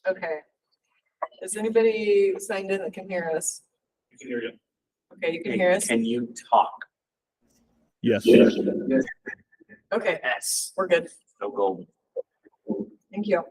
Okay. Is anybody signed in that can hear us? You can hear you. Okay, you can hear us? Can you talk? Yes. Okay, Yes. we're good. No gold. Thank you.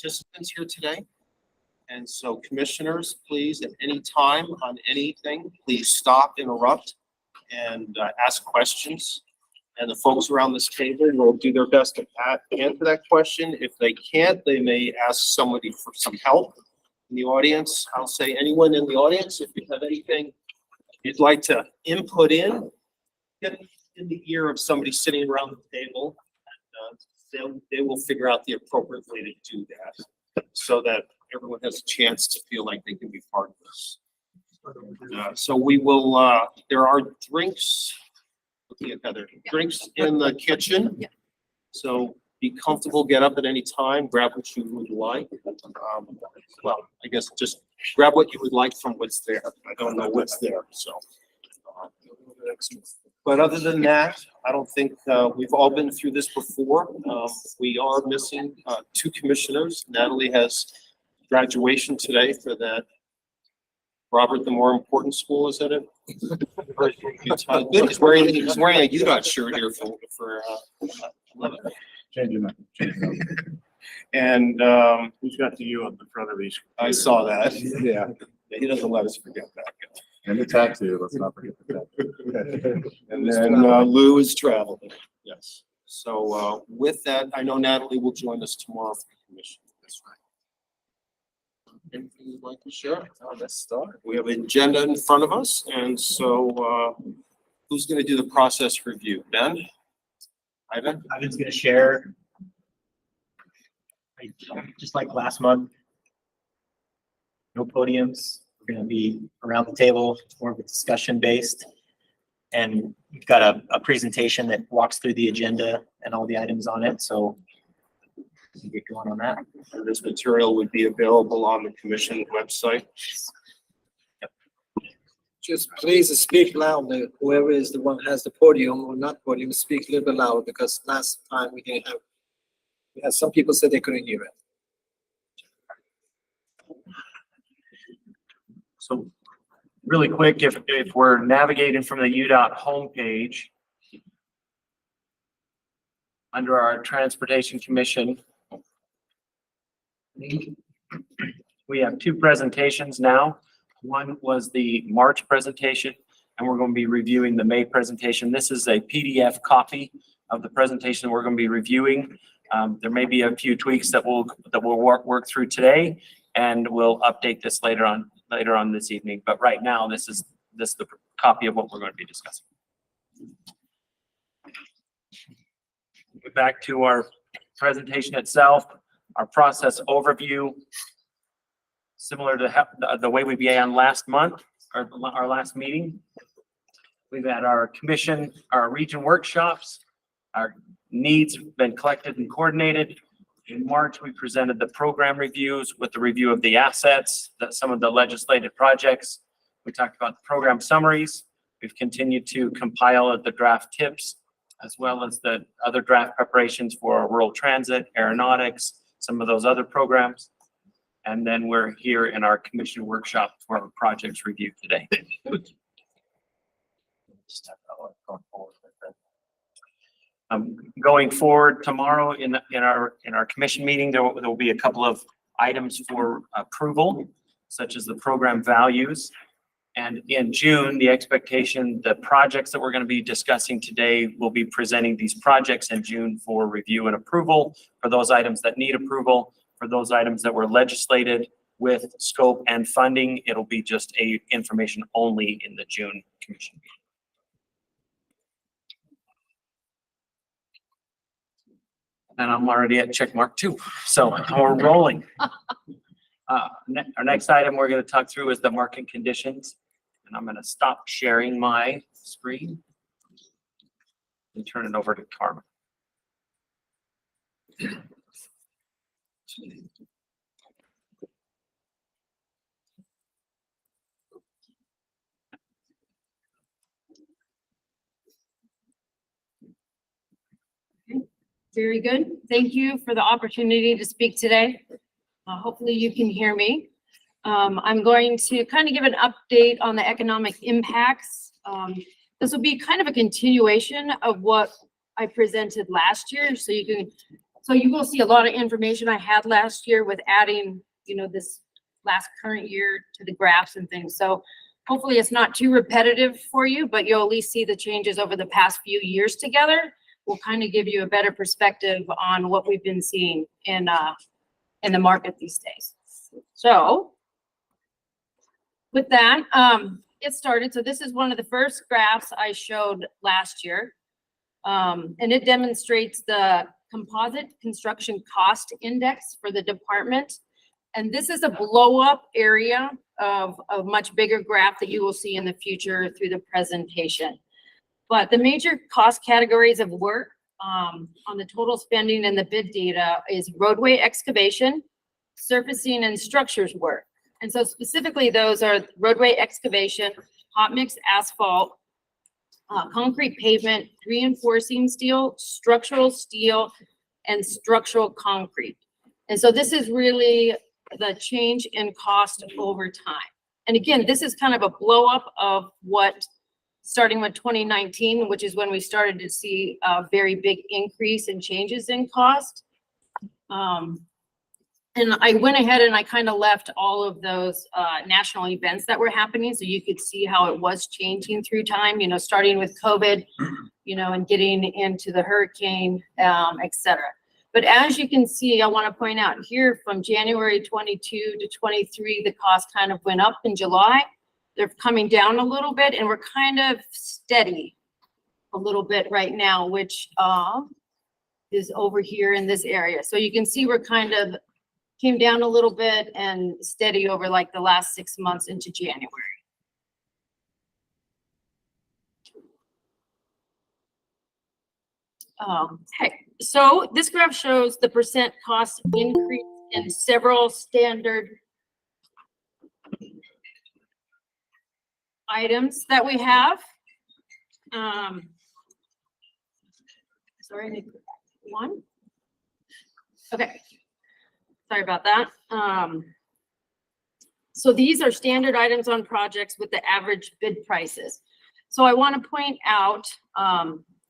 participants here today. And so commissioners, please, at any time on anything, please stop, interrupt, and ask questions. And the folks around this table will do their best to answer that question. If they can't, they may ask somebody for some help in the audience. I'll say anyone in the audience, if you have anything you'd like to input in, get in the ear of somebody sitting around the table. And, they will figure out the appropriate way to do that so that everyone has a chance to feel like they can be part of this. So we will, there are drinks, looking at Heather, drinks in the kitchen. Yeah. So be comfortable, get up at any time, grab what you would like. Well, I guess just grab what you would like from what's there. I don't know what's there, so. But other than that, I don't think, we've all been through this before. We are missing, 2 commissioners. Natalie has graduation today for that. Robert, the more important school, is that it? He's wearing a UDOT shirt here for love it. Changing that. And, Who's got the U on the front of these? I saw that. Yeah, He doesn't let us forget that. and the tattoo, let's not forget the tattoo. And then Lou is traveling, yes. So with that, I know Natalie will join us tomorrow for the commission. That's right. Anything you'd like to share? Let's start. We have an agenda in front of us, and so who's going to do the process review? Ben? Ivan? Ivan's gonna share. Just like last month. No podiums. We're gonna be around the table, more of a discussion based. And we've got a presentation that walks through the agenda and all the items on it, so we can get going on that. And this material would be available on the commission website. Just please speak loudly. Whoever is the one has the podium or not podium, speak a little bit louder because last time we had some people said they couldn't hear it. So really quick, if we're navigating from the UDOT homepage, under our Transportation Commission, we have 2 presentations now. One was the March presentation, and we're going to be reviewing the May presentation. This is a PDF copy of the presentation we're going to be reviewing. There may be a few tweaks that we'll work through today, and we'll update this later on this evening. But right now, this is the copy of what we're going to be discussing. Back to our presentation itself, our process overview. Similar to the way we began last month, our last meeting. We've had our commission, our region workshops. Our needs have been collected and coordinated. In March, we presented the program reviews with the review of the assets, some of the legislative projects. We talked about the program summaries. We've continued to compile the draft tips, as well as the other draft preparations for rural transit, aeronautics, some of those other programs. And then we're here in our commission workshop for our projects review today. Going forward tomorrow in our commission meeting, there will be a couple of items for approval, such as the program values. And in June, the expectation, the projects that we're going to be discussing today, will be presenting these projects in June for review and approval. For those items that need approval, for those items that were legislated with scope and funding, it'll be just a information only in the June commission meeting. And I'm already at check mark 2, so we're rolling. Our next item we're going to talk through is the market conditions, and I'm going to stop sharing my screen and turn it over to Carmen. Very good. Thank you for the opportunity to speak today. Hopefully you can hear me. I'm going to kind of give an update on the economic impacts. This will be kind of a continuation of what I presented last year, so you can So you will see a lot of information I had last year with adding, this last current year to the graphs and things. So hopefully it's not too repetitive for you, but you'll at least see the changes over the past few years together. Will kind of give you a better perspective on what we've been seeing in the market these days. So with that, get started. So this is one of the first graphs I showed last year. And it demonstrates the composite construction cost index for the department. And this is a blow up area of a much bigger graph that you will see in the future through the presentation. But the major cost categories of work on the total spending and the bid data is roadway excavation, surfacing, and structures work. And so specifically those are roadway excavation, hot mix asphalt, concrete pavement, reinforcing steel, structural steel, and structural concrete. And so this is really the change in cost over time. And again, this is kind of a blow up of what, starting with 2019, which is when we started to see a very big increase in changes in cost. And I went ahead and I kind of left all of those national events that were happening so you could see how it was changing through time, starting with COVID, and getting into the hurricane, et cetera. But as you can see, I want to point out here from January 22 to 23, the cost kind of went up in July. They're coming down a little bit and we're kind of steady a little bit right now, which is over here in this area. So you can see we're kind of came down a little bit and steady over like the last 6 months into January. Okay, so this graph shows the percent cost increase in several standard items that we have. Sorry, I need to go back to one. Okay. Sorry about that. So these are standard items on projects with the average bid prices. So I want to point out,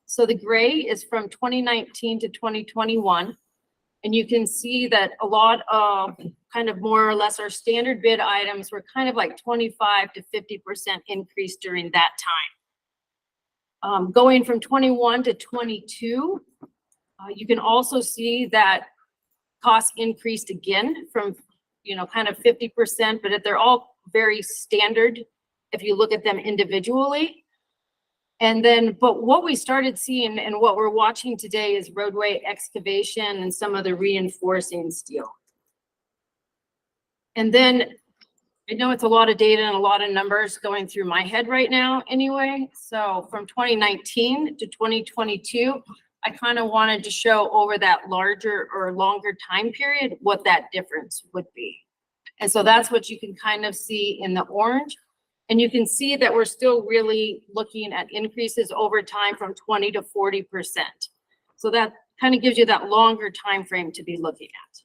so the gray is from 2019 to 2021. And you can see that a lot of kind of more or less our standard bid items were kind of like 25 to 50% increase during that time. Going from 21 to 22, you can also see that costs increased again from, kind of 50%, but they're all very standard if you look at them individually. And then, but what we started seeing and what we're watching today is roadway excavation and some of the reinforcing steel. And then I know it's a lot of data and a lot of numbers going through my head right now anyway. So from 2019 to 2022, I kind of wanted to show over that larger or longer time period what that difference would be. And so that's what you can kind of see in the orange. And you can see that we're still really looking at increases over time from 20 to 40%. So that kind of gives you that longer time frame to be looking at.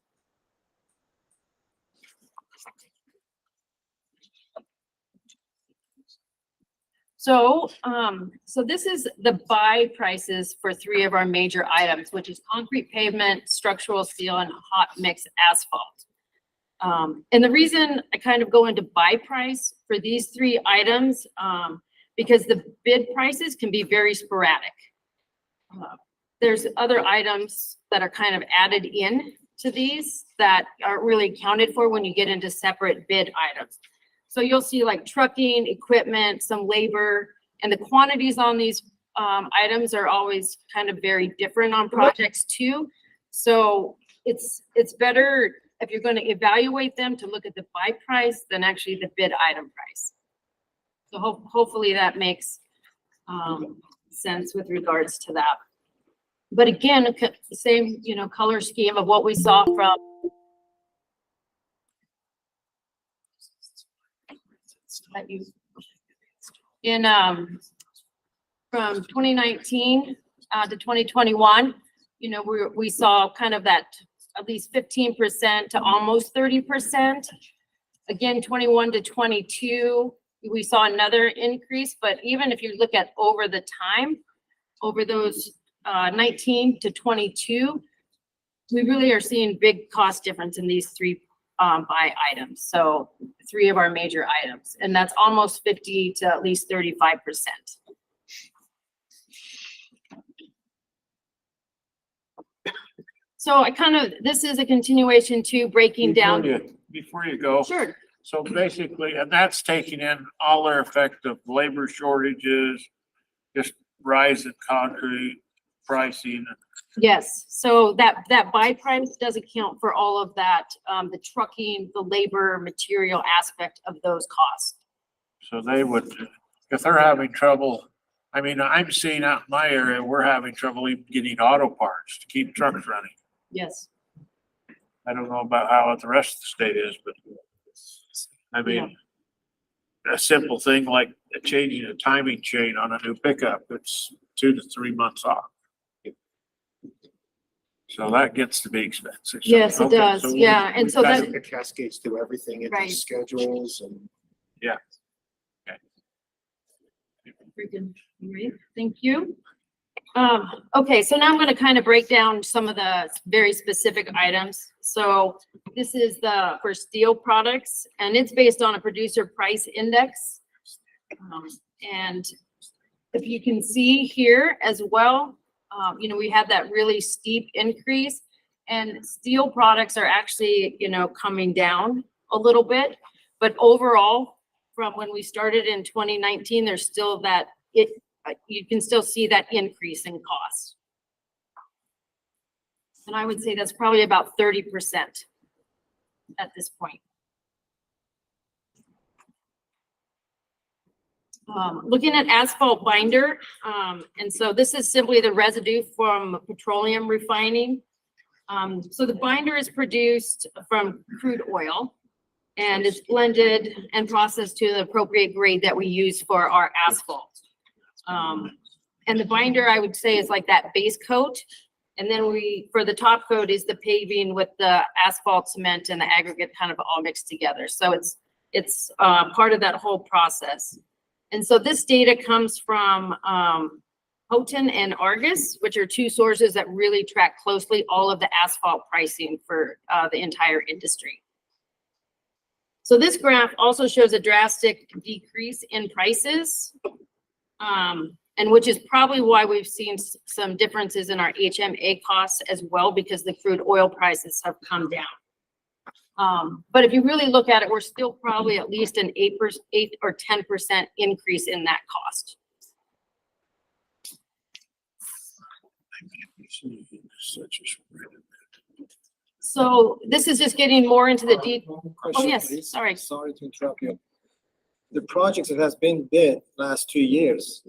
So, so this is the buy prices for 3 of our major items, which is concrete pavement, structural steel, and hot mix asphalt. And the reason I kind of go into buy price for these 3 items, because the bid prices can be very sporadic. There's other items that are kind of added in to these that aren't really accounted for when you get into separate bid items. So you'll see like trucking, equipment, some labor, and the quantities on these items are always kind of very different on projects too. So it's better if you're going to evaluate them to look at the buy price than actually the bid item price. So hopefully that makes sense with regards to that. But again, the same, color scheme of what we saw from from 2019 to 2021, we saw kind of that at least 15% to almost 30%. Again, 21 to 22, we saw another increase, but even if you look at over the time, over those 19 to 22, we really are seeing big cost difference in these three buy items. So three of our major items, and that's almost 50 to at least 35%. So this is a continuation to breaking down. Before you go, Sure. so basically, and that's taking in all their effect of labor shortages, just rise in concrete pricing. Yes, so that buy price does account for all of that, the trucking, the labor, material aspect of those costs. So they would, if they're having trouble, I mean, I'm seeing out in my area, we're having trouble even getting auto parts to keep trucks running. Yes. I don't know about how the rest of the state is, but I mean, a simple thing like changing a timing chain on a new pickup, it's 2 to 3 months off. So that gets to be expensive. Yes, it Okay, does. so Yeah, and so that, It cascades through everything, into Right. schedules and. freaking, great, thank you. Okay, so now I'm gonna kind of break down some of the very specific items. So this is for steel products, and it's based on a producer price index. And if you can see here as well, we had that really steep increase, and steel products are actually, coming down a little bit. But overall, from when we started in 2019, there's still you can still see that increase in cost. And I would say that's probably about 30% at this point. Looking at asphalt binder, and so this is simply the residue from petroleum refining. So the binder is produced from crude oil, and it's blended and processed to the appropriate grade that we use for our asphalt. And the binder, I would say, is like that base coat. And then for the top coat is the paving with the asphalt, cement, and the aggregate kind of all mixed together. So it's part of that whole process. And so this data comes from Houghton and Argus, which are two sources that really track closely all of the asphalt pricing for the entire industry. So this graph also shows a drastic decrease in prices, and which is probably why we've seen some differences in our HMA costs as well, because the crude oil prices have come down. But if you really look at it, we're still probably at least an 8 or 10% increase in that cost. So this is just getting more into the Question, yes, please. sorry. Sorry to interrupt you. The projects that has been bid last 2 years,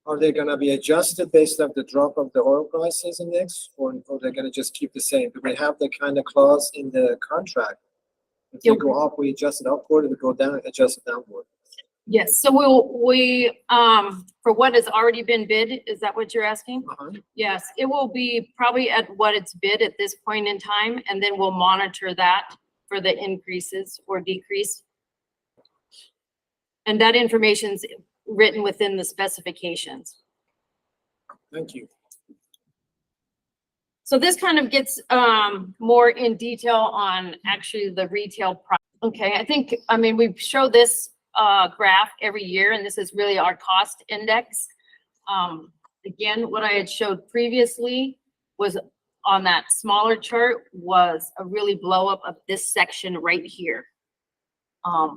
are they gonna be adjusted based on the drop of the oil prices index, or they're gonna just keep the same? Do we have the kind of clause in the contract? If they Yep. go up, we adjust it upward, if we go down, adjust it downward. Yes, so for what has already been bid, is that what you're asking? Yes, it will be probably at what it's bid at this point in time, and then we'll monitor that for the increases or decrease. And that information's written within the specifications. Thank you. So this kind of gets more in detail on actually the retail price. Okay, we show this graph every year, and this is really our cost index. Again, what I had showed previously was on that smaller chart was a really blow up of this section right here.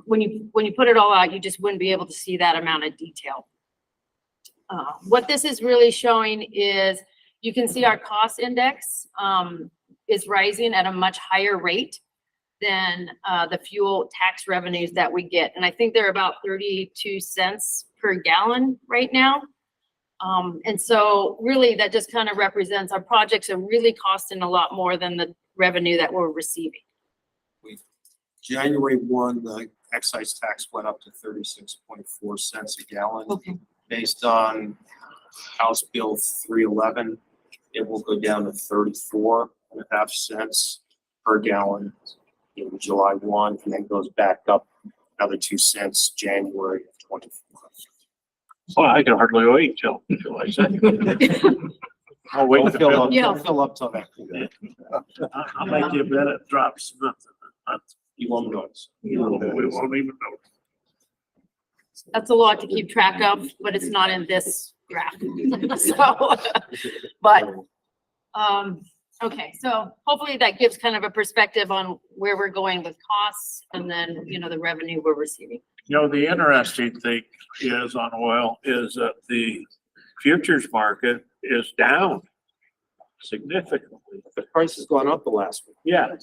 When you put it all out, you just wouldn't be able to see that amount of detail. What this is really showing is you can see our cost index is rising at a much higher rate than the fuel tax revenues that we get. And I think they're about 32 cents per gallon right now. And so really that just kind of represents our projects are really costing a lot more than the revenue that we're receiving. January 1, the excise tax went up to 36.4 cents a gallon. Okay. Based on House Bill 311, it will go down to 34.5 cents per gallon in July 1, and then goes back up another 2 cents January of 24. Well, I can hardly wait till July 2nd. I'll wait Don't to fill fill. up, Yeah. don't fill up till next week. I'll make you a bet it drops nothing. You won't notice. We won't even know. That's a lot to keep track of, but it's not in this graph. So, but, okay, so hopefully that gives kind of a perspective on where we're going with costs and then, you know, the revenue we're receiving. You know, the interesting thing is on oil is that the futures market is down significantly. The price has gone up the last week. Yeah,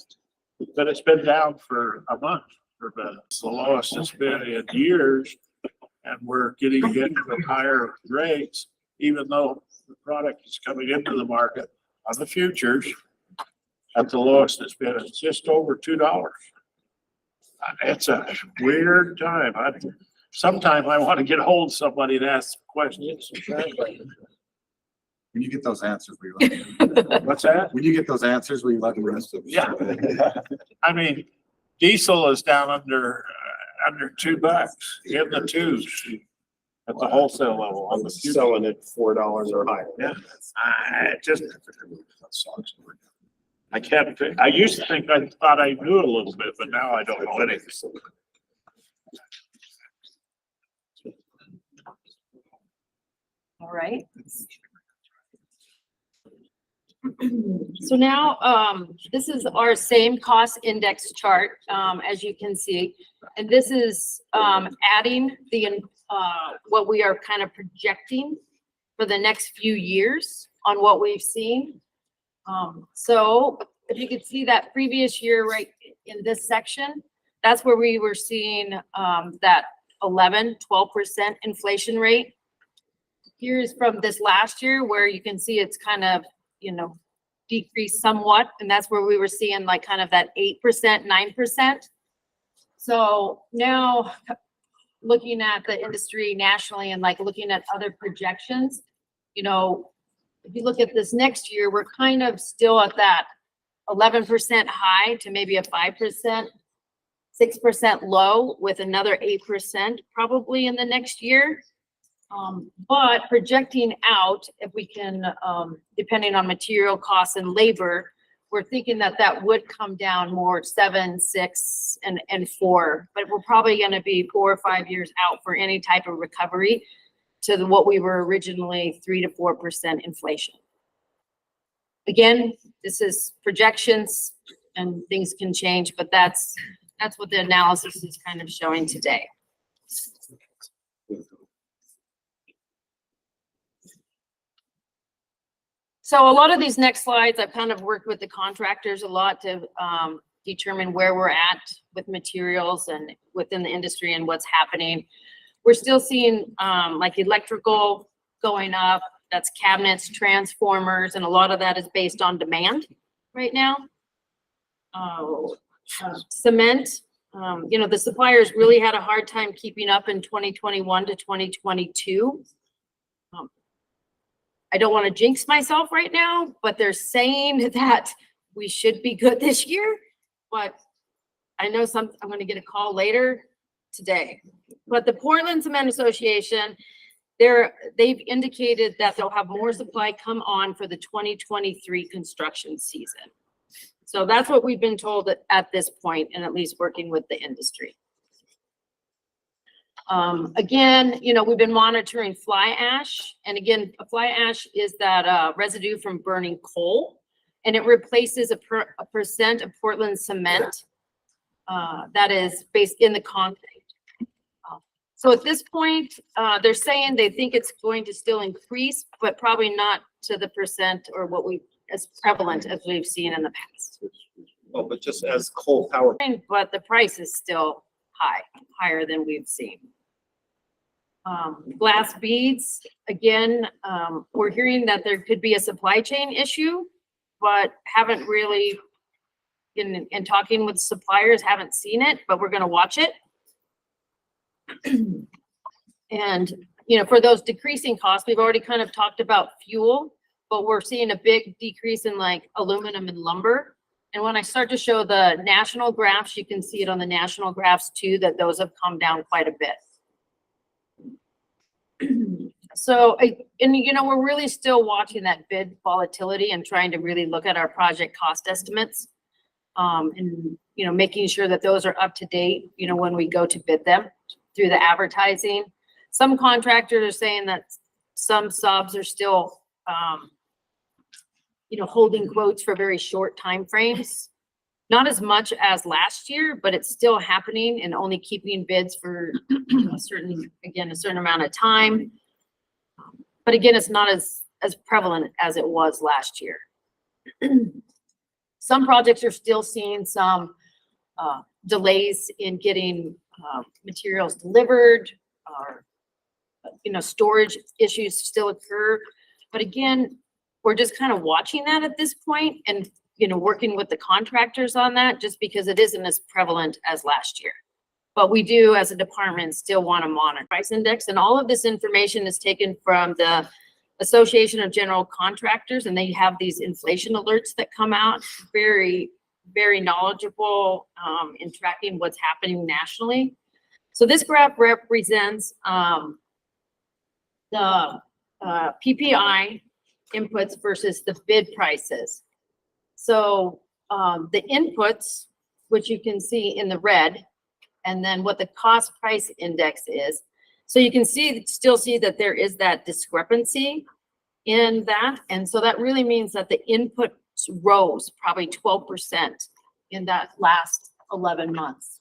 but it's been down for a month or better. It's the lowest it's been in years. And we're getting hit with higher rates, even though the product is coming into the market on the futures at the lowest it's been. It's just over $2. It's a weird time. Sometime I want to get hold of somebody and ask questions. When you get those answers, we let What's that? when you get those answers, we let the rest of. Yeah. I mean, diesel is down under $2 in the twos at the wholesale level on the futures. Selling at $4 or higher. Yeah. I can't, I used to think, I thought I knew a little bit, but now I don't know anything. All right. So now, this is our same cost index chart, as you can see. And this is, adding the, what we are kind of projecting for the next few years on what we've seen. So if you could see that previous year right in this section, that's where we were seeing, that 11, 12% inflation rate. Here's from this last year where you can see it's kind of, you know, decreased somewhat, and that's where we were seeing like kind of that 8%, 9%. So now looking at the industry nationally and like looking at other projections, you know, if you look at this next year, we're kind of still at that 11% high to maybe a 5%, 6% low with another 8% probably in the next year. But projecting out, if we can, depending on material costs and labor, we're thinking that that would come down more 7, 6, and 4. But we're probably going to be 4 or 5 years out for any type of recovery to what we were originally 3 to 4% inflation. Again, this is projections and things can change, but that's what the analysis is kind of showing today. So a lot of these next slides, I've kind of worked with the contractors a lot to determine where we're at with materials and within the industry and what's happening. We're still seeing like electrical going up, that's cabinets, transformers, and a lot of that is based on demand right now. Cement, you know, the suppliers really had a hard time keeping up in 2021 to 2022. I don't want to jinx myself right now, but they're saying that we should be good this year. But I know I'm going to get a call later today. But the Portland Cement Association, they've indicated that they'll have more supply come on for the 2023 construction season. So that's what we've been told at this point, and at least working with the industry. Again, you know, we've been monitoring fly ash, and again, a fly ash is that residue from burning coal, and it replaces a percent of Portland cement that is based in the concrete. So at this point, they're saying they think it's going to still increase, but probably not to the percent or what as prevalent as we've seen in the past. Well, but just as coal power. But the price is still higher than we've seen. Glass beads, again, we're hearing that there could be a supply chain issue, but haven't really, in talking with suppliers, haven't seen it, but we're gonna watch it. And, you know, for those decreasing costs, we've already kind of talked about fuel, but we're seeing a big decrease in like aluminum and lumber. And when I start to show the national graphs, you can see it on the national graphs too, that those have come down quite a bit. So, we're really still watching that bid volatility and trying to really look at our project cost estimates. And, making sure that those are up to date, when we go to bid them through the advertising. Some contractors are saying that some subs are still, holding quotes for very short timeframes. Not as much as last year, but it's still happening and only keeping bids for a certain amount of time. But again, it's not as prevalent as it was last year. Some projects are still seeing some delays in getting materials delivered, or storage issues still occur. But again, we're just kind of watching that at this point and working with the contractors on that, just because it isn't as prevalent as last year. But we do, as a department, still want to monitor price index, and all of this information is taken from the Association of General Contractors, and they have these inflation alerts that come out. Very, very knowledgeable in tracking what's happening nationally. So this graph represents the PPI inputs versus the bid prices. So the inputs, which you can see in the red, and then what the cost price index is. So you can still see that there is that discrepancy in that. And so that really means that the inputs rose probably 12% in that last 11 months.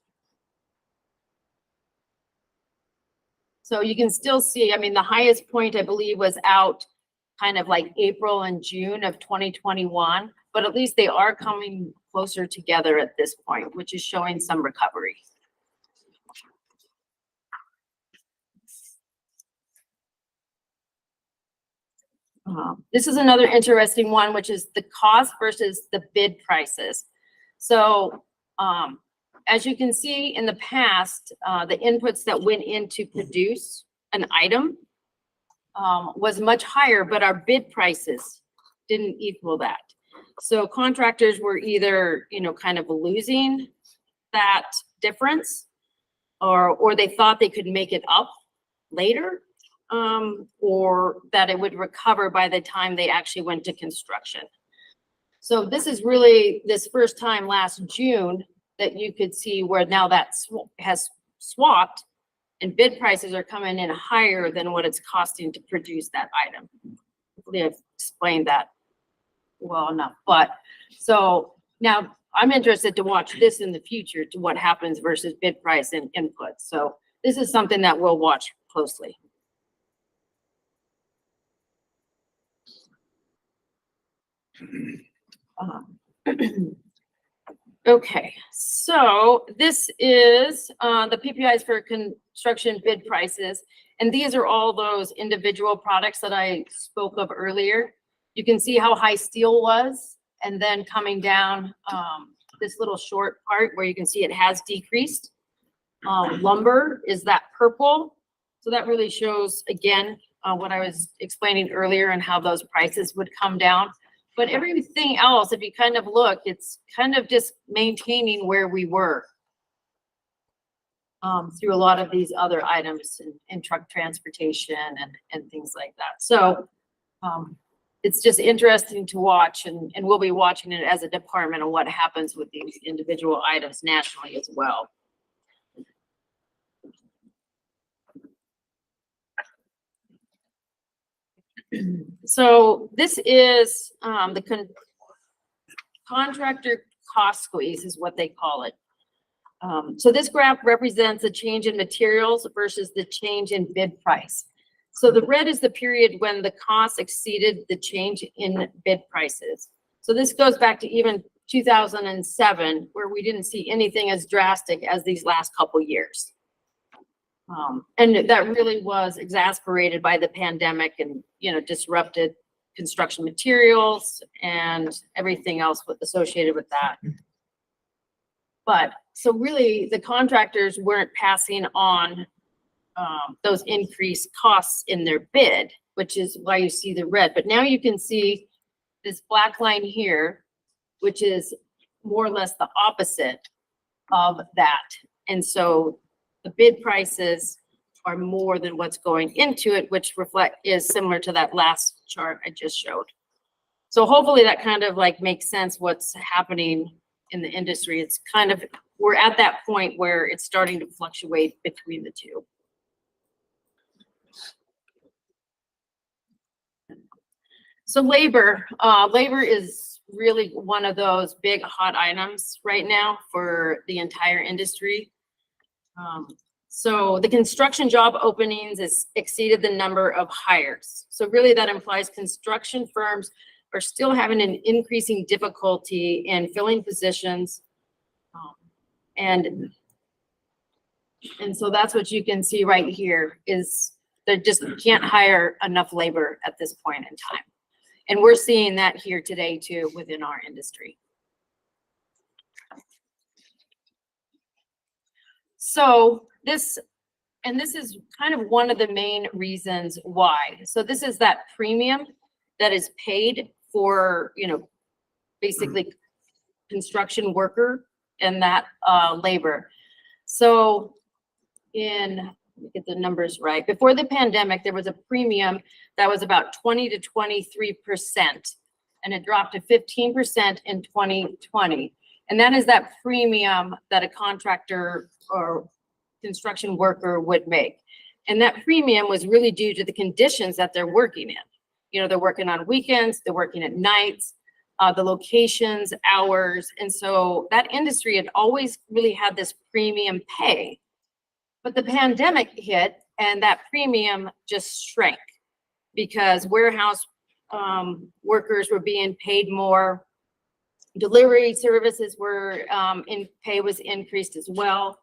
So you can still see, the highest point I believe was out kind of like April and June of 2021, but at least they are coming closer together at this point, which is showing some recovery. This is another interesting one, which is the cost versus the bid prices. So as you can see in the past, the inputs that went in to produce an item was much higher, but our bid prices didn't equal that. So contractors were either, kind of losing that difference, or they thought they could make it up later, or that it would recover by the time they actually went to construction. So this is really this first time last June that you could see where now that has swapped and bid prices are coming in higher than what it's costing to produce that item. Hopefully I've explained that well enough. But so now I'm interested to watch this in the future, to what happens versus bid price and input. So this is something that we'll watch closely. Okay, so this is the PPIs for construction bid prices, and these are all those individual products that I spoke of earlier. You can see how high steel was, and then coming down this little short part where you can see it has decreased. Lumber is that purple, so that really shows again what I was explaining earlier and how those prices would come down. But everything else, if you kind of look, it's kind of just maintaining where we were through a lot of these other items and truck transportation and things like that. So it's just interesting to watch, and we'll be watching it as a department on what happens with these individual items nationally as well. So this is the contractor cost squeeze is what they call it. So this graph represents the change in materials versus the change in bid price. So the red is the period when the cost exceeded the change in bid prices. So this goes back to even 2007, where we didn't see anything as drastic as these last couple years. And that really was exacerbated by the pandemic and, disrupted construction materials and everything else associated with that. But so really the contractors weren't passing on those increased costs in their bid, which is why you see the red. But now you can see this black line here, which is more or less the opposite of that. And so the bid prices are more than what's going into it, which is similar to that last chart I just showed. So hopefully that kind of like makes sense what's happening in the industry. It's kind of, we're at that point where it's starting to fluctuate between the two. So labor is really one of those big hot items right now for the entire industry. So the construction job openings has exceeded the number of hires. So really that implies construction firms are still having an increasing difficulty in filling positions. And so that's what you can see right here is they just can't hire enough labor at this point in time. And we're seeing that here today too within our industry. So this is kind of one of the main reasons why. So this is that premium that is paid for, you know, basically construction worker and that labor. So let me get the numbers right. Before the pandemic, there was a premium that was about 20 to 23%, and it dropped to 15% in 2020. And that is that premium that a contractor or construction worker would make. And that premium was really due to the conditions that they're working in. You know, they're working on weekends, they're working at nights, the locations, hours. And so that industry had always really had this premium pay. But the pandemic hit and that premium just shrank because warehouse workers were being paid more. Delivery services were pay was increased as well.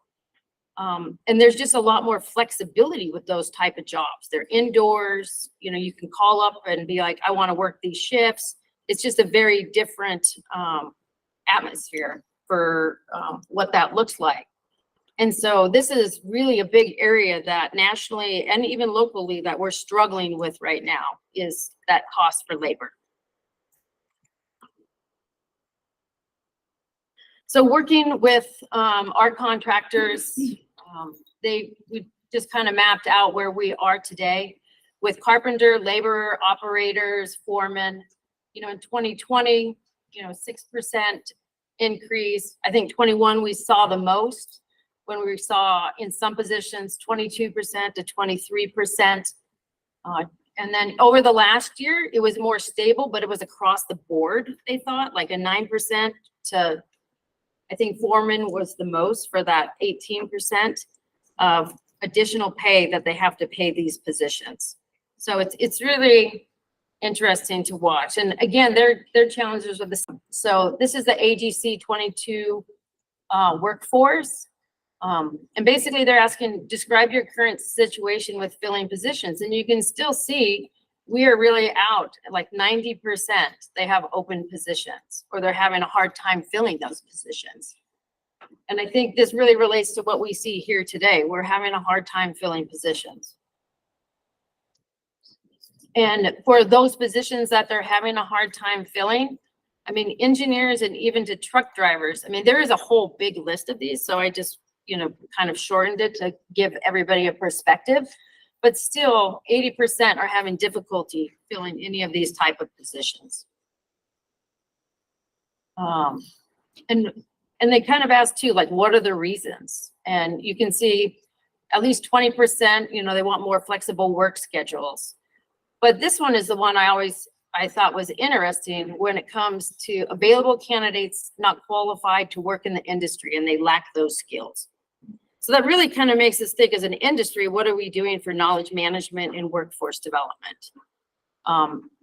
And there's just a lot more flexibility with those type of jobs. They're indoors, you know, you can call up and be like, I want to work these shifts. It's just a very different atmosphere for what that looks like. And so this is really a big area that nationally and even locally that we're struggling with right now is that cost for labor. So working with our contractors, we just kind of mapped out where we are today with carpenter, laborer, operators, foremen. You know, in 2020, you know, 6% increase. I think 21 we saw the most when we saw in some positions 22% to 23%. And then over the last year, it was more stable, but it was across the board, they thought, like a 9% to, I think foreman was the most for that 18% of additional pay that they have to pay these positions. So it's really interesting to watch. And again, their challenges with this. So this is the AGC 22 workforce. And basically they're asking, describe your current situation with filling positions. And you can still see we are really out like 90%. They have open positions or they're having a hard time filling those positions. And I think this really relates to what we see here today. We're having a hard time filling positions. And for those positions that they're having a hard time filling, I mean, engineers and even to truck drivers, I mean, there is a whole big list of these. So I just, you know, kind of shortened it to give everybody a perspective, but still 80% are having difficulty filling any of these type of positions. And they kind of asked too, like, what are the reasons? And you can see at least 20%, you know, they want more flexible work schedules. But this one is the one I thought was interesting when it comes to available candidates not qualified to work in the industry and they lack those skills. So that really kind of makes us think as an industry, what are we doing for knowledge management and workforce development?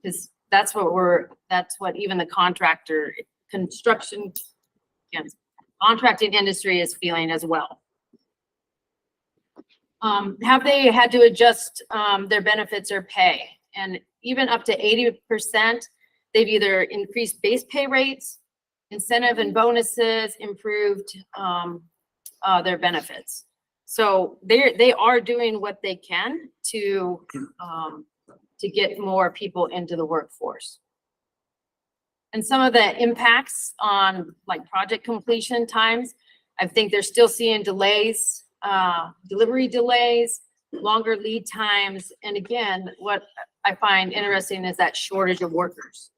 Because that's what even the contracting industry is feeling as well. Have they had to adjust their benefits or pay? And even up to 80%, they've either increased base pay rates, incentive and bonuses, improved their benefits. So they are doing what they can to get more people into the workforce. And some of the impacts on like project completion times, I think they're still seeing delays, delivery delays, longer lead times. And again, what I find interesting is that shortage of workers.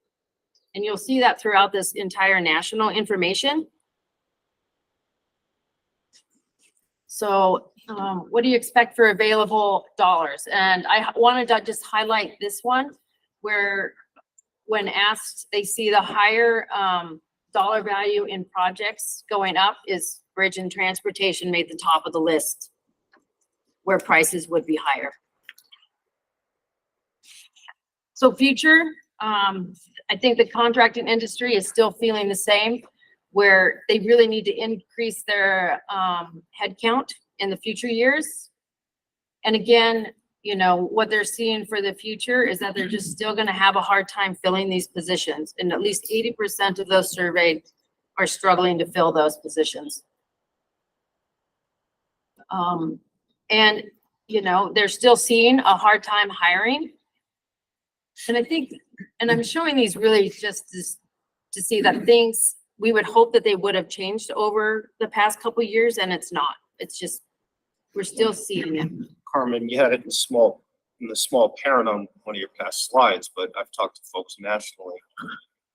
And you'll see that throughout this entire national information. So what do you expect for available dollars? And I wanted to just highlight this one where when asked, they see the higher dollar value in projects going up is bridge and transportation made the top of the list where prices would be higher. So future, I think the contracting industry is still feeling the same, where they really need to increase their headcount in the future years. And again, you know, what they're seeing for the future is that they're just still gonna have a hard time filling these positions. And at least 80% of those surveyed are struggling to fill those positions. And, you know, they're still seeing a hard time hiring. And I think, and I'm showing these really just to see that things, we would hope that they would have changed over the past couple of years, and it's not. It's just, we're still seeing it. Carmen, you had it in the small parent on one of your past slides, but I've talked to folks nationally.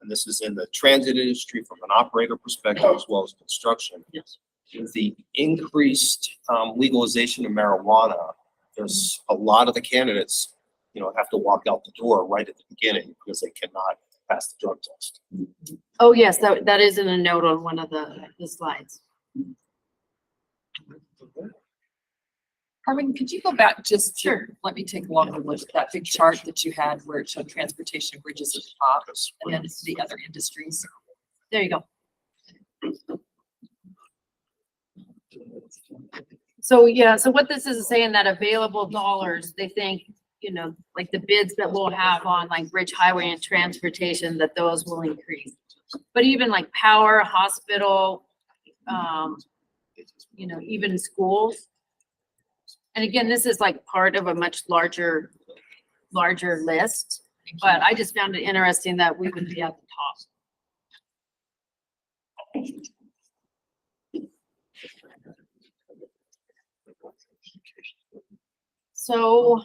And this is in the transit industry from an operator perspective as well as construction. Yes. With the increased legalization of marijuana, there's a lot of the candidates, you know, have to walk out the door right at the beginning because they cannot pass the drug test. Oh, yes, that is in a note on one of the slides. Carmen, could you go back just Sure. let me take a longer look at that big chart that you had where it showed transportation bridges at the top and then the other industries. There you go. So, yeah, so what this is saying that available dollars, they think, you know, like the bids that we'll have on like bridge, highway and transportation, that those will increase. But even like power, hospital, you know, even schools. And again, this is like part of a much larger list, but I just found it interesting that we would be at the top. So,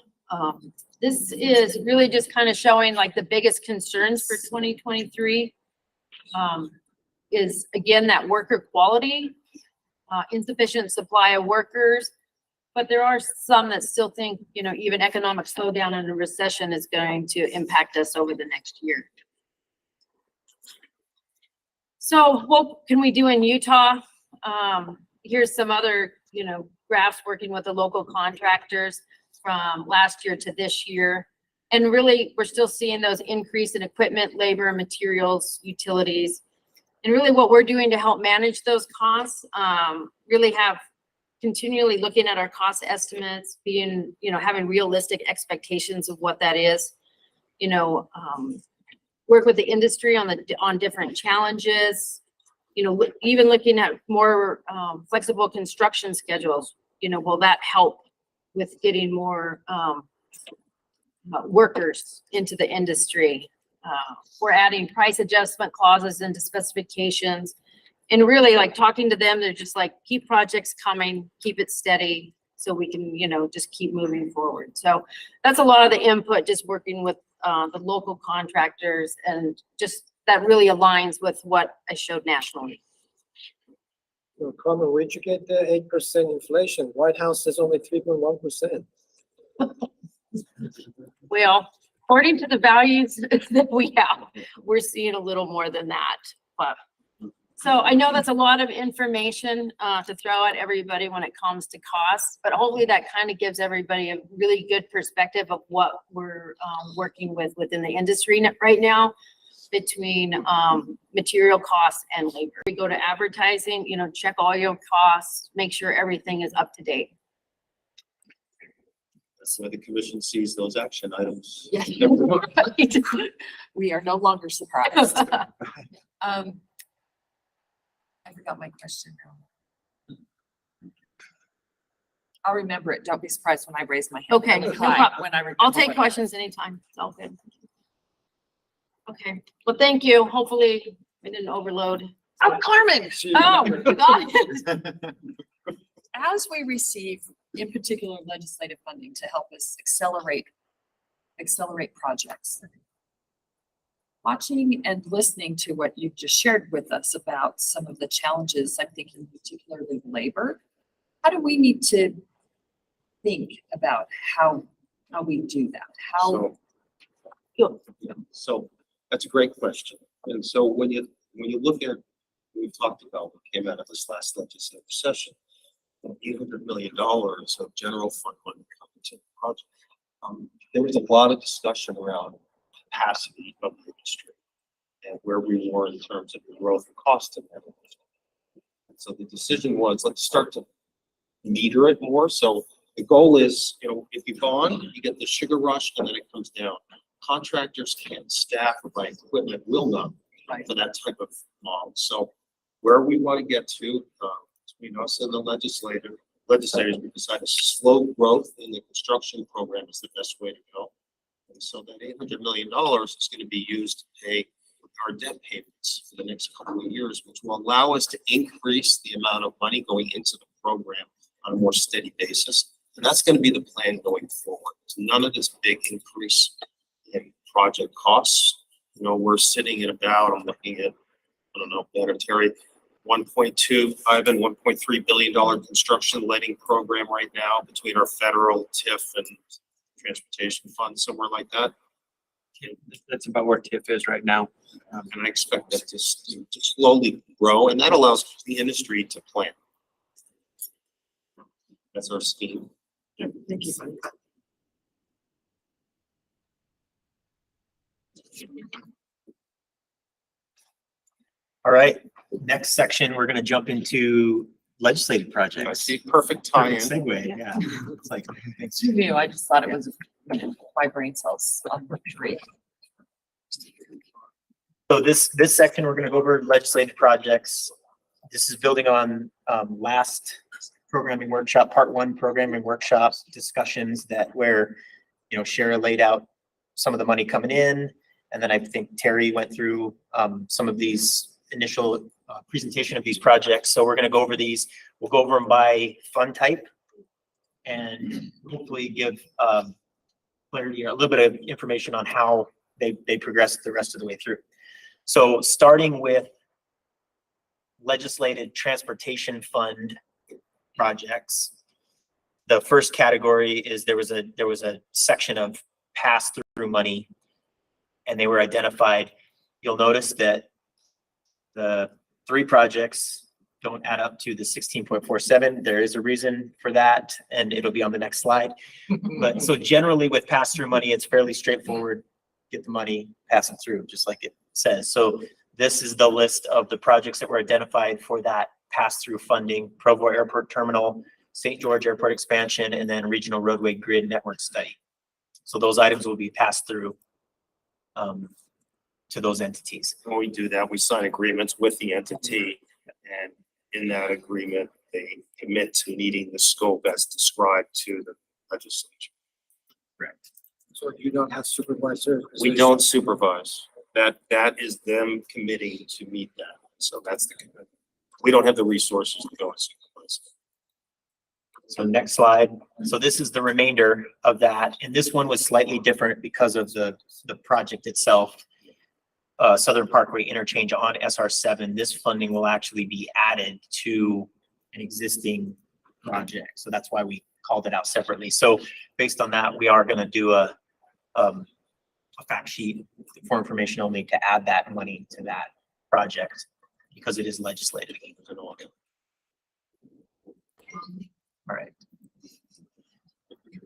this is really just kind of showing like the biggest concerns for 2023. Is again, that worker quality, insufficient supply of workers. But there are some that still think, you know, even economic slowdown and a recession is going to impact us over the next year. So what can we do in Utah? Here's some other, you know, graphs working with the local contractors from last year to this year. And really, we're still seeing those increase in equipment, labor, materials, utilities. And really what we're doing to help manage those costs, really have continually looking at our cost estimates, being, you know, having realistic expectations of what that is, you know, work with the industry on different challenges, you know, even looking at more flexible construction schedules, you know, will that help with getting more workers into the industry? We're adding price adjustment clauses into specifications. And really, like, talking to them, they're just like, keep projects coming, keep it steady so we can, you know, just keep moving forward. So that's a lot of the input, just working with the local contractors, and just that really aligns with what I showed nationally. So, Carmen, where'd you get the 8% inflation? White House says only 3.1%. Well, according to the values that we have, we're seeing a little more than that, but. So I know that's a lot of information to throw at everybody when it comes to costs, but hopefully that kind of gives everybody a really good perspective of what we're working with within the industry right now, between material costs and labor. We go to advertising, you know, check all your costs, make sure everything is up to date. That's why the commission sees those action items. Yeah. We are no longer surprised. I forgot my question now. I'll remember it. Don't be surprised when I raise my hand. Okay, no problem. When I remember I'll take what- questions anytime. It's all good. Okay, well, thank you. Hopefully we didn't overload. Oh, Carmen, Oh, got it. as we receive in particular legislative funding to help us accelerate projects. Watching and listening to what you've just shared with us about some of the challenges, I'm thinking particularly labor. How do we need to think about how we do that? How, So that's a great question. And so when you look at, we've talked about what came out of this last legislative session, $800 million of general fund money coming to the project. There was a lot of discussion around capacity of the industry and where we were in terms of the growth and cost of that. And so the decision was, let's start to meter it more. So the goal is, if you go on, you get the sugar rush and then it comes down. Contractors can't staff or buy equipment, will not for that type of model. So where we want to get to, between us and the legislators, we decided slow growth in the construction program is the best way to go. And so that $800 million is going to be used to pay our debt payments for the next couple of years, which will allow us to increase the amount of money going into the program on a more steady basis. And that's going to be the plan going forward. None of this big increase in project costs. We're sitting at about, I'm looking at, I don't know, better Terry, $1.25 and $1.3 billion construction lending program right now between our federal TIF and transportation fund, somewhere like that. That's about where TIF is right now. And I expect that to slowly grow, and that allows the industry to plan. That's our scheme. thank you. All right, next section, we're gonna jump into legislative I projects. see perfect Perfect tie-in. segue, yeah. It's like, You knew, I just thought it was my brain cells on three. so this section, we're gonna go over legislative projects. This is building on last programming workshop, part one programming workshop discussions where Shara laid out some of the money coming in. And then I think Terry went through some of these initial presentation of these projects. So we're going to go over these. We'll go over them by fund type and hopefully give clarity or a little bit of information on how they progress the rest of the way through. So starting with legislated transportation fund projects, the first category is there was a section of pass-through money, and they were identified. You'll notice that the three projects don't add up to the 16.47. There is a reason for that, and it'll be on the next slide. But so generally with pass-through money, it's fairly straightforward. Get the money, pass it through, just like it says. So this is the list of the projects that were identified for that pass-through funding: Provo Airport Terminal, St. George Airport expansion, and then Regional Roadway Grid Network Study. So those items will be passed through to those entities. When we do that, we sign agreements with the entity, and in that agreement, they commit to meeting the scope as described to the legislature. Correct. So you don't have supervisor? We don't supervise. That is them committing to meet that. So that's the commitment. We don't have the resources to go and supervise. So next slide. So this is the remainder of that. And this one was slightly different because of the project itself. Southern Parkway interchange on SR7. This funding will actually be added to an existing project. So that's why we called it out separately. So based on that, we are going to do a fact sheet for information only to add that money to that project because it is legislative. All right.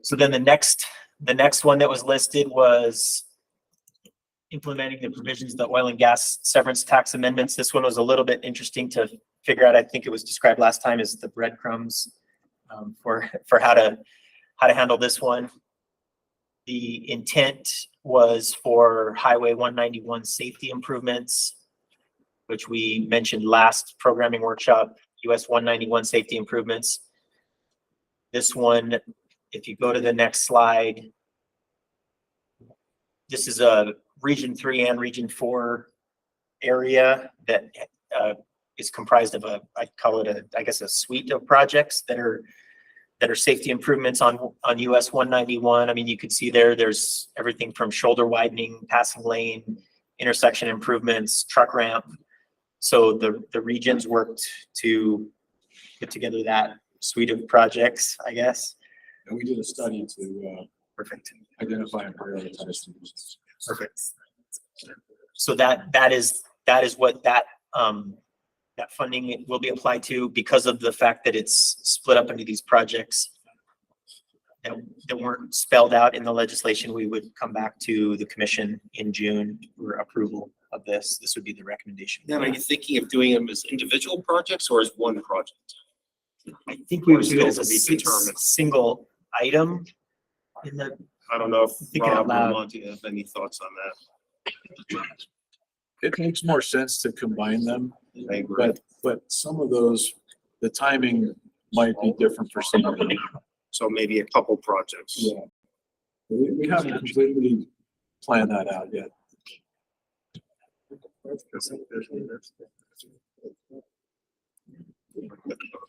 So then the next one that was listed was implementing the provisions of the oil and gas severance tax amendments. This one was a little bit interesting to figure out. I think it was described last time as the breadcrumbs for how to handle this one. The intent was for Highway 191 safety improvements, which we mentioned last programming workshop, US 191 safety improvements. This one, if you go to the next slide, this is a Region 3 and Region 4 area that is comprised of I call it I guess a suite of projects that are that are safety improvements on US 191. I mean, you could see there's everything from shoulder widening, passing lane, intersection improvements, truck ramp. So the regions worked to put together that suite of projects, I guess. And we did a study to Perfect. identify and prioritize things. Perfect. So that is what that funding will be applied to because of the fact that it's split up into these projects that weren't spelled out in the legislation. We would come back to the commission in June for approval of this. This would be the recommendation. Then are you thinking of doing them as individual projects or as one project? I think we would do it as Still a to be determined. single item in the, I don't know if Thinking out Rob or loud. Monty have any thoughts on that. It makes more sense to combine them, I agree. but some of those, the timing might be different for some of them. So maybe a couple projects. Yeah. We haven't completely planned that out yet.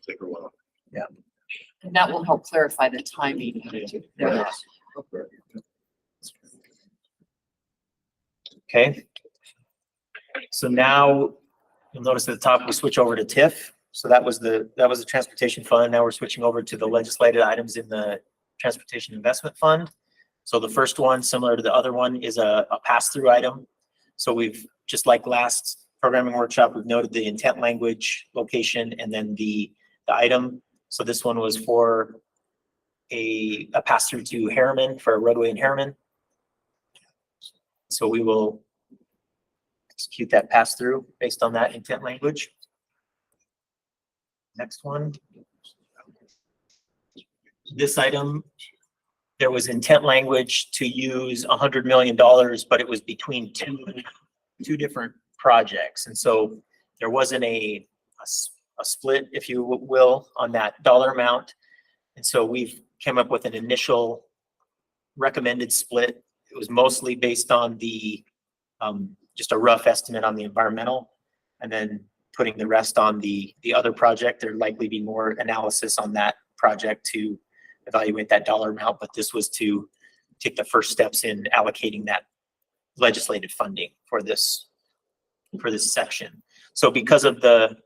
Take a while. And that will help clarify the timing. Yeah. okay. So now you'll notice at the top, we switch over to TIF. So that was the transportation fund. Now we're switching over to the legislated items in the transportation investment fund. So the first one, similar to the other one, is a pass-through item. So we've, just like last programming workshop, we've noted the intent language, location, and then the item. So this one was for a pass-through to Harriman, for a roadway in Harriman. So we will execute that pass-through based on that intent language. Next one. This item, there was intent language to use $100 million, but it was between two different projects. And so there wasn't a split, if you will, on that dollar amount. And so we've came up with an initial recommended split. It was mostly based on the, just a rough estimate on the environmental, and then putting the rest on the other project. There'd likely be more analysis on that project to evaluate that dollar amount, but this was to take the first steps in allocating that legislative funding for this section. So because of the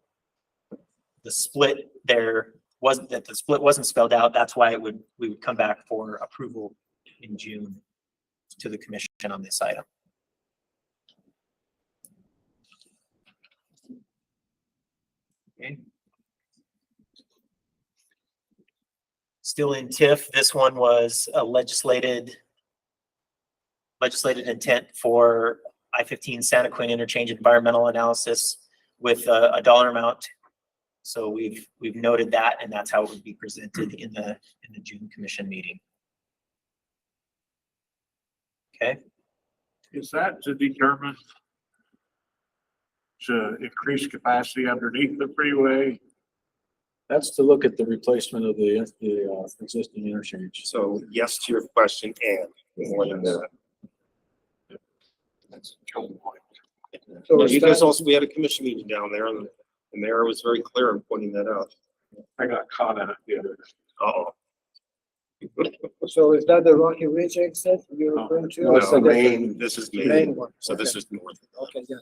split there wasn't, that the split wasn't spelled out, that's why we would come back for approval in June to the commission on this item. Okay. Still in TIF, this one was a legislated intent for I-15 Santa Quinn interchange environmental analysis with a dollar amount. So we've noted that, and that's how it would be presented in the June commission meeting. Okay. Is that to determine to increase capacity underneath the freeway? That's to look at the replacement of the existing interchange. So yes to your question and more than that. So Yeah, is you guys that- also, we had a commission meeting down there and the mayor was very clear in pointing that out. I got caught on it the other day. Uh-oh. So is that the Rocky Ridge exit you're referring to? No, Or is that Main, this is the Main, Main one. so this Okay. is north. Okay, yeah.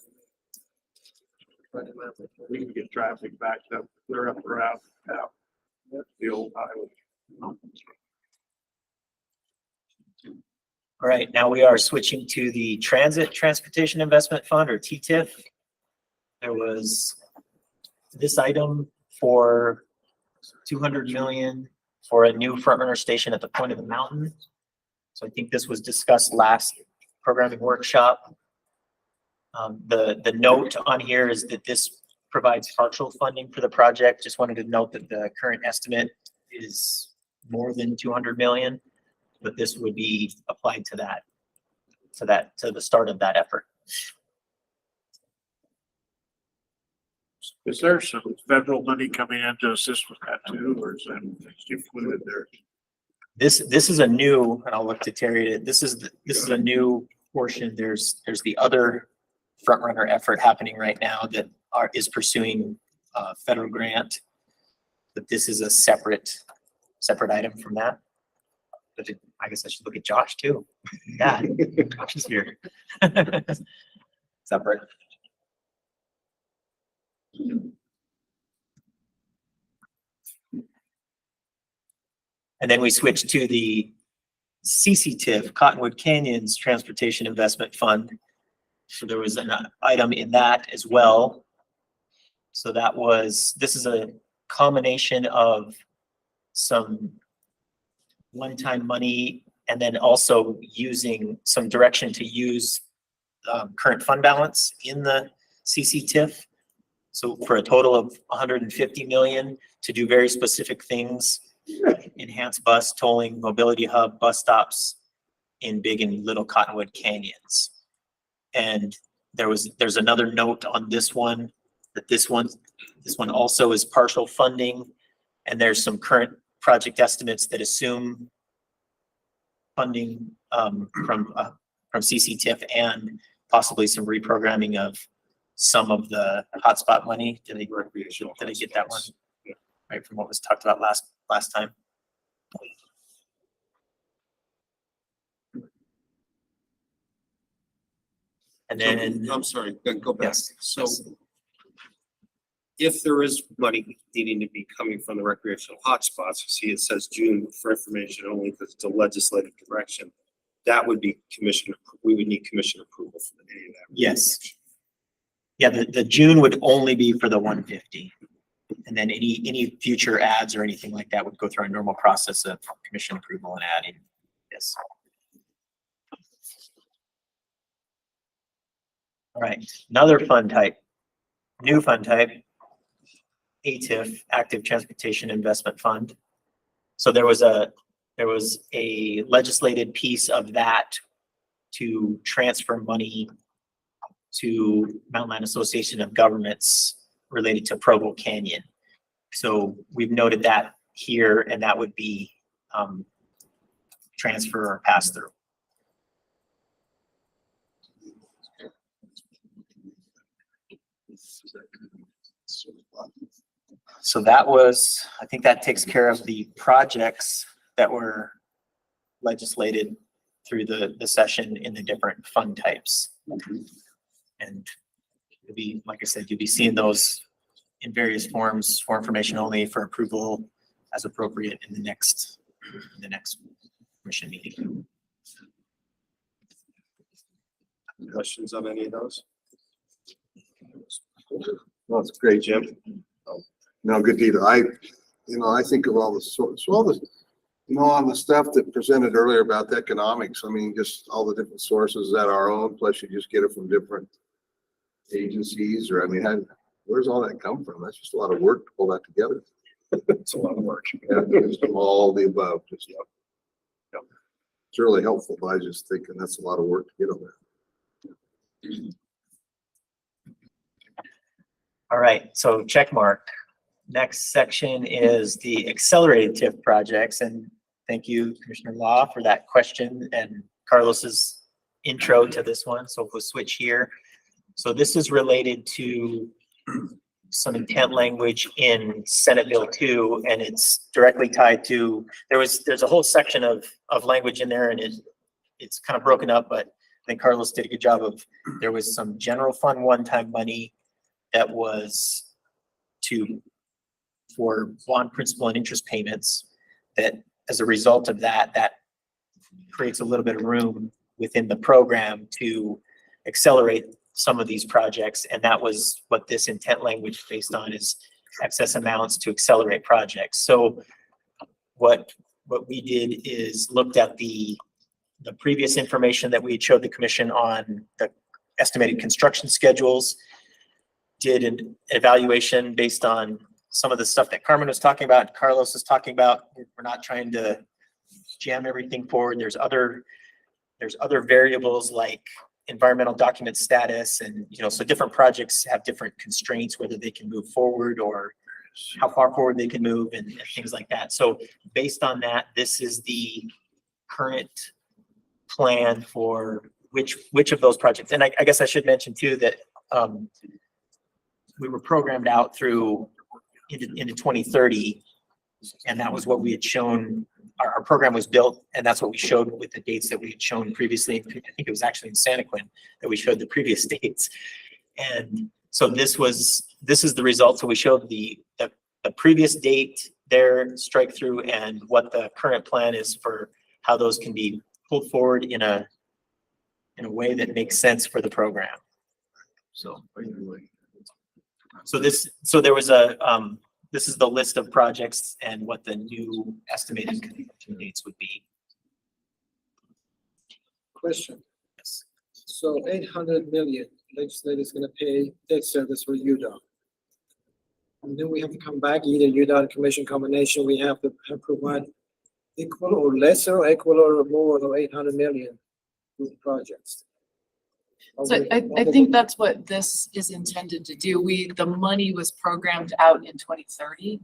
We can get traffic backed up, clear up the route, out the old highway. All right, now we are switching to the Transit Transportation Investment Fund, or TTIF. There was this item for 200 million for a new front runner station at the point of the mountain. So I think this was discussed last programming workshop. The note on here is that this provides partial funding for the project. Just wanted to note that the current estimate is more than 200 million, but this would be applied to the start of that effort. Is there some federal money coming in to assist with that too, or is that included there? This is a new, and I'll look to Terry, this is a new portion. There's the other front runner effort happening right now that is pursuing a federal grant. But this is a separate separate item from that. But I guess I should look at Josh too. Yeah, Josh is here. Separate. And then we switch to the CCTIF, Cottonwood Canyons Transportation Investment Fund. So there was an item in that as well. So that was, this is a combination of some one-time money and then also using some direction to use current fund balance in the CCTIF. So for a total of 150 million to do very specific things, enhance bus tolling, mobility hub, bus stops in Big and Little Cottonwood Canyons. And there's another note on this one, that this one also is partial funding. And there's some current project estimates that assume funding from CCTIF and possibly some reprogramming of some of the hotspot money. Did I get that one? Right, from what was talked about last time. And then, I'm sorry, go back. yes, So if there is money needing to be coming from the recreational hotspots, you see it says June for information only because it's a legislative direction. That would be we would need commission approval for any of that. yes. Yeah, the June would only be for the 150. And then any future ads or anything like that would go through a normal process of commission approval and adding. Yes. All right, another fund type, new fund type, ATIF, Active Transportation Investment Fund. So there was a legislated piece of that to transfer money to Mountain Land Association of Governments related to Provo Canyon. So we've noted that here, and that would be transfer or pass through. So that was, I think that takes care of the projects that were legislated through the session in the different fund types. And you'll be, like I said, you'll be seeing those in various forms for information only, for approval as appropriate in the next commission meeting. Questions on any of those? Well, it's great, Jim. No, good deal. I think of all the on the stuff that presented earlier about the economics, I mean, just all the different sources that are our own, plus you just get it from different agencies, or, I mean, where's all that come from? That's just a lot of work to pull that together. It's a lot of work. Yeah, just from all the above, just, yeah. It's really helpful, but I was just thinking that's a lot of work to get on that. All right, so check mark. Next section is the accelerated TIF projects, and thank you, Commissioner Law, for that question and Carlos's intro to this one. So if we'll switch here. So this is related to some intent language in Senate Bill 2, and it's directly tied to, there's a whole section of language in there, and it's kind of broken up, but I think Carlos did a good job of, there was some general fund one-time money that was for bond principal and interest payments, that as a result of that creates a little bit of room within the program to accelerate some of these projects. And that was what this intent language is based on, is excess amounts to accelerate projects. So what we did is looked at the previous information that we had showed the commission on the estimated construction schedules, did an evaluation based on some of the stuff that Carmen was talking about, Carlos was talking about. We're not trying to jam everything forward. There's other variables like environmental document status, and so different projects have different constraints, whether they can move forward or how far forward they can move and things like that. So based on that, this is the current plan for which of those projects. And I guess I should mention too that we were programmed out through into 2030 And that was what we had shown, our program was built, and that's what we showed with the dates that we had shown previously. I think it was actually in Santaquin that we showed the previous dates. And so this is the result. So we showed the previous date there, strike through, and what the current plan is for how those can be pulled forward in a way that makes sense for the program. So there was this is the list of projects and what the new estimated construction dates would be. Question. So 800 million, legislature is gonna pay debt service for UDOT. And then we have to come back, either UDOT and commission combination, we have to provide equal or lesser, or equal or more than 800 million to projects. So I think that's what this is intended to do. The money was programmed out in 2030.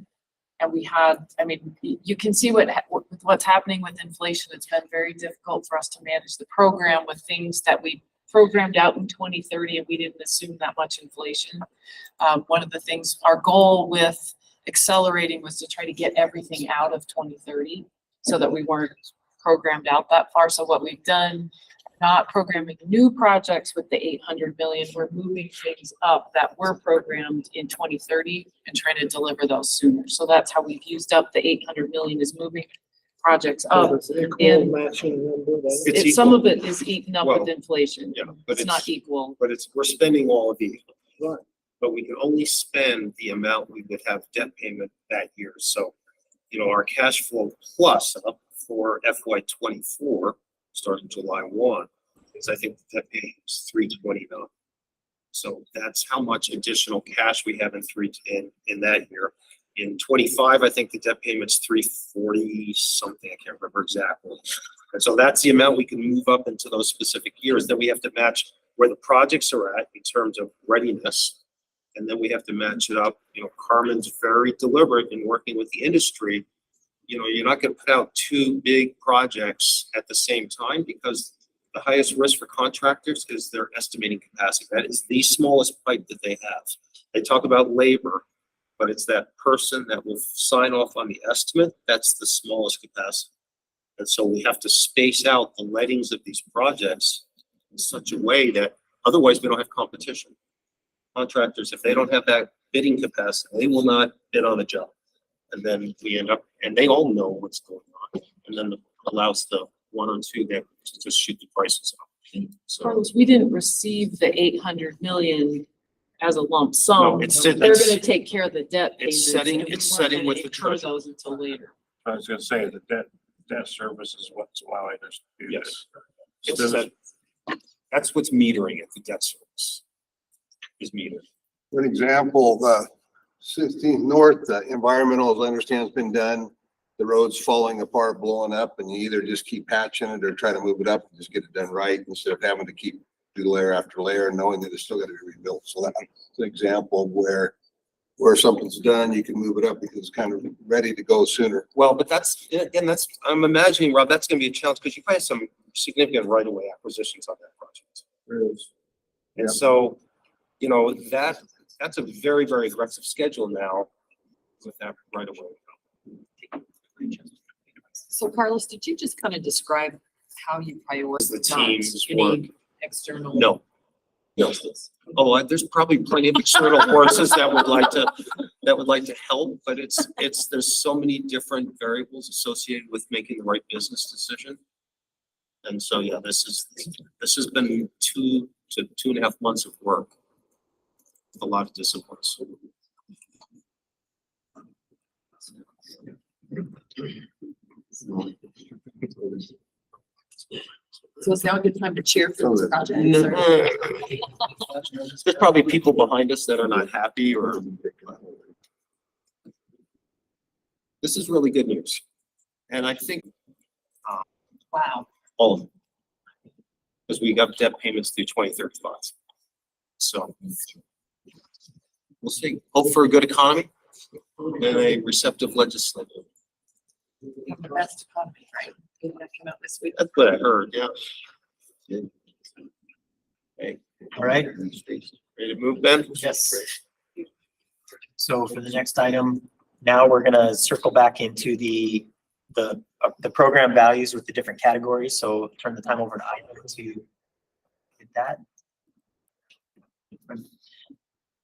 And we had, I mean, you can see what's happening with inflation. It's been very difficult for us to manage the program with things that we programmed out in 2030 and we didn't assume that much inflation. One of the things, our goal with accelerating was to try to get everything out of 2030 so that we weren't programmed out that far. So what we've done, not programming new projects with the 800 million, we're moving things up that were programmed in 2030 and trying to deliver those sooner. So that's how we've used up the 800 million, is moving projects up. It's equal and- matching number, then. It's Some equal. of it is eaten up with Well, inflation. yeah, but It's not equal. But we're spending all of the, Right. but we can only spend the amount we would have debt payment that year. So, our cash flow plus up for FY 24, starting July 1, is I think the debt payment is 320 now. So that's how much additional cash we have in that year. In 25, I think the debt payment's 340 something, I can't remember exactly. And so that's the amount we can move up into those specific years. Then we have to match where the projects are at in terms of readiness. And then we have to match it up. Carmen's very deliberate in working with the industry. You're not gonna put out two big projects at the same time, because the highest risk for contractors is their estimating capacity. That is the smallest pipe that they have. They talk about labor, but it's that person that will sign off on the estimate, that's the smallest capacity. And so we have to space out the lettings of these projects in such a way that otherwise we don't have competition. Contractors, if they don't have that bidding capacity, they will not bid on a job. And then we end up, and they all know what's going on. And then it allows the one or two that to just shoot the prices up. So Carlos, we didn't receive the 800 million as a lump sum. No, it's- They're it's- gonna take care of the debt payments. It's setting- and we it's weren't setting gonna with the incur treasurer. those until later. I was gonna say the debt service is what's allowing us to do Yes. this. it's Instead of- that- that's what's metering it, the debt service is metered. For an example, the 16th North, the environmental, as I understand, has been done. The road's falling apart, blowing up, and you either just keep patching it or try to move it up and just get it done right instead of having to keep do layer after layer, knowing that it's still gotta be rebuilt. So that's an example of where something's done, you can move it up because it's kind of ready to go sooner. Well, but I'm imagining, Rob, that's gonna be a challenge because you probably have some significant right-of-way acquisitions on that project. And so, that's a very, very aggressive schedule now with that right-of-way. So Carlos, did you just kind of describe how you prioritize The team's any work. external? No. Oh, there's probably plenty of external forces that would like to help, but there's so many different variables associated with making the right business decision. And so, yeah, this has been 2 to 2.5 months of work. With a lot of disciplines. So it's now a good time to cheer for this project. or- There's probably people behind us that are not happy or. This is really good news. And I think Wow. all of them. Because we got debt payments through 2035. So. We'll see. Hope for a good economy and a receptive legislature. We have the best economy, right? Didn't that come out this week? That's what I heard, yeah. Okay, All right. ready to move, Ben? Yes. So for the next item, Now we're gonna circle back into the program values with the different categories. So turn the time over to Ivan to get that.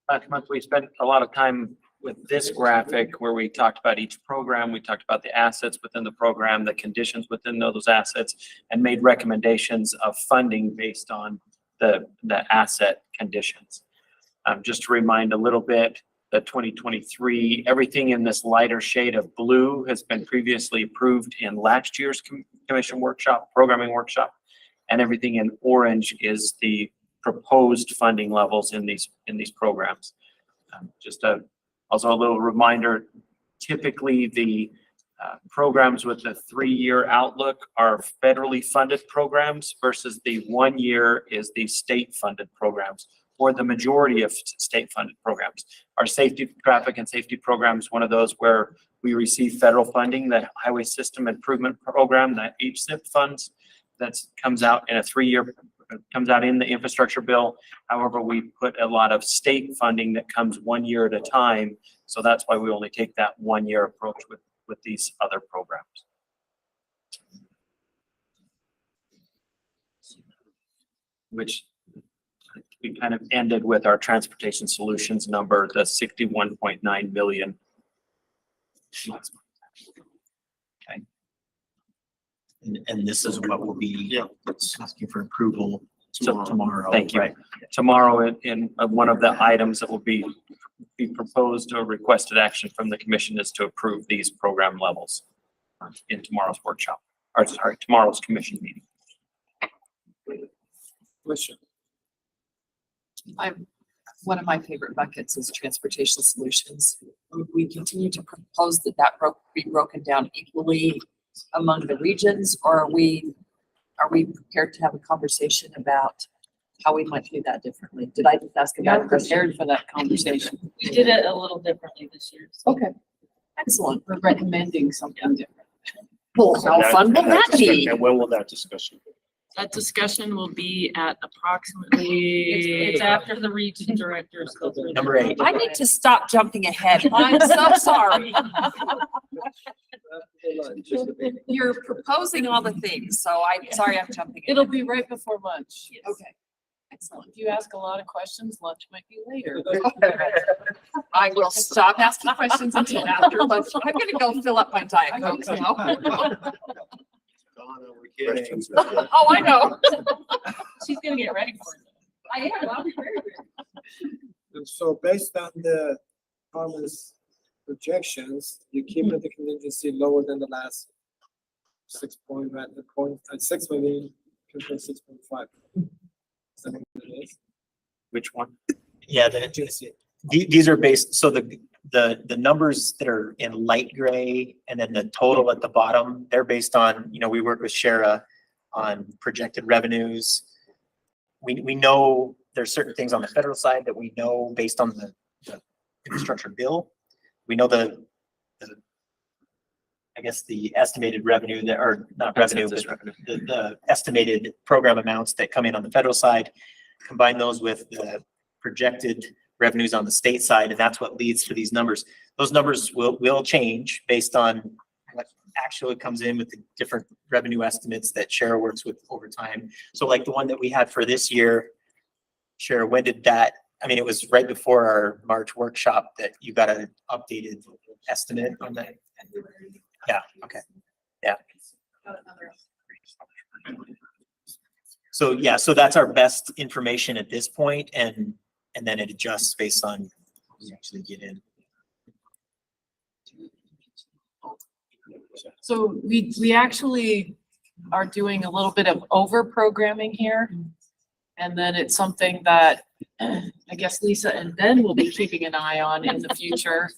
Last month, we spent a lot of time with this graphic where we talked about each program. We talked about the assets within the program, the conditions within those assets, and made recommendations of funding based on the asset conditions. Just to remind a little bit, the 2023, everything in this lighter shade of blue has been previously approved in last year's commission workshop, programming workshop, and everything in orange is the proposed funding levels in these programs. Also a little reminder, typically the programs with the 3-year outlook are federally funded programs versus the 1 year is the state funded programs, or the majority of state funded programs. Our safety, traffic and safety program is one of those where we receive federal funding, the Highway System Improvement Program, that HSIP funds, that comes out in a 3-year, comes out in the infrastructure bill. However, we put a lot of state funding that comes 1 year at a time. So that's why we only take that 1 year approach with these other programs. Which we kind of ended with our transportation solutions number, the 61.9 million. Okay. And this is what will be asking for approval tomorrow. Thank you. Right. Tomorrow in one of the items that will be proposed or requested action from the commission is to approve these program levels in tomorrow's workshop, or sorry, tomorrow's commission meeting. Question. One of my favorite buckets is transportation solutions. We continue to propose that be broken down equally among the regions, or are we prepared to have a conversation about how we might do that differently? Did I just ask about? You're prepared for that conversation. We did it a little differently this year. So Okay, excellent. we're recommending something different. Well, how fun will that be? And when will that discussion be? That discussion will be at approximately. It's after the region directors go through. Number 8. I need to stop jumping ahead. I'm so sorry. You're proposing all the things, so I'm sorry I'm jumping. It'll ahead. be right before lunch. Okay, excellent. If you ask a lot of questions, lunch might be later. I will stop asking questions until after lunch. I'm gonna go fill up my Diet Coke now. Donna, we're kidding. Oh, I know. She's gonna get ready for it. I am, I'll be very ready. And so based on the Department's projections, you keep the contingency lower than the last 6 point, at the point, at 6 million, compared to 6.5. Is that what it is? Which one? Yeah, these are based, so the numbers that are in light gray and then the total at the bottom, they're based on, we work with Shara on projected revenues. We know there's certain things on the federal side that we know based on the infrastructure bill. We know I guess the estimated revenue that, or not revenue, but the estimated program amounts that come in on the federal side, combine those with the projected revenues on the state side, and that's what leads to these numbers. Those numbers will change based on what actually comes in with the different revenue estimates that Shara works with over time. So like the one that we had for this year, Shara, when did that, it was right before our March workshop that you got an updated estimate on that? Yeah, okay. Yeah. So yeah, so that's our best information at this point, and then it adjusts based on what we actually get in. So we actually are doing a little bit of over programming here. And then it's something that I guess Lisa and Ben will be keeping an eye on in the future.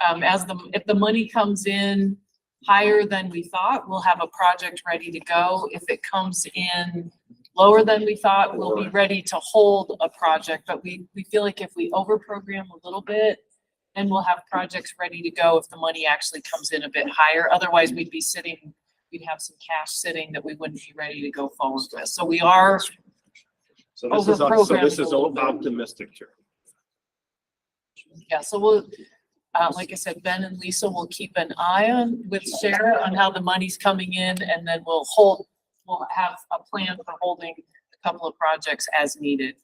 If the money comes in higher than we thought, we'll have a project ready to go. If it comes in lower than we thought, we'll be ready to hold a project. But we feel like if we over program a little bit, then we'll have projects ready to go if the money actually comes in a bit higher. Otherwise, we'd have some cash sitting that we wouldn't be ready to go forward with. So we are So this is Over-programmed so this is a little bit. optimistic here. Yeah, so Like I said, Ben and Lisa will keep an eye on with Sarah on how the money's coming in, and then we'll have a plan for holding a couple of projects as needed.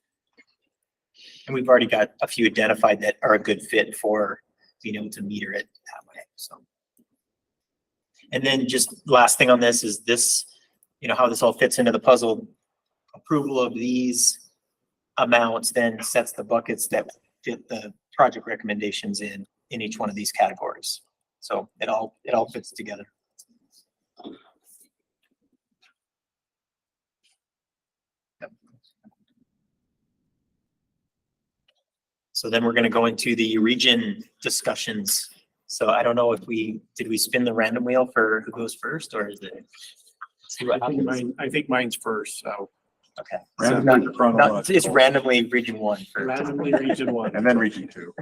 And we've already got a few identified that are a good fit for being able to meter it that way, so. And then just last thing on this is this, how this all fits into the puzzle. Approval of these amounts then sets the buckets that fit the project recommendations in each one of these categories. So it all fits together. Yep. So then we're going to go into the region discussions. So I don't know if did we spin the random wheel for who goes first, or is it? See what happens. I think mine's first, so. Okay. Randomly chronological. It's randomly region 1 first. Randomly region 1. And then region 2.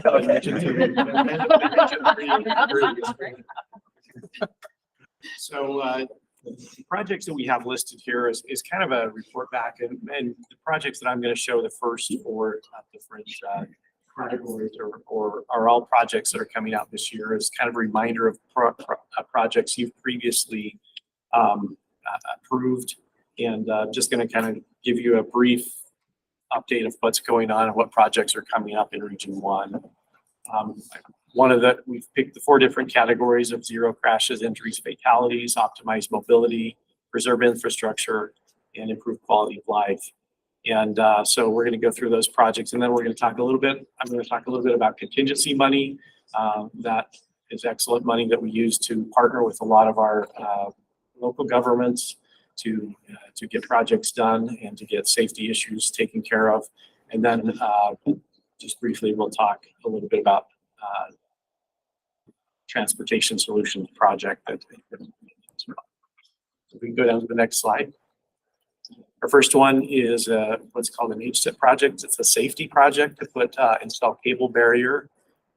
So, the projects that we have listed here is kind of a report back, and the projects that I'm going to show the first 4 different categories are all projects that are coming out this year as kind of a reminder of projects you've previously approved, and just going to kind of give you a brief update of what's going on and what projects are coming up in Region 1. We've picked the 4 different categories of zero crashes, injuries, fatalities, optimized mobility, preserve infrastructure, and improve quality of life. And so we're going to go through those projects, and then I'm going to talk a little bit about contingency money. That is excellent money that we use to partner with a lot of our local governments to get projects done and to get safety issues taken care of. And then just briefly, we'll talk a little bit about transportation solutions project. So we can go down to the next slide. Our first one is what's called an HSIP project. It's a safety project to install cable barrier,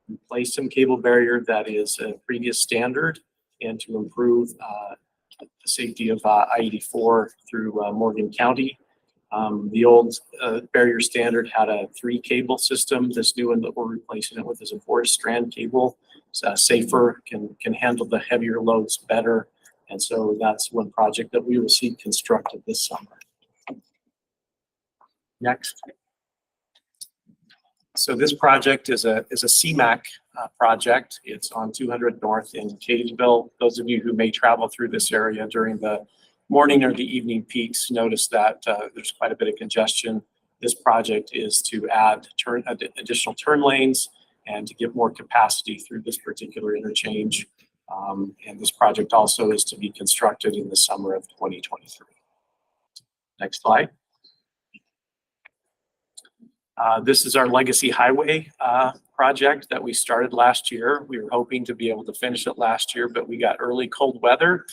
replace some cable barrier that is a previous standard, and to improve the safety of I-84 through Morgan County. The old barrier standard had a 3 cable system. This new one that we're replacing it with is a 4-strand cable. It's safer, can handle the heavier loads better. And so that's one project that we will see constructed this summer. Next. So this project is a CMAQ project. It's on 200 North in Kaysville. Those of you who may travel through this area during the morning or the evening peaks notice that there's quite a bit of congestion. This project is to add additional turn lanes and to give more capacity through this particular interchange. And this project also is to be constructed in the summer of 2023. Next slide. This is our Legacy Highway project that we started last year. We were hoping to be able to finish it last year, but we got early cold weather.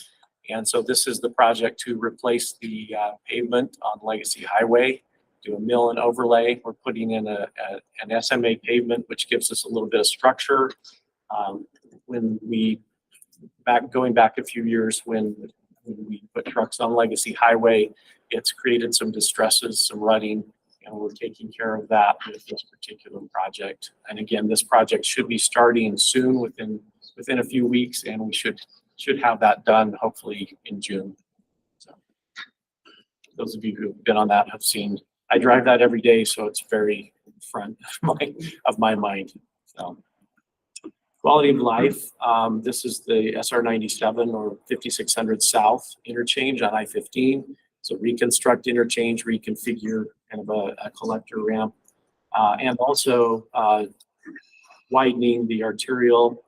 And so this is the project to replace the pavement on Legacy Highway, do a mill and overlay. We're putting in an SMA pavement, which gives us a little bit of structure. Going back a few years when we put trucks on Legacy Highway, it's created some distresses, some rutting, and we're taking care of that with this particular project. And again, this project should be starting soon, within a few weeks, and we should have that done hopefully in June. So those of you who've been on that have seen, I drive that every day, so it's very front of my mind. So quality of life. This is the SR 97 or 5600 South interchange on I-15. So reconstruct interchange, reconfigure kind of a collector ramp, and also widening the arterial.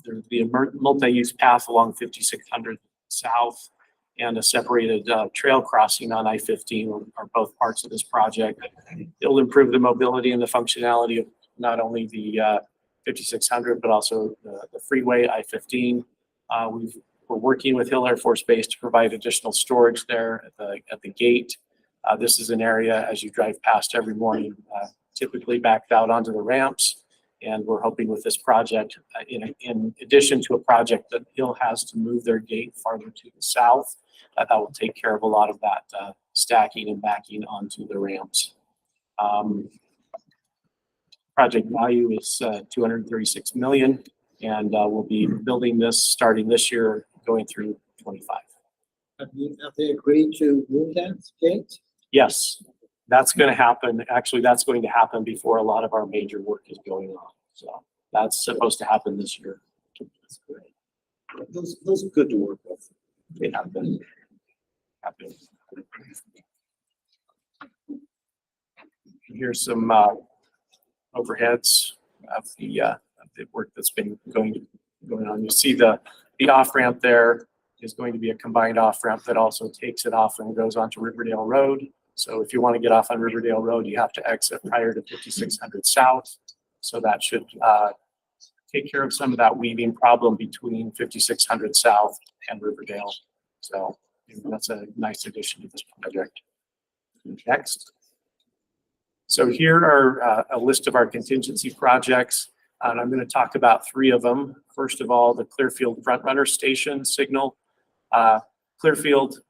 There's the multi-use path along 5600 South and a separated trail crossing on I-15 are both parts of this project. It'll improve the mobility and the functionality of not only the 5600, but also the freeway I-15. We're working with Hill Air Force Base to provide additional storage there at the gate. This is an area, as you drive past every morning, typically backed out onto the ramps. And we're hoping with this project, in addition to a project that Hill has to move their gate farther to the south, that will take care of a lot of that stacking and backing onto the ramps. project value is 236 million. And we'll be building this starting this year, going through 25. Have they agreed to move that gate? Yes, that's going to happen. Actually, that's going to happen before a lot of our major work is going on. So that's supposed to happen this year. Those are good to work with. They have been. Here's some overheads of the work that's been going on. You see the off ramp there is going to be a combined off ramp that also takes it off and goes onto Riverdale Road. So if you want to get off on Riverdale Road, you have to exit prior to 5600 South. So that should take care of some of that weaving problem between 5600 South and Riverdale. So that's a nice addition to this project. Next. So here are a list of our contingency projects, and I'm going to talk about 3 of them. First of all, the Clearfield Front Runner Station signal. Clearfield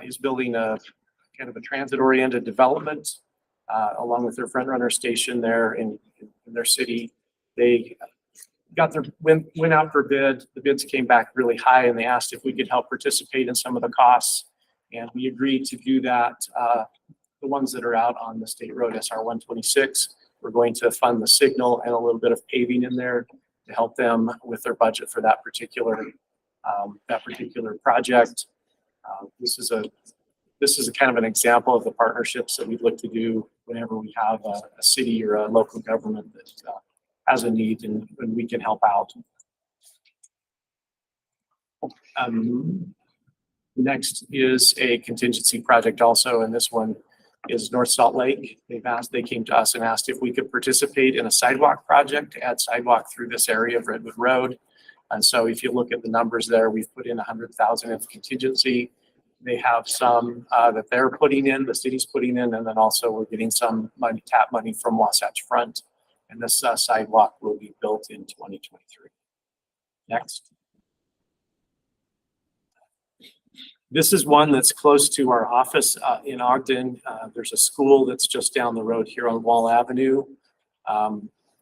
is building a kind of a transit-oriented development along with their Front Runner Station there in their city. They got their went out for bid. The bids came back really high, and they asked if we could help participate in some of the costs, and we agreed to do that. The ones that are out on the state road, SR 126, we're going to fund the signal and a little bit of paving in there to help them with their budget for that particular project. This is a kind of an example of the partnerships that we'd look to do whenever we have a city or a local government that has a need and we can help out. Next is a contingency project also, and this one is North Salt Lake. They came to us and asked if we could participate in a sidewalk project to add sidewalk through this area of Redwood Road. And so if you look at the numbers there, we've put in 100,000 of contingency. They have some that they're putting in, the city's putting in, and then also we're getting some money, tap money from Wasatch Front. And this sidewalk will be built in 2023. Next. This is one that's close to our office in Ogden. There's a school that's just down the road here on Wall Avenue.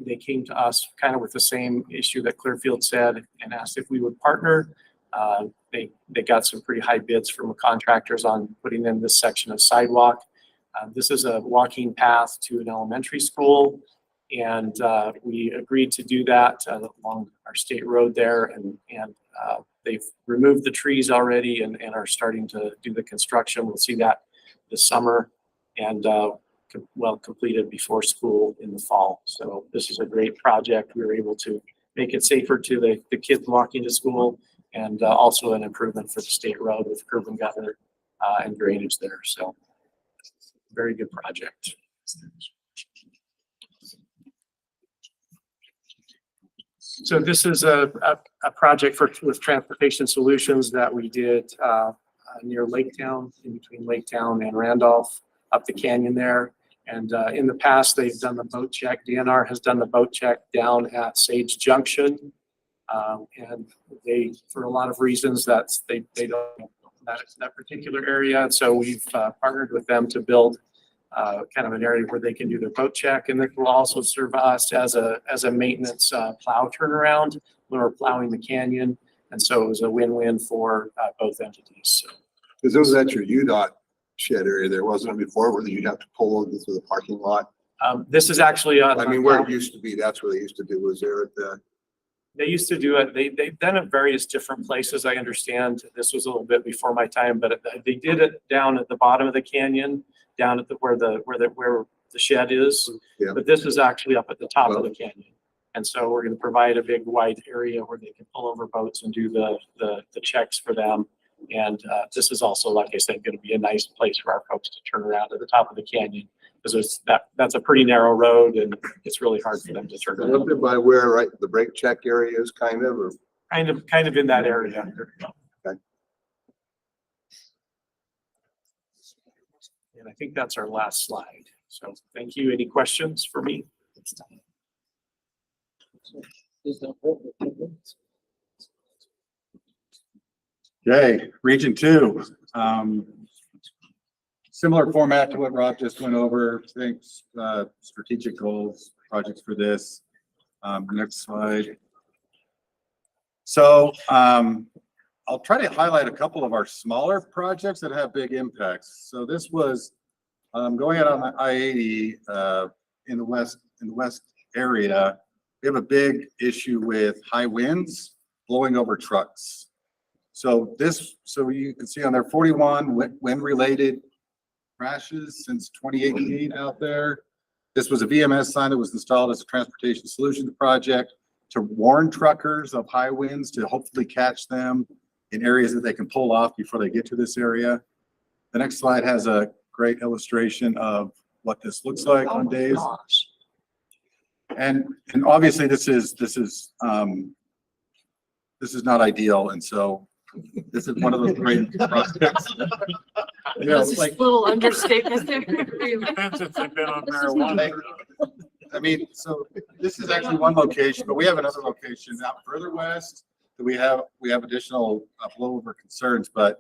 They came to us kind of with the same issue that Clearfield said and asked if we would partner. They got some pretty high bids from contractors on putting in this section of sidewalk. This is a walking path to an elementary school, and we agreed to do that along our state road there, and they've removed the trees already and are starting to do the construction. We'll see that this summer and well completed before school in the fall. So this is a great project. We were able to make it safer to the kids walking to school, and also an improvement for the state road with curb and gutter and drainage there. So very good project. So this is a project with Transportation Solutions that we did near Laketown, in between Laketown and Randolph, up the canyon there. And in the past, they've done the boat check. DNR has done the boat check down at Sage Junction. And they, for a lot of reasons, they don't that particular area. And so we've partnered with them to build kind of an area where they can do their boat check, and it will also serve us as a maintenance plow turnaround when we're plowing the canyon. And so it was a win-win for both entities. So. Because it was at your UDOT shed area there, wasn't it, before, where you'd have to pull into the parking lot? This is actually I mean, where it used to be, that's where they used to do, was there at the. They used to do it. They've done it at various different places. I understand this was a little bit before my time, but they did it down at the bottom of the canyon, down at where the shed is. Yeah. But this is actually up at the top of the canyon. And so we're going to provide a big wide area where they can pull over boats and do the checks for them. And this is also, like I said, going to be a nice place for our folks to turn around at the top of the canyon, because that's a pretty narrow road and it's really hard for them to turn around. A little bit by where, right, the brake check area is kind of, or? Kind of in that area. Okay. And I think that's our last slide. So thank you. Any questions for me? Okay, Region 2. Similar format to what Rob just went over, thinks, strategic goals, projects for this. Next slide. So, I'll try to highlight a couple of our smaller projects that have big impacts. So this was, going out on the I-80, in the west area. We have a big issue with high winds blowing over trucks. So you can see on there 41 wind-related crashes since 2018 out there. This was a VMS sign that was installed as a transportation solutions project to warn truckers of high winds, to hopefully catch them in areas that they can pull off before they get to this area. The next slide has a great illustration of what this looks like on days. And obviously this is not ideal. And so this is one of those great projects. You know, That's like, a little understatement there. Depends if they've been on marijuana. I mean, so this is actually one location, but we have another location out further west that we have additional blowover concerns, but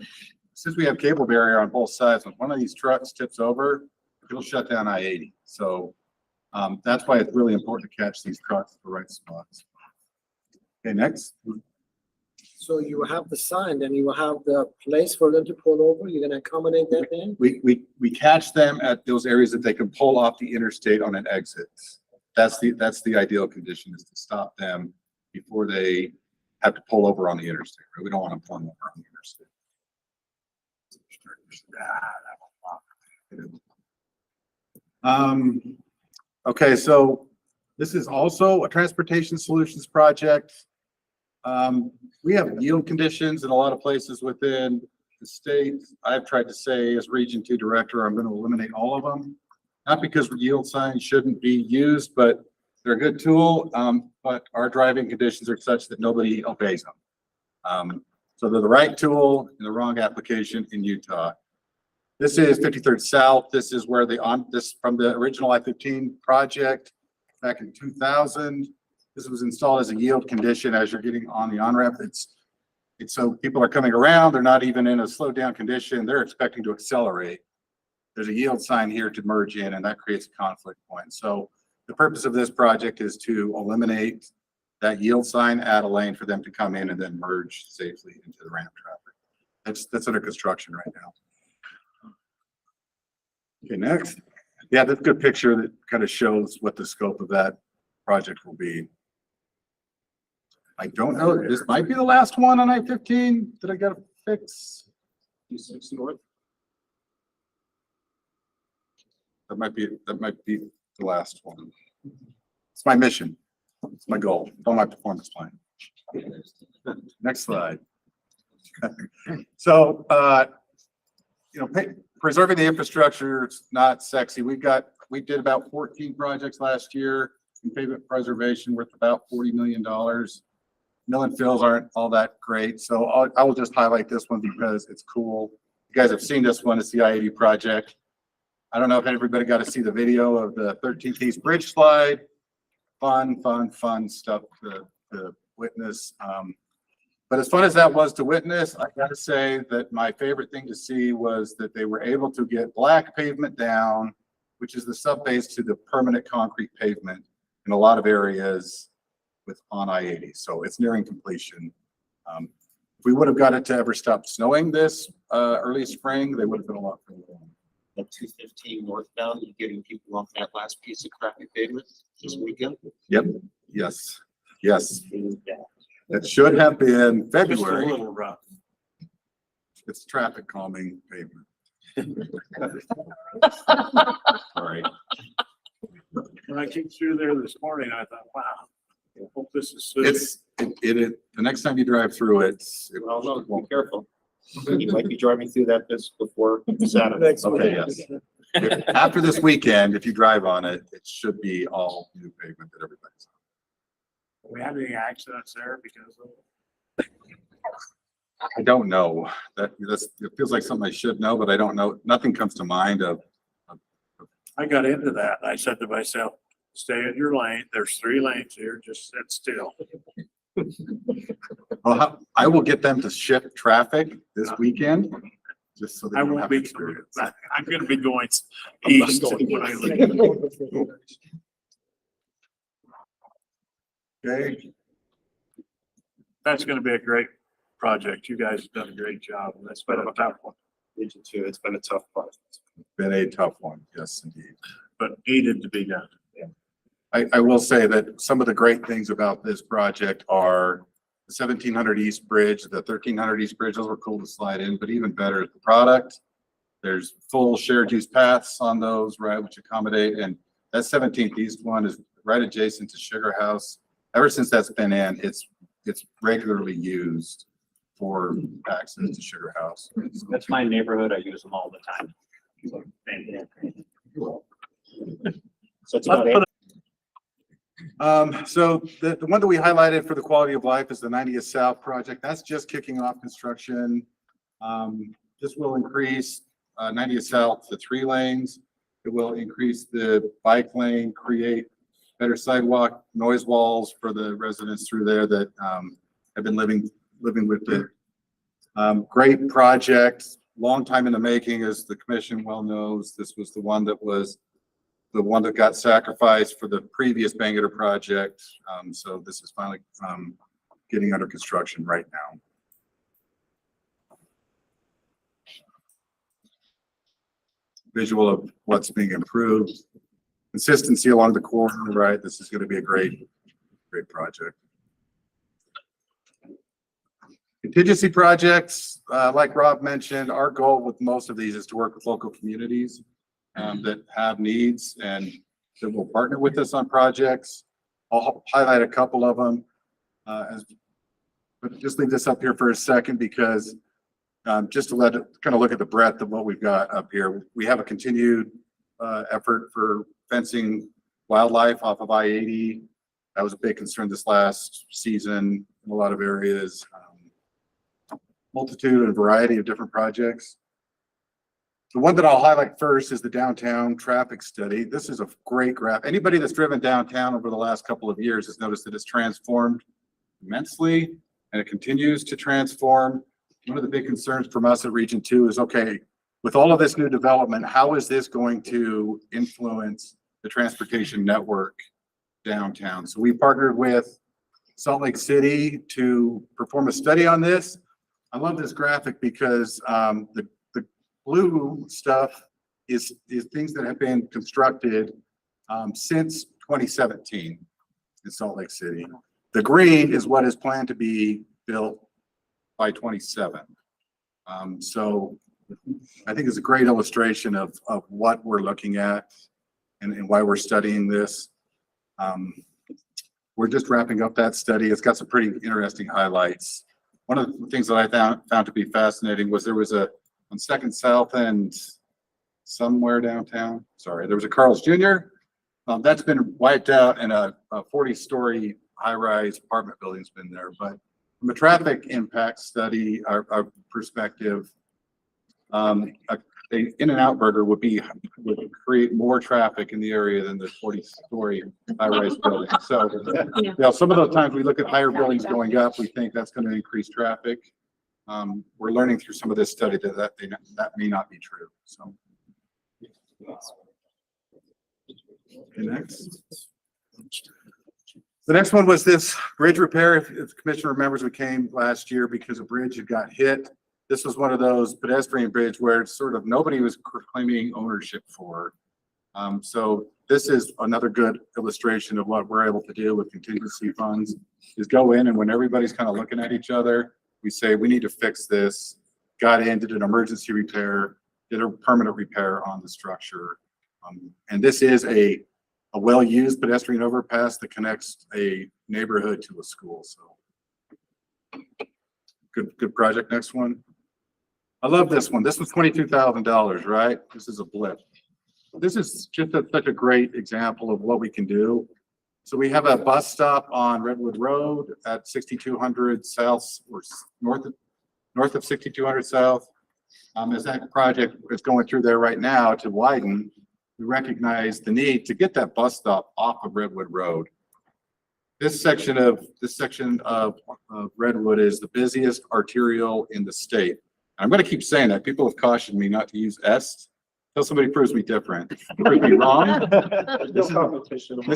since we have cable barrier on both sides, when one of these trucks tips over, it'll shut down I-80. So that's why it's really important to catch these trucks at the right spots. Okay, next. So you have the sign, then you will have the place for them to pull over, you're gonna accommodate that then? We catch them at those areas that they can pull off the interstate on an exit. That's the ideal condition, is to stop them before they have to pull over on the interstate. Right? We don't want to pull them over on the interstate. Okay, so this is also a transportation solutions project. We have yield conditions in a lot of places within the state. I've tried to say, as Region 2 Director, I'm going to eliminate all of them. Not because yield signs shouldn't be used, but they're a good tool, but our driving conditions are such that nobody obeys them. So they're the right tool in the wrong application in Utah. This is 53rd South. This is where this from the original I-15 project back in 2000. This was installed as a yield condition as you're getting on the on-ramp. It's so people are coming around, they're not even in a slowed down condition, they're expecting to accelerate. There's a yield sign here to merge in, and that creates a conflict point. So the purpose of this project is to eliminate that yield sign, add a lane for them to come in and then merge safely into the ramp traffic. That's under construction right now. Okay, next. Yeah, that's a good picture that kind of shows what the scope of that project will be. I don't know, this might be the last one on I-15 that I gotta fix. E6 North. That might be the last one. It's my mission. It's my goal. Don't my performance plan. Next slide. So, preserving the infrastructure, it's not sexy. We did about 14 projects last year in pavement preservation worth about $40 million. Mill and fills aren't all that great. So I will just highlight this one because it's cool. You guys have seen this one. It's the I-80 project. I don't know if everybody got to see the video of the 13th East Bridge slide. Fun stuff to witness. But as fun as that was to witness, I got to say that my favorite thing to see was that they were able to get black pavement down, which is the subbase to the permanent concrete pavement in a lot of areas on I-80. So it's nearing completion. If we would have got it to ever stop snowing this early spring, they would have been a lot further along. At 215 northbound, you're getting people off that last piece of crappy pavement this weekend. Yep. Yes. It should have been Just a February. little rough. It's traffic calming pavement. Sorry. When I came through there this morning, I thought, wow, I hope this is. The next time you drive through it, Well, no, be careful. You might be driving through that this before Saturday. Okay, yes. After this weekend, if you drive on it, it should be all new pavement that everybody's on. We had any accidents there because of. I don't know. It feels like something I should know, but I don't know. Nothing comes to mind of. I got into that and I said to myself, stay in your lane. There's 3 lanes here. Just sit still. Well, I will get them to shift traffic this weekend, just so they I don't won't have be, experience. I'm gonna be going east when I leave. Okay, That's gonna be a great project. You guys have done a great job. That's been a tough one, Region two, it's been a tough project. been a tough one, yes, indeed. but needed to be done. I will say that some of the great things about this project are the 1700 East Bridge, the 1300 East Bridge, those were cool to slide in, but even better, the product. There's full shared use paths on those, right, which accommodate, and that 17th East one is right adjacent to Sugar House. Ever since that's been in, it's regularly used for access to Sugar House. That's my neighborhood. I use them all the time. So it's about eight. So the one that we highlighted for the quality of life is the 90th South project. That's just kicking off construction. This will increase 90th South to 3 lanes. It will increase the bike lane, create better sidewalk noise walls for the residents through there that have been living with it. Great project, long time in the making, as the commission well knows. This was the one that got sacrificed for the previous Bangor project. So this is finally getting under construction right now. Visual of what's being improved. Consistency along the corridor, right? This is going to be a great project. Contingency projects, like Rob mentioned, our goal with most of these is to work with local communities that have needs and that will partner with us on projects. I'll highlight a couple of them. But just leave this up here for a second because just to kind of look at the breadth of what we've got up here. We have a continued effort for fencing wildlife off of I-80. That was a big concern this last season in a lot of areas. Multitude and variety of different projects. The one that I'll highlight first is the downtown traffic study. This is a great graph. Anybody that's driven downtown over the last couple of years has noticed that it's transformed immensely and it continues to transform. One of the big concerns from us at Region 2 is, okay, with all of this new development, how is this going to influence the transportation network downtown? So we partnered with Salt Lake City to perform a study on this. I love this graphic because the blue stuff is things that have been constructed since 2017 in Salt Lake City. The green is what is planned to be built by 27. So I think it's a great illustration of what we're looking at and why we're studying this. We're just wrapping up that study. It's got some pretty interesting highlights. One of the things that I found to be fascinating was there was on 2nd South and somewhere downtown, there was a Carl's Jr. That's been wiped out and a 40-story high-rise apartment building's been there. But from a traffic impact study, our perspective, an In-N-Out Burger would create more traffic in the area than the 40-story high-rise building. So, you know, some of those times we look at higher buildings going up, we think that's going to increase traffic. We're learning through some of this study that may not be true. So, okay, next. The next one was this bridge repair. If the commissioner remembers, we came last year because a bridge had got hit. This was one of those pedestrian bridge where it's sort of nobody was claiming ownership for. So this is another good illustration of what we're able to do with contingency funds is go in and when everybody's kind of looking at each other, we say, we need to fix this. Got in, did an emergency repair, did a permanent repair on the structure. And this is a well-used pedestrian overpass that connects a neighborhood to a school. So good project. Next one. I love this one. This was $22,000, right? This is a blip. This is just such a great example of what we can do. So we have a bus stop on Redwood Road at 6200 South or north of 6200 South. As that project is going through there right now to widen, we recognize the need to get that bus stop off of Redwood Road. This section of Redwood is the busiest arterial in the state. I'm going to keep saying that. People have cautioned me not to use S Until somebody proves me different. Prove me wrong. This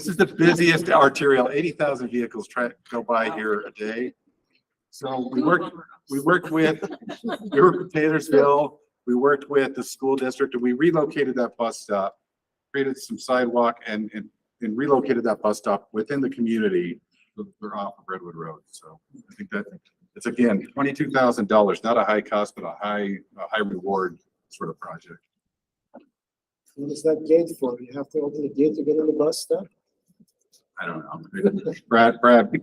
is the busiest arterial, 80,000 vehicles go by here a day. So we worked with Taylorsville, we worked with the school district, and we relocated that bus stop, created some sidewalk and relocated that bus stop within the community. They're off of Redwood Road. So I think that it's again, $22,000, not a high cost, but a high reward sort of project. What is that gate for? You have to open the gate to get in the bus stop? I don't know. Brad,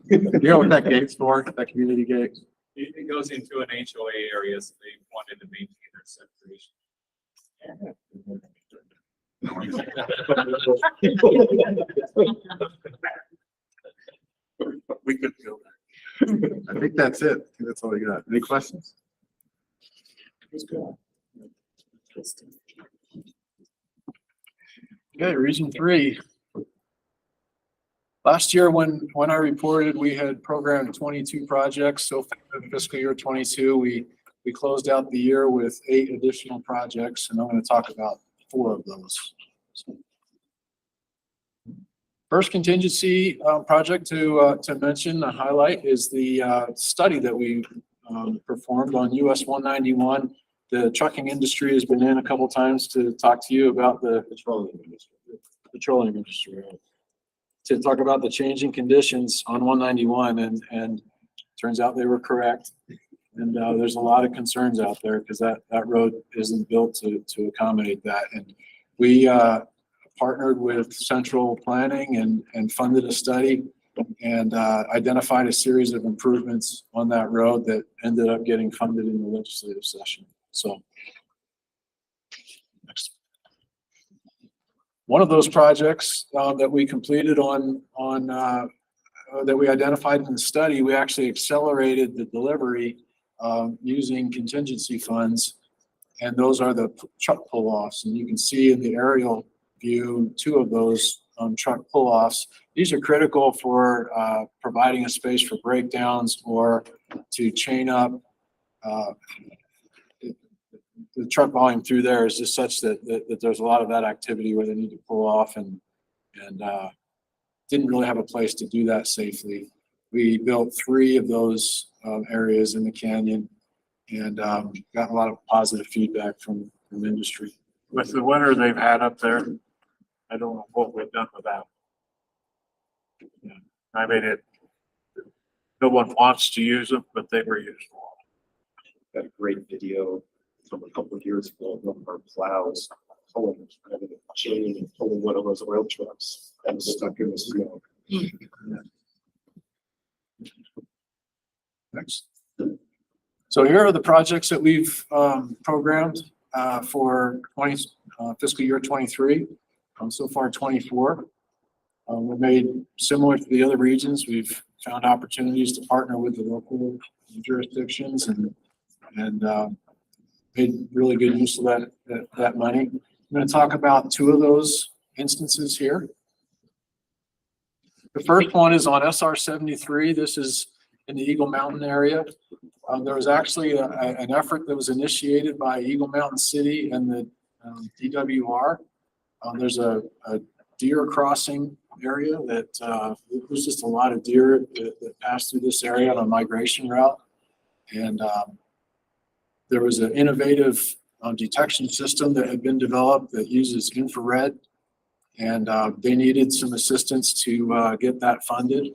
you know what that gate's for? That community gate? It goes into an HOA area, so they wanted to maintain their separation. We could go there. I think that's it. I think that's all I got. Any questions? Okay, region 3. Last year, when I reported, we had programmed 22 projects. So for fiscal year 22, we closed out the year with 8 additional projects, and I'm going to talk about 4 of those. First contingency project to mention, to highlight, is the study that we performed on US 191. The trucking industry has been in a couple times to talk to you about the petroleum industry, to talk about the changing conditions on 191, and turns out they were correct. And there's a lot of concerns out there because that road isn't built to accommodate that. And we partnered with Central Planning and funded a study and identified a series of improvements on that road that ended up getting funded in the legislative session. So next. One of those projects that we completed that we identified in the study, we actually accelerated the delivery using contingency funds, and those are the truck pull-offs. And you can see in the aerial view 2 of those truck pull-offs. These are critical for providing a space for breakdowns or to chain up. The truck volume through there is just such that there's a lot of that activity where they need to pull off and didn't really have a place to do that safely. We built 3 of those areas in the canyon and got a lot of positive feedback from industry. With the winter they've had up there, I don't know what we've done with that. Yeah. I mean, no one wants to use them, but they were useful. Got a great video from a couple of years ago of one of our plows pulling a chain and pulling one of those oil trucks that was stuck in the snow. Next. So here are the projects that we've programmed for fiscal year 23. So far 24. We've made similar to the other regions. We've found opportunities to partner with the local jurisdictions and made really good use of that money. I'm going to talk about 2 of those instances here. The first one is on SR 73. This is in the Eagle Mountain area. There was actually an effort that was initiated by Eagle Mountain City and the DWR. There's a deer crossing area that there's just a lot of deer that pass through this area on a migration route. And there was an innovative detection system that had been developed that uses infrared. And they needed some assistance to get that funded.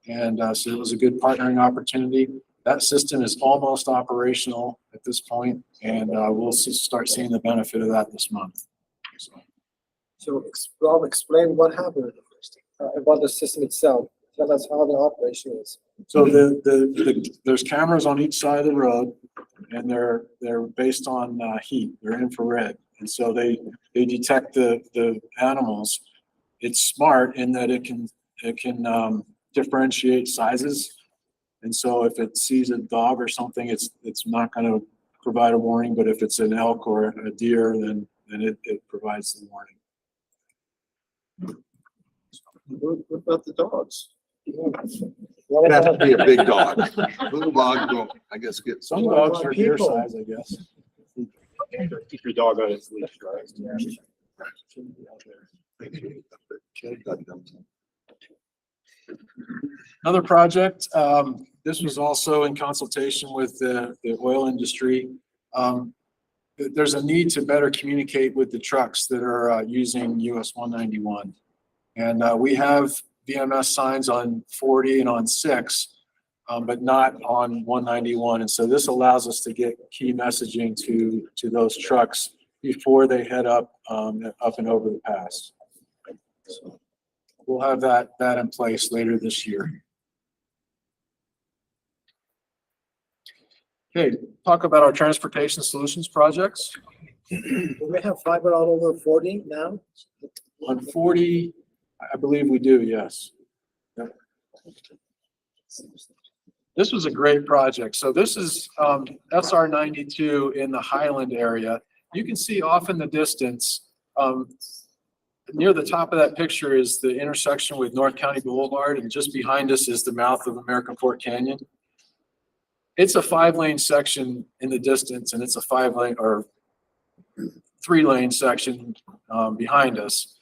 And so it was a good partnering opportunity. That system is almost operational at this point, and we'll start seeing the benefit of that this month. So Rob, explain what happened about the system itself. Tell us how the operation is. So there's cameras on each side of the road, and they're based on heat. They're infrared, and so they detect the animals. It's smart in that it can differentiate sizes, and so if it sees a dog or something, it's not going to provide a warning. But if it's an elk or a deer, then it provides the warning. What about the dogs? It'd have to be a big dog. Little dog don't, I guess, get. Some dogs are deer size, I guess. Keep your dog on its leash, right? Another project, this was also in consultation with the oil industry. There's a need to better communicate with the trucks that are using US 191. And we have VMS signs on 40 and on 6, but not on 191. And so this allows us to get key messaging to those trucks before they head up and over the pass. So we'll have that in place later this year. Okay, talk about our transportation solutions projects. Do we have fiber all over 40 now? On 40, I believe we do, yes. Yep. This was a great project. So this is SR 92 in the Highland area. You can see off in the distance, near the top of that picture is the intersection with North County Boulevard, and just behind us is the mouth of American Fork Canyon. It's a 5-lane section in the distance, and it's a 5-lane or 3-lane section behind us.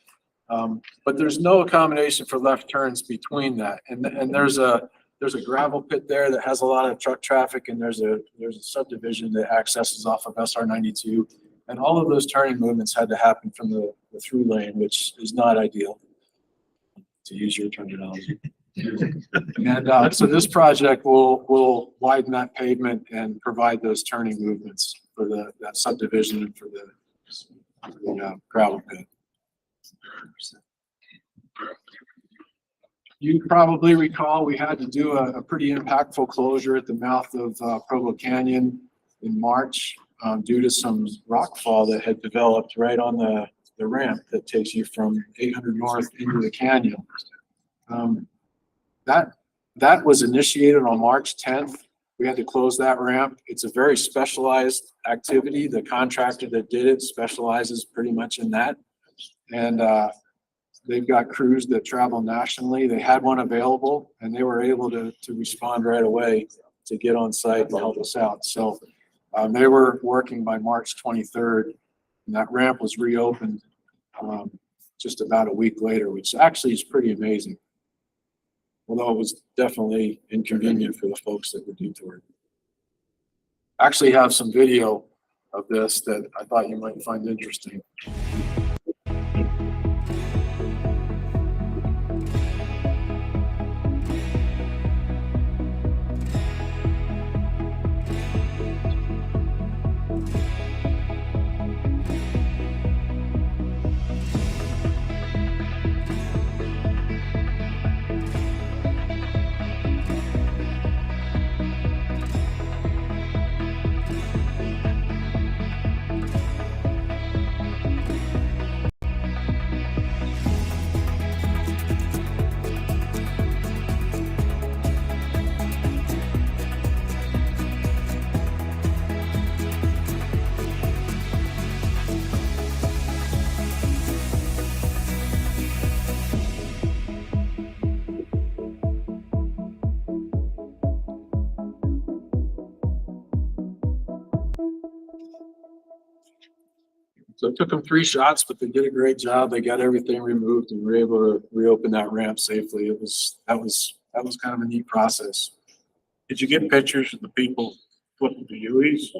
But there's no accommodation for left turns between that. And there's a gravel pit there that has a lot of truck traffic, and there's a subdivision that accesses off of SR 92. And all of those turning movements had to happen from the through lane, which is not ideal, to use your terminology. And so this project will widen that pavement and provide those turning movements for that subdivision and for the gravel pit. You probably recall we had to do a pretty impactful closure at the mouth of Provo Canyon in March due to some rock fall that had developed right on the ramp that takes you from 800 North into the canyon. That was initiated on March 10th. We had to close that ramp. It's a very specialized activity. The contractor that did it specializes pretty much in that. And they've got crews that travel nationally. They had one available, and they were able to respond right away to get on site and help us out. So they were working by March 23rd, and that ramp was reopened just about a week later, which actually is pretty amazing. Although it was definitely inconvenient for the folks that were detoured. I actually have some video of this that I thought you might find interesting. So it took them 3 shots, but they did a great job. They got everything removed and were able to reopen that ramp safely. That was kind of a neat process. Did you get pictures of the people flipping the U's?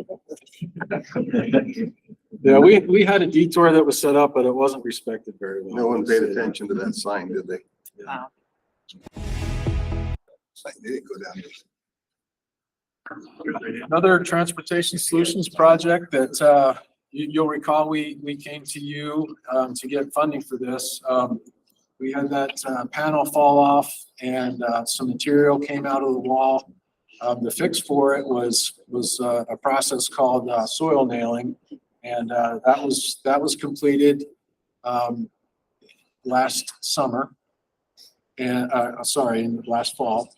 Yeah, we had a detour that was set up, but it wasn't respected very well. No one paid attention to that sign, did they? Wow. Sign didn't go down there. Another transportation solutions project that you'll recall we came to you to get funding for this. We had that panel fall off and some material came out of the wall. The fix for it was a process called soil nailing, and that was completed last summer, and last fall.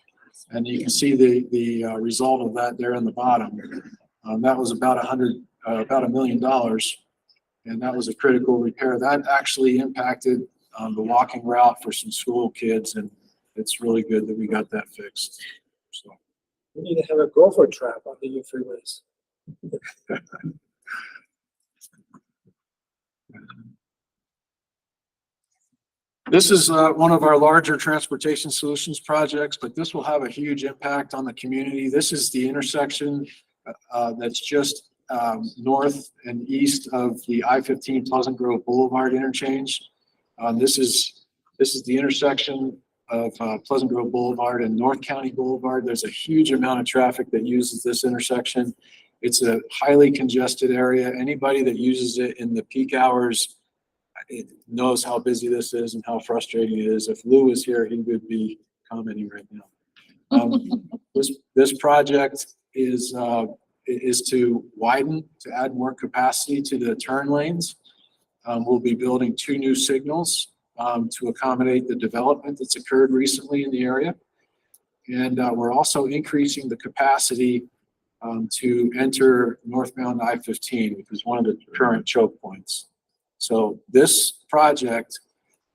And you can see the result of that there in the bottom. That was about $1 million, and that was a critical repair. That actually impacted the walking route for some school kids, and it's really good that we got that fixed. So We need to have a gopher trap on the new freeways. This is one of our larger transportation solutions projects, but this will have a huge impact on the community. This is the intersection that's just north and east of the I-15 Pleasant Grove Boulevard interchange. This is the intersection of Pleasant Grove Boulevard and North County Boulevard. There's a huge amount of traffic that uses this intersection. It's a highly congested area. Anybody that uses it in the peak hours, it knows how busy this is and how frustrating it is. If Lou was here, he would be commenting right now. This project is to widen, to add more capacity to the turn lanes. We'll be building 2 new signals to accommodate the development that's occurred recently in the area. And we're also increasing the capacity to enter northbound I-15, which is one of the current choke points. So this project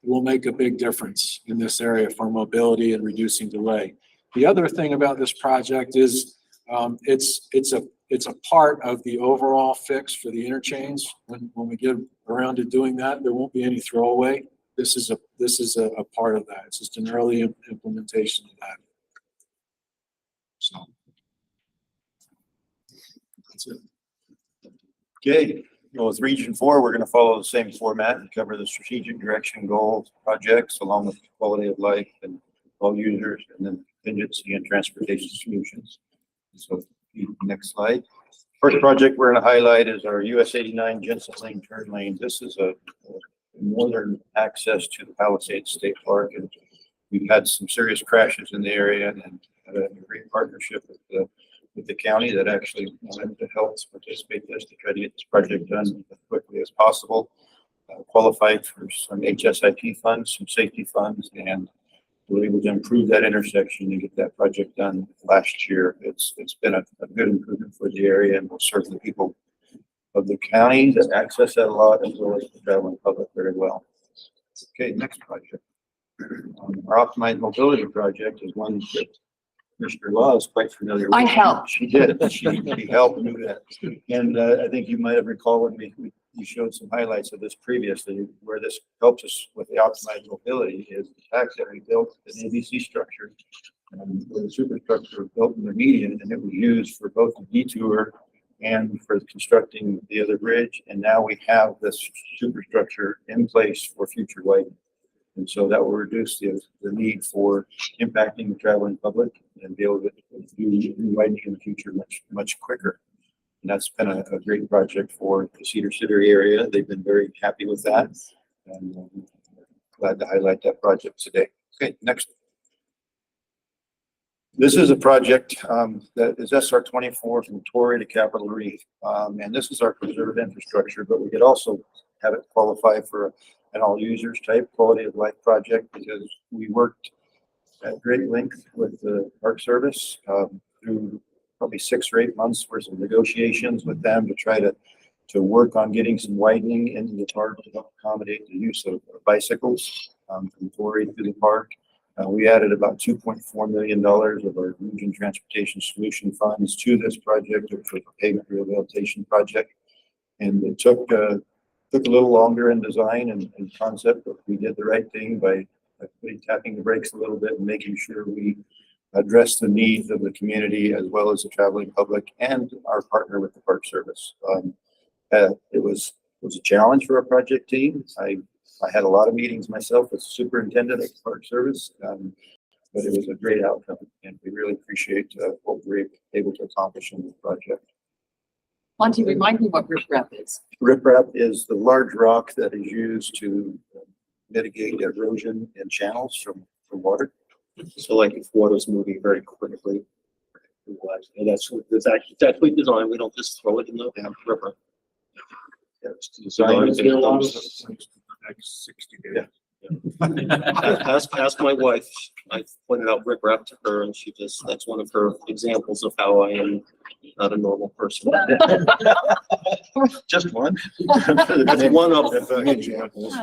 will make a big difference in this area for mobility and reducing delay. The other thing about this project is it's a part of the overall fix for the interchange. When we get around to doing that, there won't be any throwaway. This is a part of that. It's just an early implementation of that. So that's it. Okay, well, with Region 4, we're going to follow the same format and cover the strategic direction, goals, projects, along with quality of life and all users, and then contingency and transportation solutions. So, next slide. First project we're going to highlight is our US 89 Jensen Lane turn lane. This is a northern access to the Palisades State Park, and we've had some serious crashes in the area and had a great partnership with the county that actually wanted to help us participate in this to try to get this project done as quickly as possible. Qualified for some HSIP funds, some safety funds, and we were able to improve that intersection and get that project done last year. It's been a good improvement for the area and will serve the people of the county that access that a lot, as well as the traveling public very well. Okay, next project. Our Optimized Mobility Project is one that Mr. Law is quite familiar with. I helped. She did. She helped do that. And I think you might have recalled when we showed some highlights of this previously, where this helps us with the optimized mobility is the fact that we built an ABC structure, where the superstructure was built in the median, and it was used for both the detour and for constructing the other bridge. And now we have this superstructure in place for future widening. And so that will reduce the need for impacting the traveling public and be able to do widening in the future much quicker. And that's been a great project for the Cedar City area. They've been very happy with that. And glad to highlight that project today. Okay, next. This is a project that is SR 24 from Torrey to Capitol Reef. And this is our preserved infrastructure, but we could also have it qualify for an all users type quality of life project, because we worked at great length with the Park Service through probably 6 or 8 months worth of negotiations with them to try to work on getting some widening into the park to help accommodate the use of bicycles from Torrey through the park. We added about $2.4 million of our Region Transportation Solution funds to this project for the pavement rehabilitation project. And it took a little longer in design and concept, but we did the right thing by tapping the brakes a little bit and making sure we address the needs of the community as well as the traveling public and our partner with the Park Service. It was a challenge for our project team. I had a lot of meetings myself as superintendent of the Park Service, but it was a great outcome, and we really appreciate what we were able to accomplish in this project. Monty, remind me what riprap is. Riprap is the large rock that is used to mitigate erosion in channels from water. So like if water's moving very quickly, and that's actually designed. We don't just throw it in the river. Yeah, it's designed based on Next 60 days. Ask my wife. I pointed out riprap to her, and that's one of her examples of how I am not a normal person. Just one. That's one of the examples.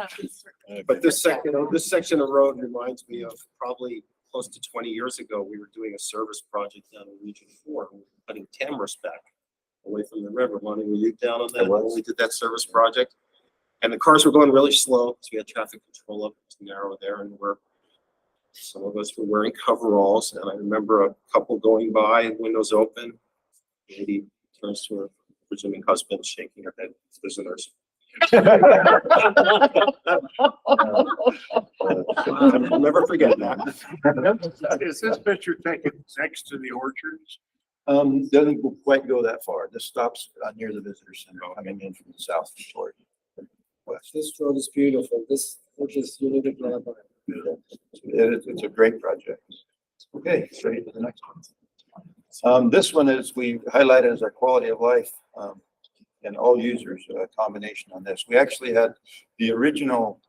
But this section of road reminds me of probably close to 20 years ago, we were doing a service project down in Region 4, putting Tamara's back away from the river. Monty, were you down on that when we did that service project? And the cars were going really slow, so we had traffic control up to narrow there, and some of us were wearing coveralls, and I remember a couple going by, windows open. Lady turns to her presuming husband, shaking her head, visitors. I'll never forget that. Is this picture taken next to the orchards? Doesn't quite go that far. This stops near the visitor center coming in from the south toward west. This road is beautiful. This, which is, you need to drive by. It's a great project. Okay, straight to the next one. This one is, we highlighted as our quality of life, and all users, a combination on this. We actually had the original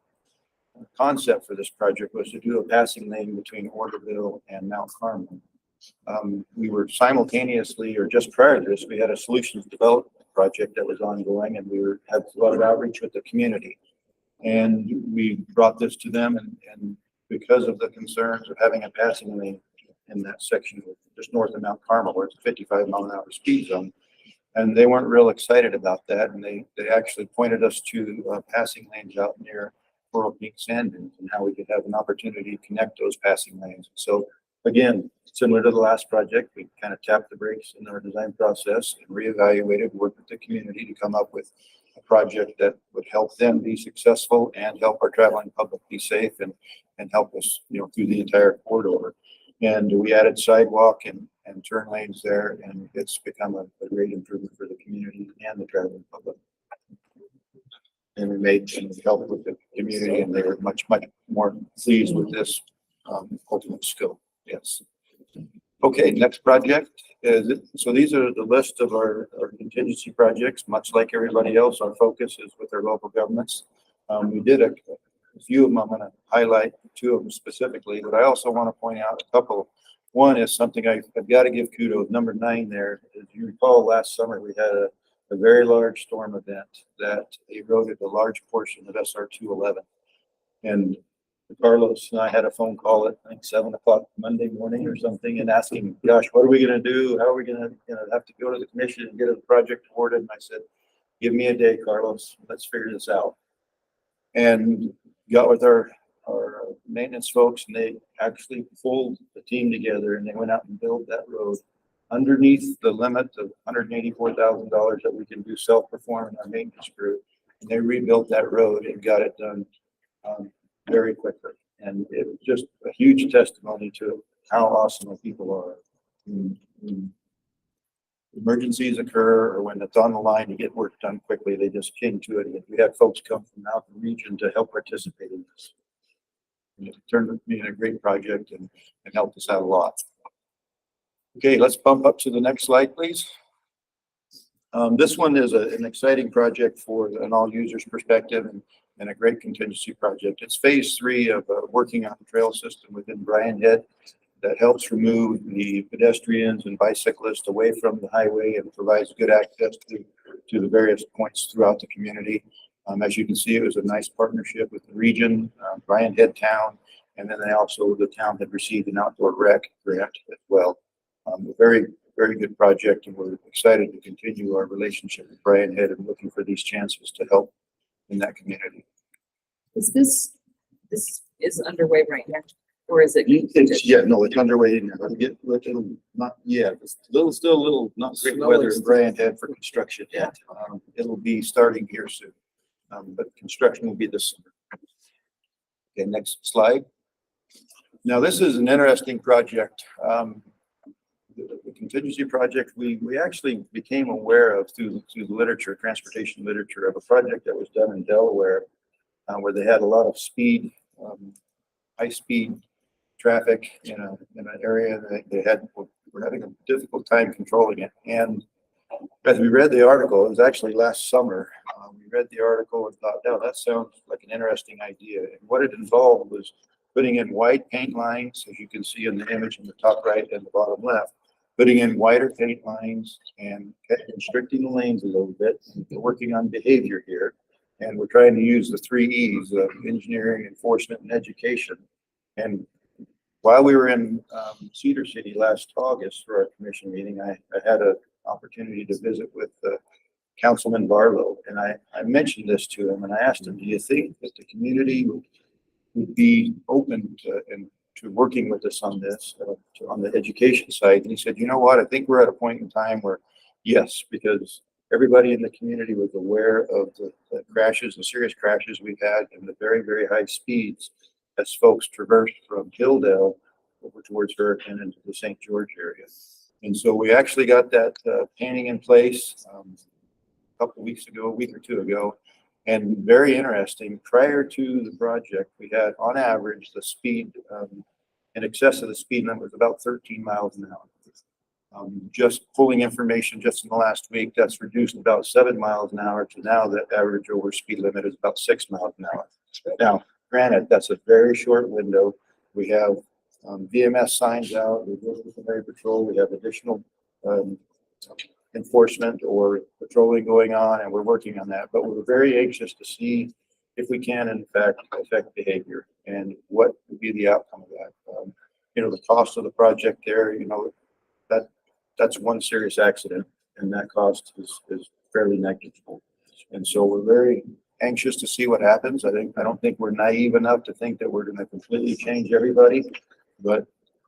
concept for this project was to do a passing lane between Orderville and Mount Carmel. We were simultaneously, or just prior to this, we had a solutions development project that was ongoing, and had a lot of outreach with the community. And we brought this to them, and because of the concerns of having a passing lane in that section just north of Mount Carmel, where it's a 55-mile-an-hour speed zone, and they weren't real excited about that, and they actually pointed us to passing lanes out near Coral Peak Sand Dunes and how we could have an opportunity to connect those passing lanes. So again, similar to the last project, we kind of tapped the brakes in our design process and reevaluated, worked with the community to come up with a project that would help them be successful and help our traveling public be safe and help us, through the entire corridor. And we added sidewalk and turn lanes there, and it's become a great improvement for the community and the traveling public. And we made some help with the community, and they were much, much more pleased with this ultimate scope. Yes. Okay, next project is, so these are the list of our contingency projects. Much like everybody else, our focus is with our local governments. We did a few of them. I'm going to highlight two of them specifically, but I also want to point out a couple. One is something I've got to give kudos. Number 9 there. As you recall, last summer we had a very large storm event that eroded a large portion of SR 211. And Carlos and I had a phone call at, I think, 7 o'clock Monday morning or something, and asking, gosh, what are we going to do? How are we going to have to go to the commission and get a project awarded? And I said, give me a day, Carlos. Let's figure this out. And got with our maintenance folks, and they actually pulled the team together, and they went out and built that road underneath the limit of $184,000 that we can do self-perform in our maintenance crew. And they rebuilt that road and got it done very quickly. And it was just a huge testimony to how awesome the people are. When emergencies occur or when it's on the line to get work done quickly, they just came to it. And we had folks come from out the region to help participate in this. And it turned out to be a great project and helped us out a lot. Okay, let's bump up to the next slide, please. This one is an exciting project for an all users perspective and a great contingency project. It's phase 3 of working on the trail system within Bryan Head that helps remove the pedestrians and bicyclists away from the highway and provides good access to the various points throughout the community. As you can see, it was a nice partnership with the region, Bryan Head Town, and then the town had received an outdoor rec grant as well. A very, very good project, and we're excited to continue our relationship with Bryan Head and looking for these chances to help in that community. Is this is underway right now, or is it? It's underway now. It'll not, it's still a little, not great weather in Bryan Head for construction yet. It'll be starting here soon, but construction will be this summer. Okay, next slide. Now, this is an interesting project. The contingency project, we actually became aware of through the literature, transportation literature, of a project that was done in Delaware where they had a lot of speed, high speed traffic in an area that they were having a difficult time controlling it. And as we read the article, it was actually last summer, we read the article and thought, no, that sounds like an interesting idea. And what it involved was putting in wide paint lines, as you can see in the image in the top right and the bottom left, putting in wider paint lines and constricting the lanes a little bit. We're working on behavior here, and we're trying to use the 3 E's of engineering, enforcement, and education. And while we were in Cedar City last August for our commission meeting, I had an opportunity to visit with Councilman Barlow, and I mentioned this to him, and I asked him, do you think that the community would be open to working with us on this, on the education side? And he said, you know what, I think we're at a point in time where, yes, because everybody in the community was aware of the crashes, the serious crashes we've had, and the very, very high speeds as folks traversed from Hilldale over towards Hurricane into the St. George area. And so we actually got that painting in place a couple of weeks ago, a week or two ago. And very interesting, prior to the project, we had on average the speed in excess of the speed limit was about 13 miles an hour. Just pulling information just in the last week, that's reduced about 7 miles an hour to now the average over speed limit is about 6 miles an hour. Now, granted, that's a very short window. We have VMS signs out, we work with the Highway Patrol, we have additional enforcement or patrolling going on, and we're working on that. But we're very anxious to see if we can, in fact, affect behavior and what would be the outcome of that. You know, the cost of the project there, you know, that's one serious accident, and that cost is fairly negligible. And so we're very anxious to see what happens. I don't think we're naive enough to think that we're going to completely change everybody, but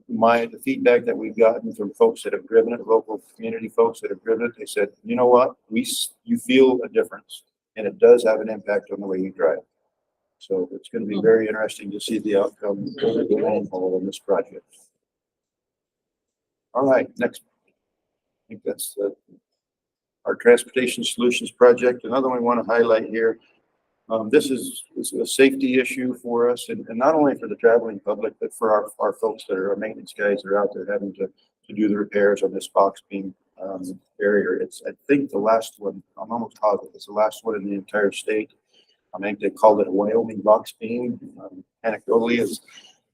the feedback that we've gotten from folks that have driven it, local community folks that have driven it, they said, you know what, you feel a difference, and it does have an impact on the way you drive. So it's going to be very interesting to see the outcome over the long haul on this project. All right, next. I think that's our transportation solutions project. Another one we want to highlight here. This is a safety issue for us, and not only for the traveling public, but for our folks that are our maintenance guys that are out there having to do the repairs on this box beam barrier. It's, I think, the last one. I'm almost positive it's the last one in the entire state. I think they called it a Wyoming box beam. Anecdotally,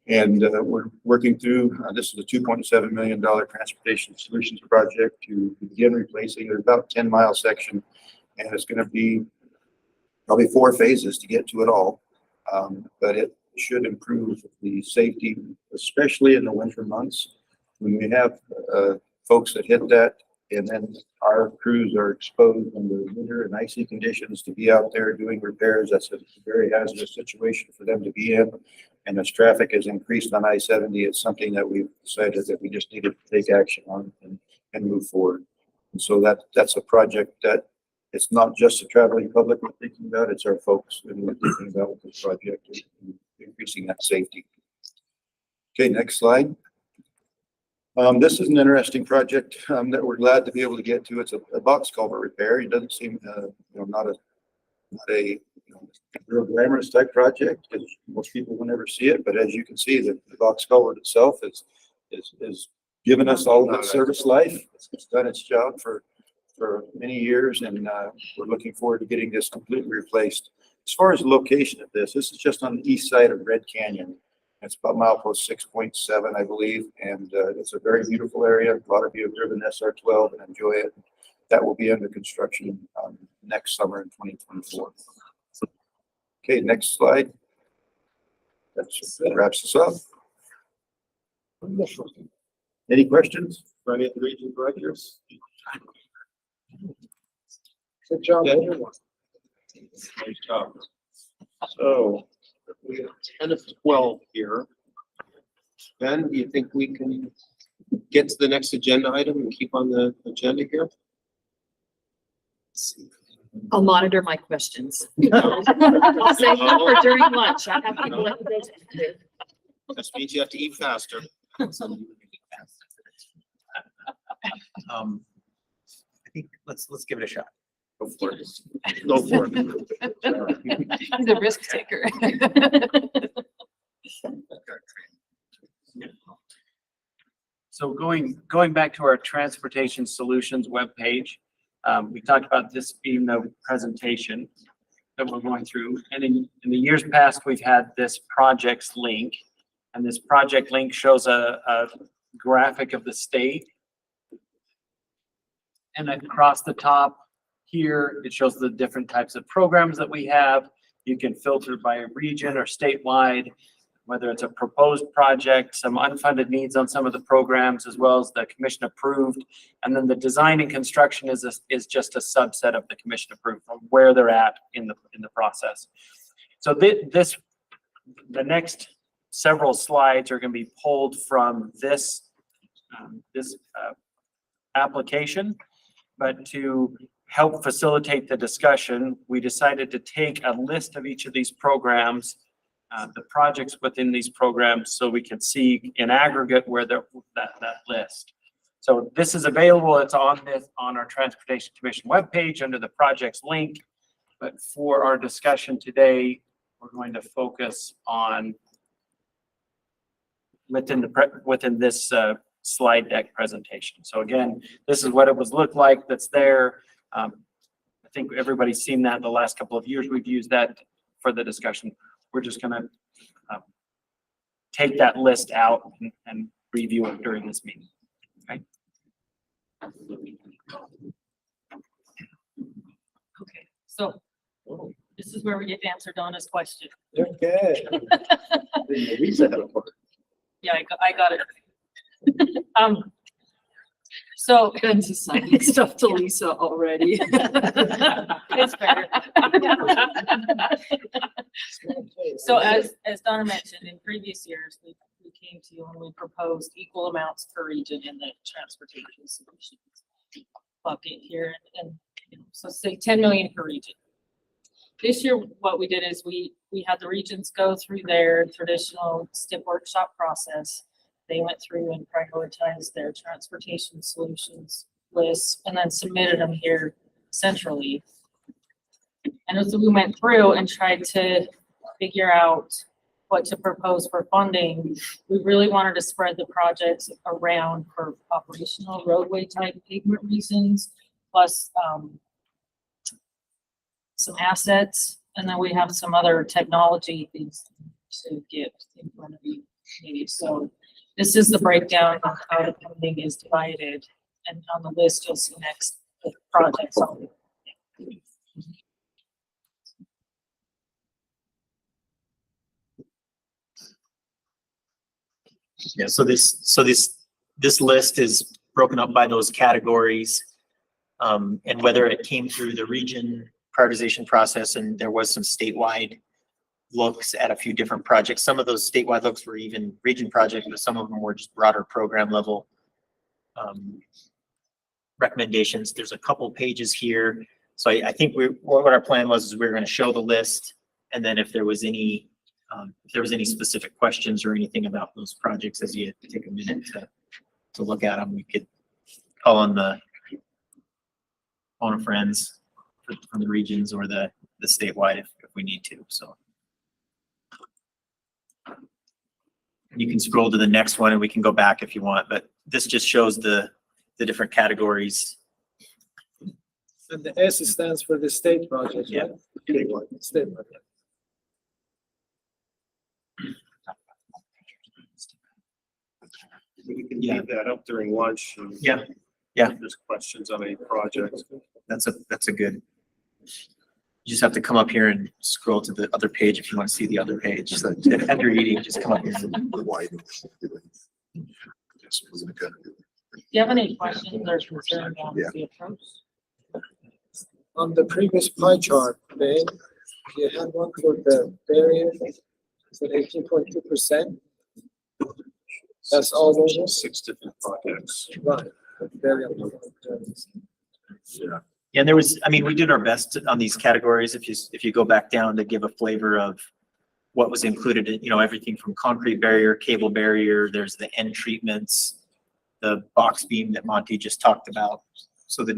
and we're working through. This is a $2.7 million transportation solutions project to begin replacing. There's about 10-mile section, and it's going to be probably 4 phases to get to it all, but it should improve the safety, especially in the winter months when we have folks that hit that, and then our crews are exposed under winter and icy conditions to be out there doing repairs. That's a very hazardous situation for them to be in. And as traffic has increased on I-70, it's something that we've decided that we just needed to take action on and move forward. And so that's a project that it's not just the traveling public we're thinking about, it's our folks that we're thinking about with this project and increasing that safety. Okay, next slide. This is an interesting project that we're glad to be able to get to. It's a box culvert repair. It doesn't seem, not a real glamorous type project because most people will never see it. But as you can see, the box culvert itself is given us all of its service life. It's done its job for many years, and we're looking forward to getting this completely replaced. As far as the location of this is just on the east side of Red Canyon. It's about milepost 6.7, I believe, and it's a very beautiful area. A lot of you have driven SR12 and enjoy it. That will be under construction next summer in 2024. Okay, next slide. That wraps us up. Any questions for any of the region directors? Good job, Yeah. everyone. Nice job. So we have 10 of 12 here. Ben, do you think we can get to the next agenda item and keep on the agenda here? I'll monitor my questions. I'll save them for during lunch. I have people at the That means you have to eat faster. I think let's give it a shot. Go for it. Go for it. He's a risk taker. So going back to our transportation solutions webpage, we talked about this being the presentation that we're going through. And in the years past, we've had this projects link, and this project link shows a graphic of the state. And then across the top here, it shows the different types of programs that we have. You can filter by region or statewide. whether it's a proposed project, some unfunded needs on some of the programs, as well as the commission approved. And then the design and construction is just a subset of the commission approved from where they're at in the process. So the next several slides are going to be pulled from this application, but to help facilitate the discussion, we decided to take a list of each of these programs, the projects within these programs, so we can see in aggregate where that list. So this is available. It's on our Transportation Commission webpage under the projects link. But for our discussion today, we're going to focus on within this slide deck presentation. So again, this is what it was look like that's there. I think everybody's seen that the last couple of years. We've used that for the discussion. We're just going to take that list out and review it during this meeting. Okay. Okay, so this is where we get to answer Donna's question. Okay. Lisa had a part. Yeah, I got it. So Ben's assigning stuff to Lisa already. it's better. So as Donna mentioned, in previous years, we came to you and we proposed equal amounts per region in the transportation solutions bucket here. And so say 10 million per region. This year, what we did is we had the regions go through their traditional STIP workshop process. They went through and prioritized their transportation solutions lists and then submitted them here centrally. And as we went through and tried to figure out what to propose for funding, we really wanted to spread the projects around for operational roadway type pavement reasons, plus some assets. And then we have some other technology things to get in front of you maybe. So this is the breakdown of how the funding is divided, and on the list you'll see next the projects. Yeah, so this list is broken up by those categories. And whether it came through the region prioritization process, and there was some statewide looks at a few different projects. Some of those statewide looks were even region projects, but some of them were just broader program level recommendations. There's a couple pages here. So I think what our plan was is we were going to show the list, and then if there was any specific questions or anything about those projects as you take a minute to look at them, we could call on the phone of friends from the regions or the statewide if we need to. So you can scroll to the next one and we can go back if you want, but this just shows the different categories. And the S stands for the state project, Yeah. right? State project. We can Yeah. leave that up during lunch. And Yeah. There's questions on any project. That's a good. You just have to come up here and scroll to the other page if you want to see the other page. So if you're eating, just come up here. Do you have any questions or concerns on the approach? On the previous pie chart, Ben, you had one for the barrier, so 18.2%. That's all those, 6 different projects. right? Barrier. Yeah, and there was, I mean, we did our best on these categories. If you go back down to give a flavor of what was included, everything from concrete barrier, cable barrier, there's the end treatments, the box beam that Monty just talked about. So the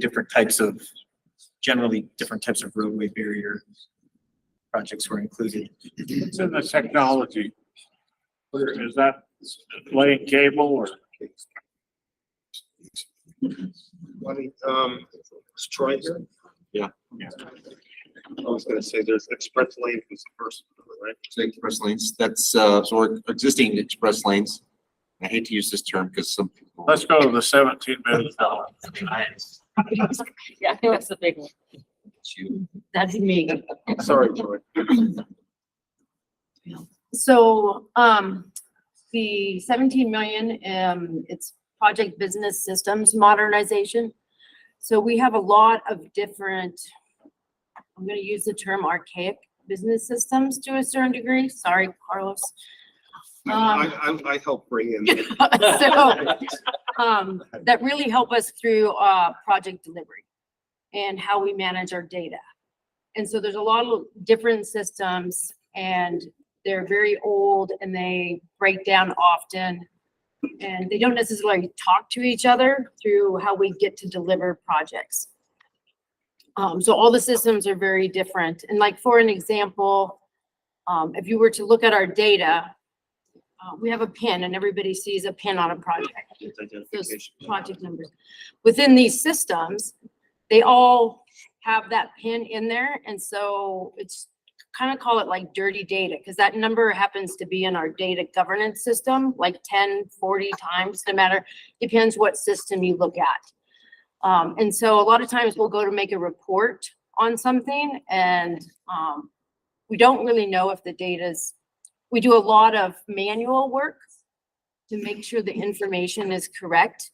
generally different types of roadway barrier projects were included. It's in the technology. Is that laying cable or? Striker? Yeah. I was gonna say there's express lane was the first, right? Express lanes, that's, so we're existing express lanes. I hate to use this term because some people. Let's go to the 17 minutes. Yeah, that's the big one. That's me. Sorry, Troy. So, the 17 million, it's project business systems modernization. So we have a lot of different, I'm gonna use the term archaic business systems to a certain degree. Sorry, Carlos. I help bring in. So, that really help us through, project delivery and how we manage our data. And so there's a lot of different systems and they're very old and they break down often. And they don't necessarily talk to each other through how we get to deliver projects. So all the systems are very different. And like, for an example, if you were to look at our data, we have a pin and everybody sees a pin on a project. Those project numbers. Within these systems, they all have that pin in there. And so it's kind of call it like dirty data because that number happens to be in our data governance system, like 10, 40 times, no matter, depends what system you look at. And so a lot of times we'll go to make a report on something and we don't really know if the data's, we do a lot of manual work to make sure the information is correct.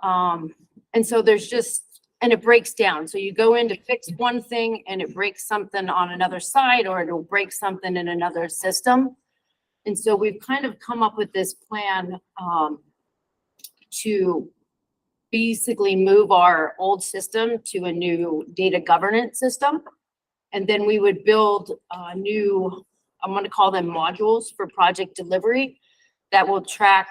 And so there's just, and it breaks down. So you go in to fix one thing and it breaks something on another side or it'll break something in another system. And so we've kind of come up with this plan to basically move our old system to a new data governance system. And then we would build new, I'm going to call them modules for project delivery that will track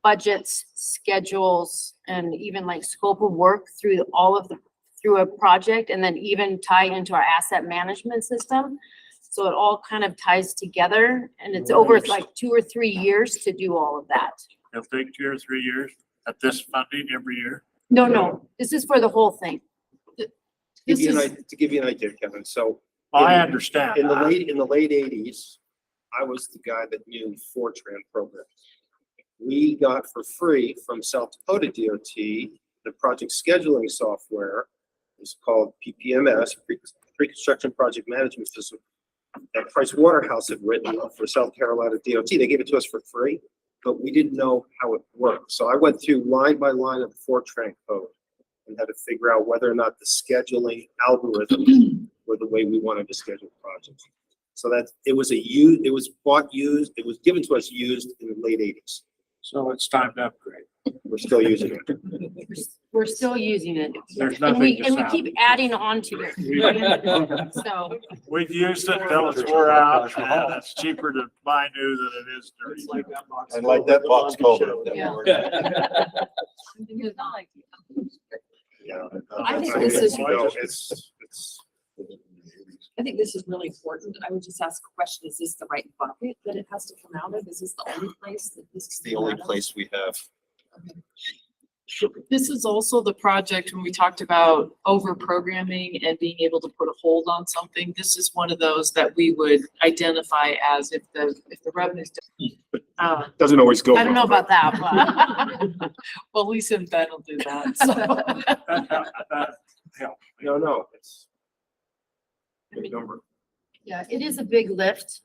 budgets, schedules, and even like scope of work through all of the, through a project, and then even tie into our asset management system. So it all kind of ties together and it's over like 2 or 3 years to do all of that. It'll take 2 or 3 years at this funding every year. No, this is for the whole thing. To This give you an idea, Kevin, so. I understand. In the late eighties, I was the guy that knew Fortran programs. We got for free from South Dakota DOT, the project scheduling software is called PPMS, Pre-Construction Project Management System, that Price Waterhouse had written for South Carolina DOT. They gave it to us for free, but we didn't know how it worked. So I went through line by line of the Fortran code and had to figure out whether or not the scheduling algorithms were the way we wanted to schedule projects. So that it was bought used, it was given to us used in the late eighties. So it's time to upgrade. We're still using it. We're still using it. There's And we nothing to keep adding on to it. So, We've used it until it's wore out and it's cheaper to buy new than it is to. And like that box culvert. yeah. Yeah. I think this is- It's. I think this is really important. I would just ask a question, is this the right bucket that it has to come out of? Is this the only place that this? It's the only place we have. This is also the project when we talked about over programming and being able to put a hold on something. This is one of those that we would identify as if the revenue's. Doesn't always go. I don't know about that, but Well, Lisa and Ben will do that, so. No, it's. Big number. yeah, it is a big lift.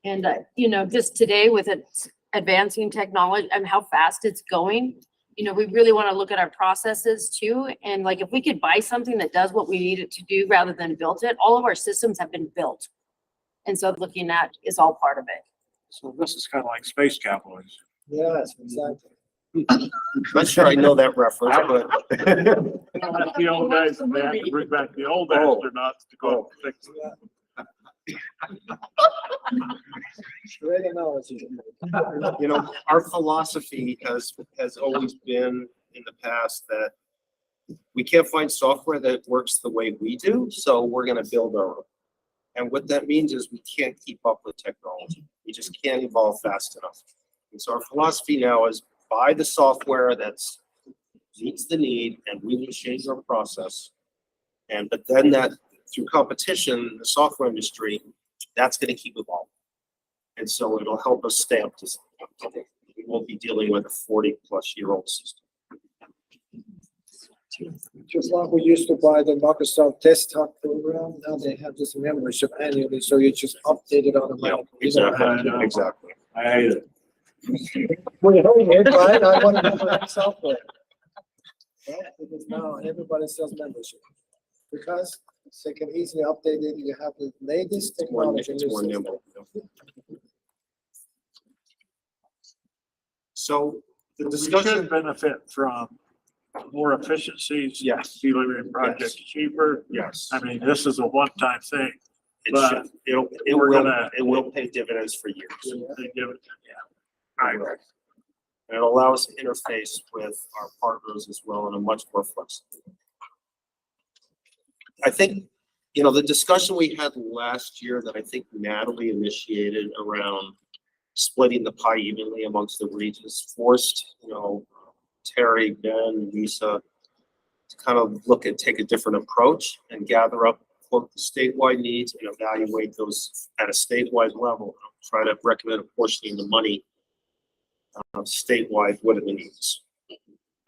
And, you know, just today with its advancing technology and how fast it's going, you know, we really want to look at our processes too. And like, if we could buy something that does what we need it to do rather than build it, all of our systems have been built. And so looking at is all part of it. So this is kind of like space cowboys. Yes, exactly. Not sure I know that reference, but. The old days, they had to bring back the old astronauts to go fix it. Great analogy. You know, our philosophy has always been in the past that we can't find software that works the way we do, so we're gonna build our own. And what that means is we can't keep up with technology. We just can't evolve fast enough. And so our philosophy now is buy the software that's meets the need and we will change our process. But then that through competition, the software industry, that's gonna keep evolving. And so it'll help us stay up to date. We won't be dealing with a 40-plus-year-old system. Just like we used to buy the Microsoft desktop program, now they have this membership annually, so you just update it automatically. You don't have to- Exactly. I hate it. We're doing it, right? I want to know the software. Right? Because now everybody sells membership. Because they can easily update it, you have the latest It's more technology. in your system. nimble. So the We discussion, should benefit from more efficiencies. yes, Delivering projects cheaper. yes. I mean, this is a one-time thing. It But should, it we're will, gonna- it will pay dividends for years. They give it, yeah. And it'll allow us to interface with our partners as well in a much more flexible. I think, the discussion we had last year that I think Natalie initiated around splitting the pie evenly amongst the regions forced, Terry, Ben, Lisa to kind of take a different approach and gather up what the statewide needs and evaluate those at a statewide level. Try to recommend apportioning the money statewide, what it needs.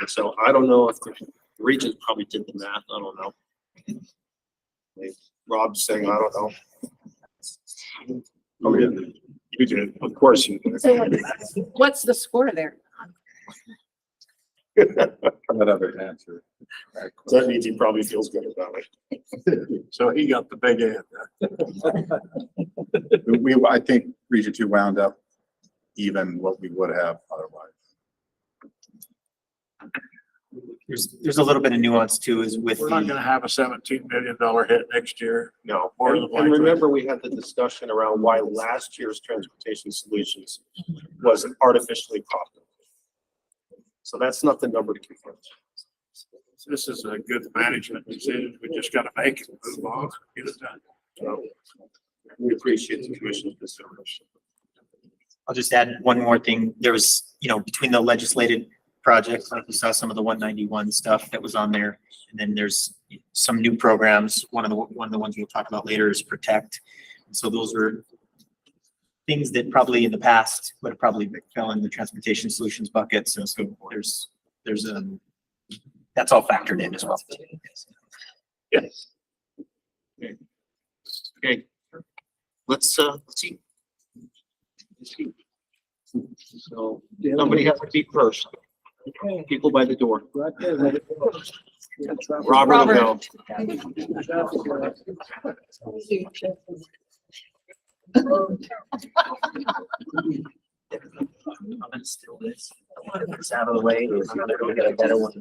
And so I don't know if the regions probably did the math. I don't know. Rob's saying, I don't know. Oh, yeah. You did, of course you did. So what's the score there? That other answer. That means he probably feels good about it. So he got the big end. I think Region Two wound up even what we would have otherwise. There's a little bit of nuance too, is with We're not the, gonna have a $17 million hit next year. No, More and than and likely. remember, we had the discussion around why last year's transportation solutions was artificially profitable. So that's not the number to confront. This is a good management decision. We just gotta make it, move on, get it done. So we appreciate the commission's consideration. I'll just add one more thing. There was, between the legislated projects, like we saw some of the 191 stuff that was on there. And then there's some new programs. One of the ones we'll talk about later is Protect. So those are things that probably in the past would have probably fell in the transportation solutions buckets. And so there's that's all factored in as well. Yes. Okay. Let's see. So somebody has to speak first. People by the door. Right there, let it go. Robert will It's out of the way. We'll get a better one.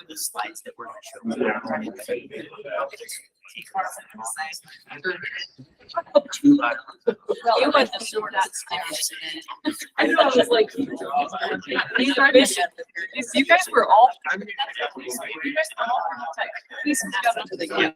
The slides that we're gonna You went to sort that I know, I was like, these are mission. You guys were all. You guys were all pieces together.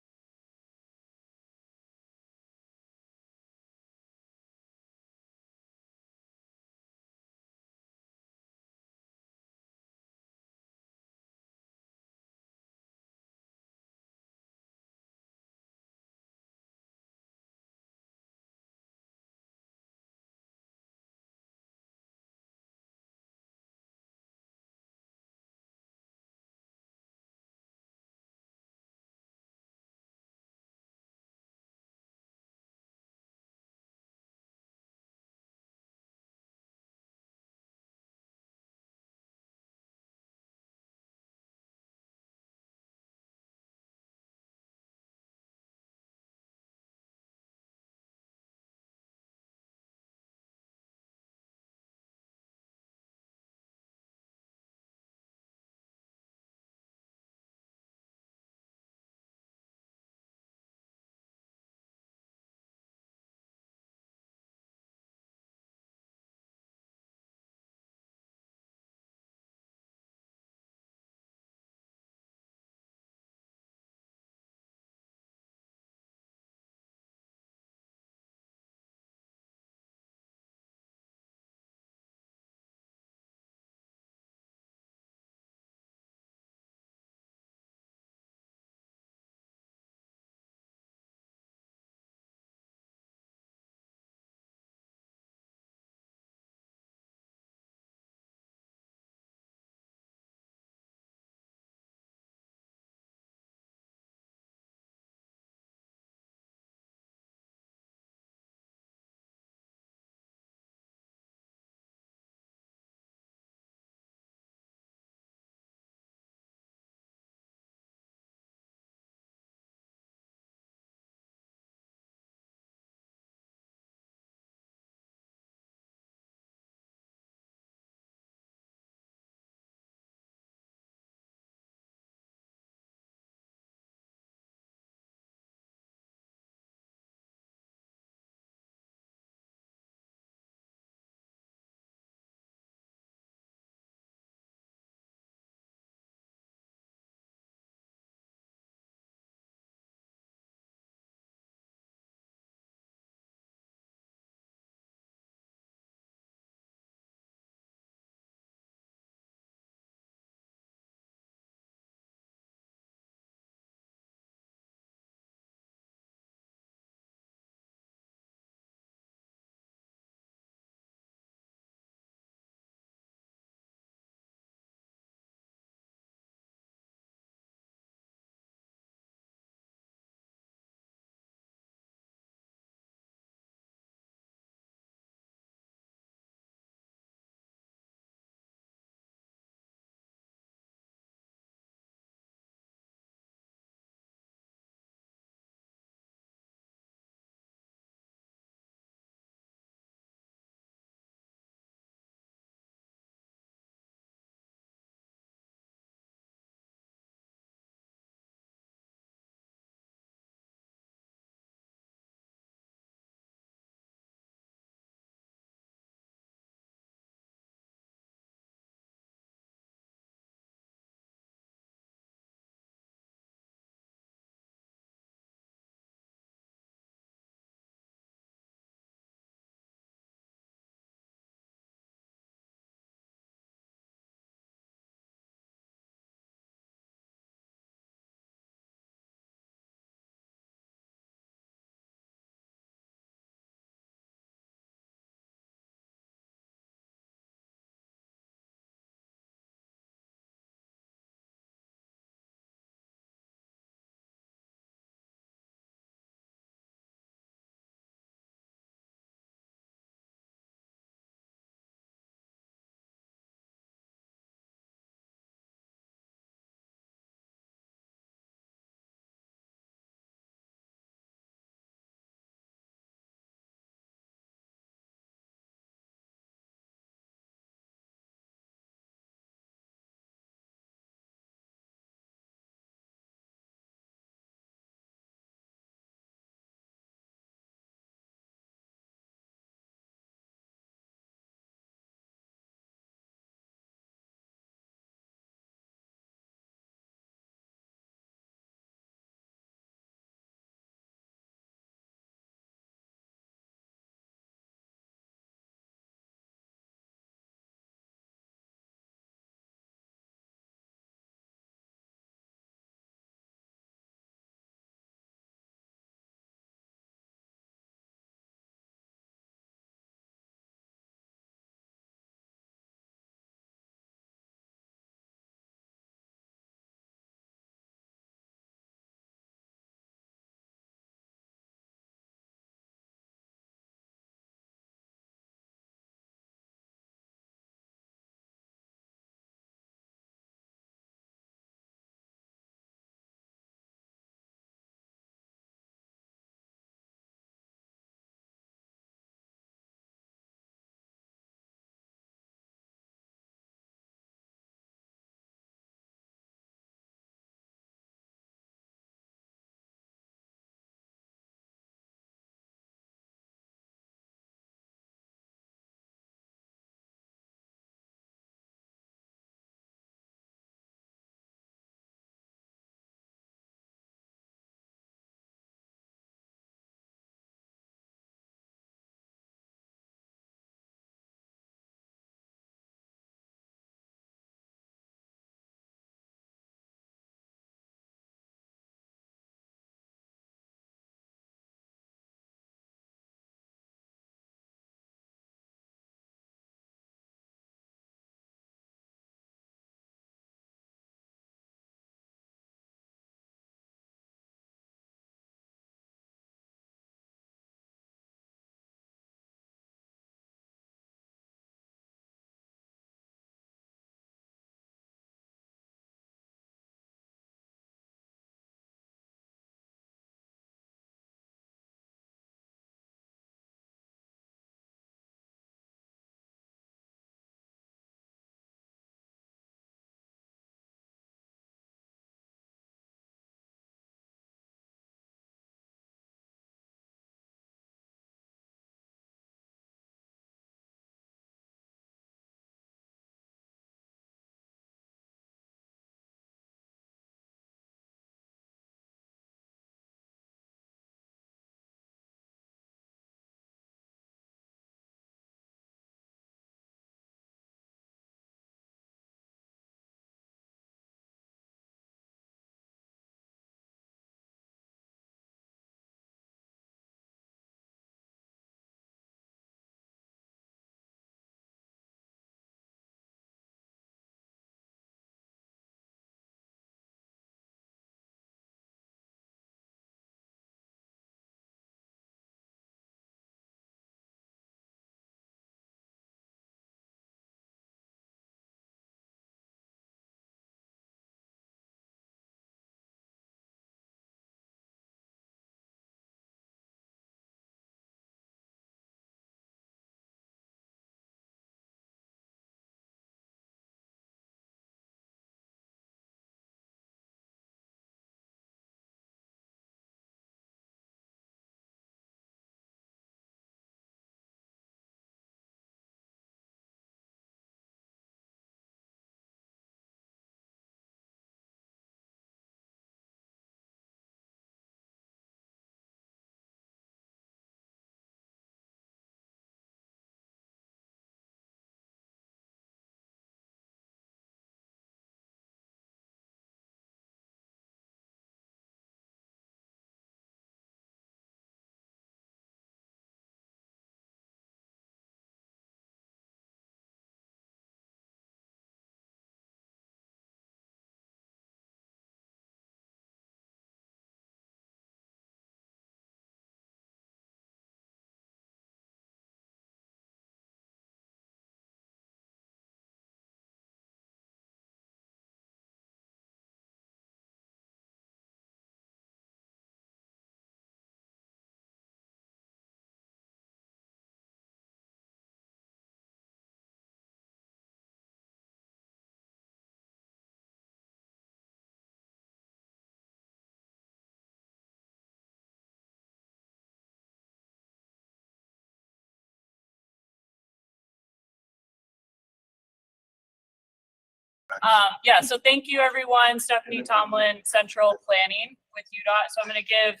Yeah, so thank you, everyone. Stephanie Tomlin, Central Planning with UDOT. So I'm going to give,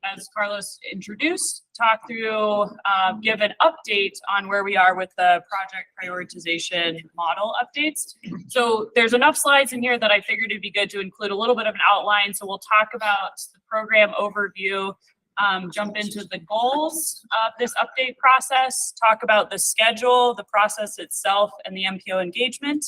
as Carlos introduced, talk through, give an update on where we are with the project prioritization model updates. So there's enough slides in here that I figured it'd be good to include a little bit of an outline. So we'll talk about the program overview, jump into the goals of this update process, talk about the schedule, the process itself, and the MPO engagement.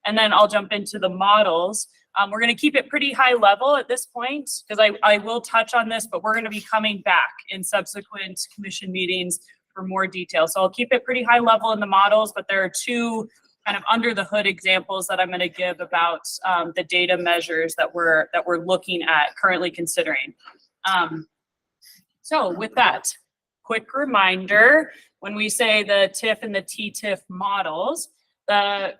And then I'll jump into the models. We're going to keep it pretty high level at this point because I will touch on this, but we're going to be coming back in subsequent commission meetings for more detail. So I'll keep it pretty high level in the models, but there are two kind of under the hood examples that I'm going to give about the data measures that we're looking at, currently considering. So with that, quick reminder, when we say the TIF and the TTIF models, so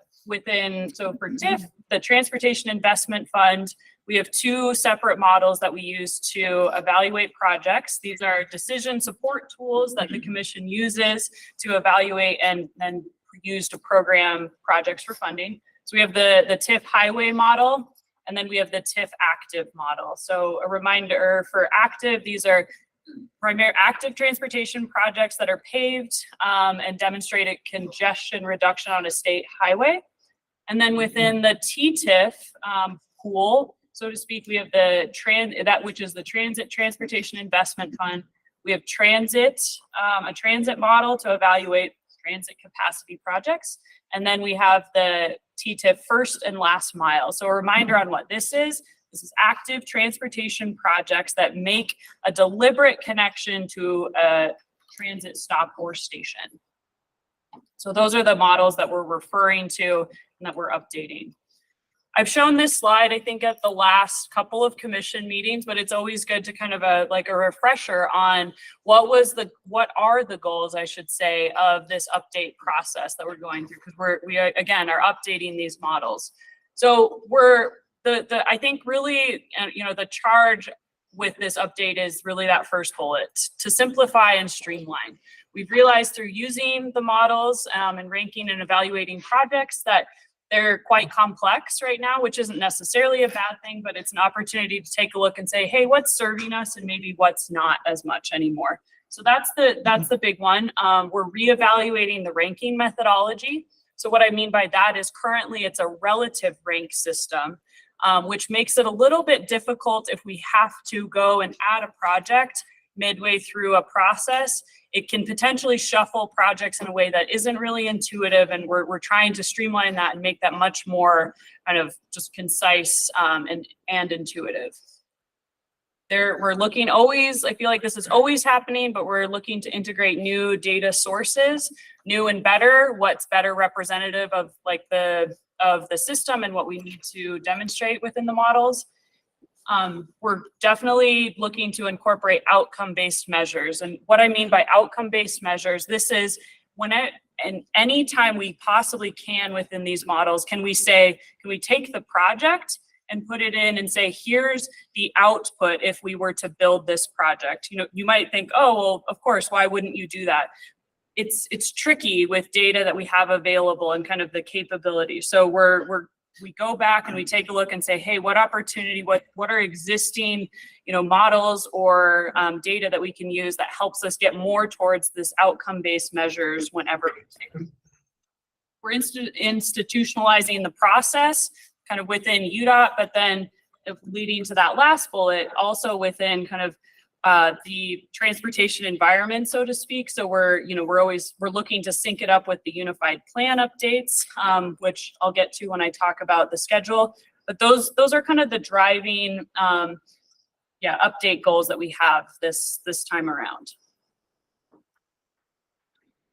for TIF, the Transportation Investment Fund, we have two separate models that we use to evaluate projects. These are decision support tools that the commission uses to evaluate and then use to program projects for funding. So we have the TIF highway model, and then we have the TIF active model. So a reminder for active, these are primary active transportation projects that are paved and demonstrated congestion reduction on a state highway. And then within the TTIF pool, so to speak, we have which is the Transit Transportation Investment Fund. We have transit, a transit model to evaluate transit capacity projects. And then we have the TTIF first and last mile. So a reminder on what this is. This is active transportation projects that make a deliberate connection to a transit stop or station. So those are the models that we're referring to and that we're updating. I've shown this slide, I think, at the last couple of commission meetings, but it's always good to kind of like a refresher on what are the goals, I should say, of this update process that we're going through, because we again are updating these models. So I think really, the charge with this update is really that first bullet, to simplify and streamline. We've realized through using the models and ranking and evaluating projects that they're quite complex right now, which isn't necessarily a bad thing, but it's an opportunity to take a look and say, hey, what's serving us and maybe what's not as much anymore. So that's the big one. We're reevaluating the ranking methodology. So what I mean by that is currently it's a relative rank system, which makes it a little bit difficult if we have to go and add a project midway through a process. It can potentially shuffle projects in a way that isn't really intuitive, and we're trying to streamline that and make that much more kind of just concise and intuitive. We're looking always, I feel like this is always happening, but we're looking to integrate new data sources, new and better, what's better representative of the system and what we need to demonstrate within the models. We're definitely looking to incorporate outcome-based measures. And what I mean by outcome-based measures, this is and any time we possibly can within these models, can we take the project and put it in and say, here's the output if we were to build this project. You might think, oh, well, of course, why wouldn't you do that? It's tricky with data that we have available and kind of the capability. So we go back and we take a look and say, hey, what opportunity, what are existing, models or data that we can use that helps us get more towards this outcome-based measures whenever we're institutionalizing the process kind of within UDOT, but then leading to that last bullet, also within kind of the transportation environment, so to speak. So we're looking to sync it up with the unified plan updates, which I'll get to when I talk about the schedule. But those are kind of the driving, update goals that we have this time around.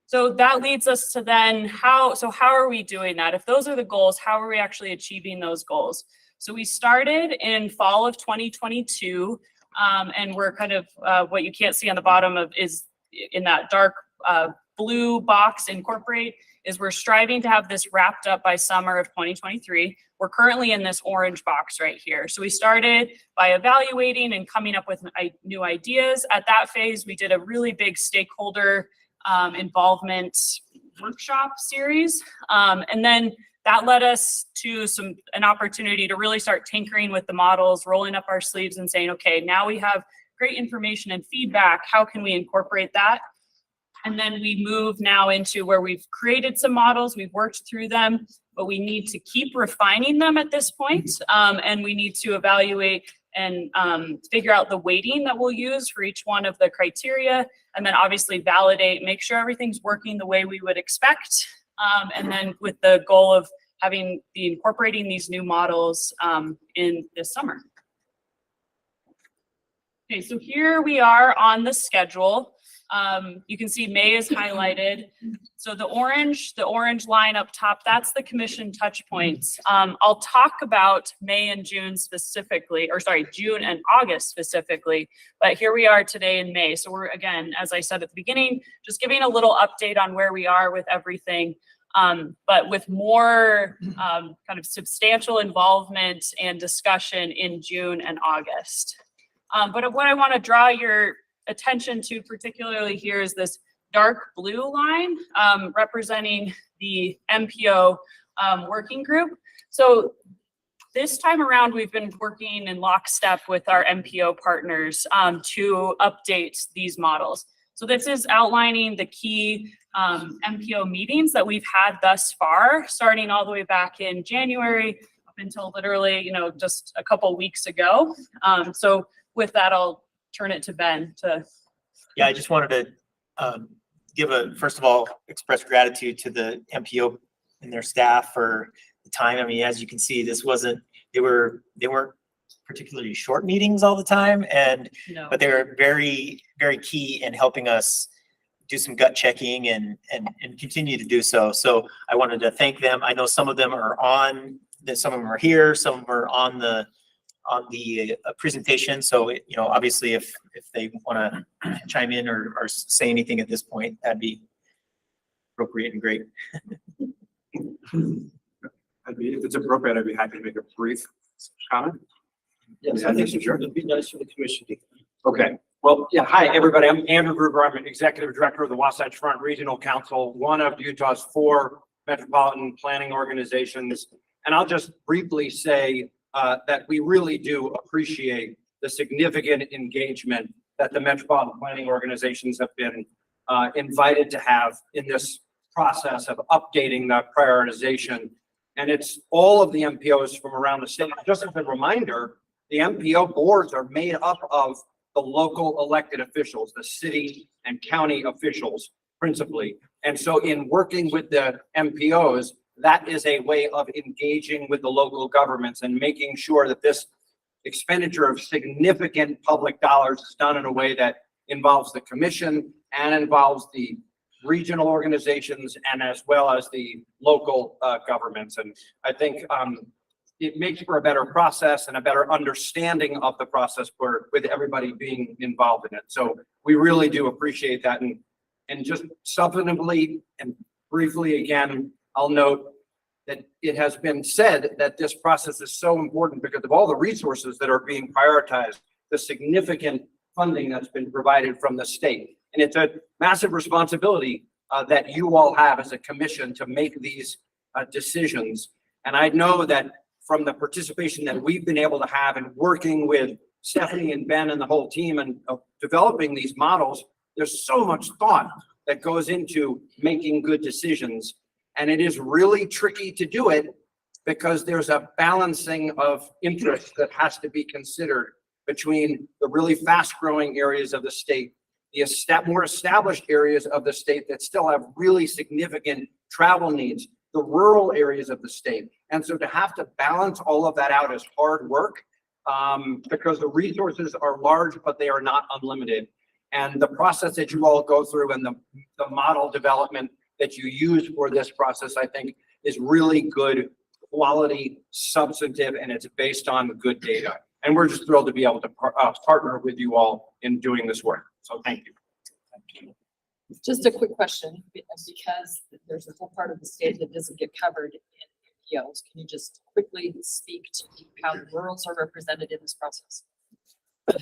So that leads us to then how are we doing that? If those are the goals, how are we actually achieving those goals? So we started in fall of 2022. And we're kind of, what you can't see on the bottom of is in that dark blue box incorporate is we're striving to have this wrapped up by summer of 2023. We're currently in this orange box right here. So we started by evaluating and coming up with new ideas. At that phase, we did a really big stakeholder involvement workshop series. And then that led us to an opportunity to really start tinkering with the models, rolling up our sleeves and saying, okay, now we have great information and feedback. How can we incorporate that? And then we move now into where we've created some models, we've worked through them, but we need to keep refining them at this point. And we need to evaluate and figure out the weighting that we'll use for each one of the criteria, and then obviously validate, make sure everything's working the way we would expect. And then with the goal of incorporating these new models in this summer. Okay, so here we are on the schedule. You can see May is highlighted. So the orange line up top, that's the commission touch points. I'll talk about May and June specifically, or sorry, June and August specifically, but here we are today in May. So we're, again, as I said at the beginning, just giving a little update on where we are with everything, but with more kind of substantial involvement and discussion in June and August. But what I want to draw your attention to particularly here is this dark blue line representing the MPO working group. So this time around, we've been working in lockstep with our MPO partners to update these models. So this is outlining the key MPO meetings that we've had thus far, starting all the way back in January up until literally, just a couple weeks ago. So with that, I'll turn it to Ben to. Yeah, I just wanted to first of all, express gratitude to the MPO and their staff for the time. I mean, as you can see, they weren't particularly short meetings all the time, but they were very, very key in helping us do some gut checking and continue to do so. So I wanted to thank them. I know some of them are some of them are here, some of them are on the presentation. So, obviously if they want to chime in or say anything at this point, that'd be appropriate and great. If it's appropriate, I'd be happy to make a brief comment. Yes, I think so, sure. It'd be nice for the commission to. Okay, well, yeah, hi, everybody. I'm Andrew Gruber. I'm Executive Director of the Wasatch Front Regional Council, one of Utah's 4 metropolitan planning organizations. And I'll just briefly say that we really do appreciate the significant engagement that the metropolitan planning organizations have been invited to have in this process of updating the prioritization. And it's all of the MPOs from around the state. Just as a reminder, the MPO boards are made up of the local elected officials, the city and county officials principally. And so in working with the MPOs, that is a way of engaging with the local governments and making sure that this expenditure of significant public dollars is done in a way that involves the commission and involves the regional organizations and as well as the local governments. And I think it makes for a better process and a better understanding of the process with everybody being involved in it. So we really do appreciate that. And just substantively and briefly again, I'll note that it has been said that this process is so important because of all the resources that are being prioritized, the significant funding that's been provided from the state. And it's a massive responsibility that you all have as a commission to make these decisions. And I know that from the participation that we've been able to have in working with Stephanie and Ben and the whole team and developing these models, there's so much thought that goes into making good decisions. And it is really tricky to do it because there's a balancing of interests that has to be considered between the really fast growing areas of the state, the more established areas of the state that still have really significant travel needs, the rural areas of the state. And so to have to balance all of that out is hard work because the resources are large, but they are not unlimited. And the process that you all go through and the model development that you use for this process, I think, is really good quality, substantive, and it's based on good data. And we're just thrilled to be able to partner with you all in doing this work. So thank you. Just a quick question, because there's a whole part of the state that doesn't get covered in MPOs. Can you just quickly speak to how the rurals are represented in this process?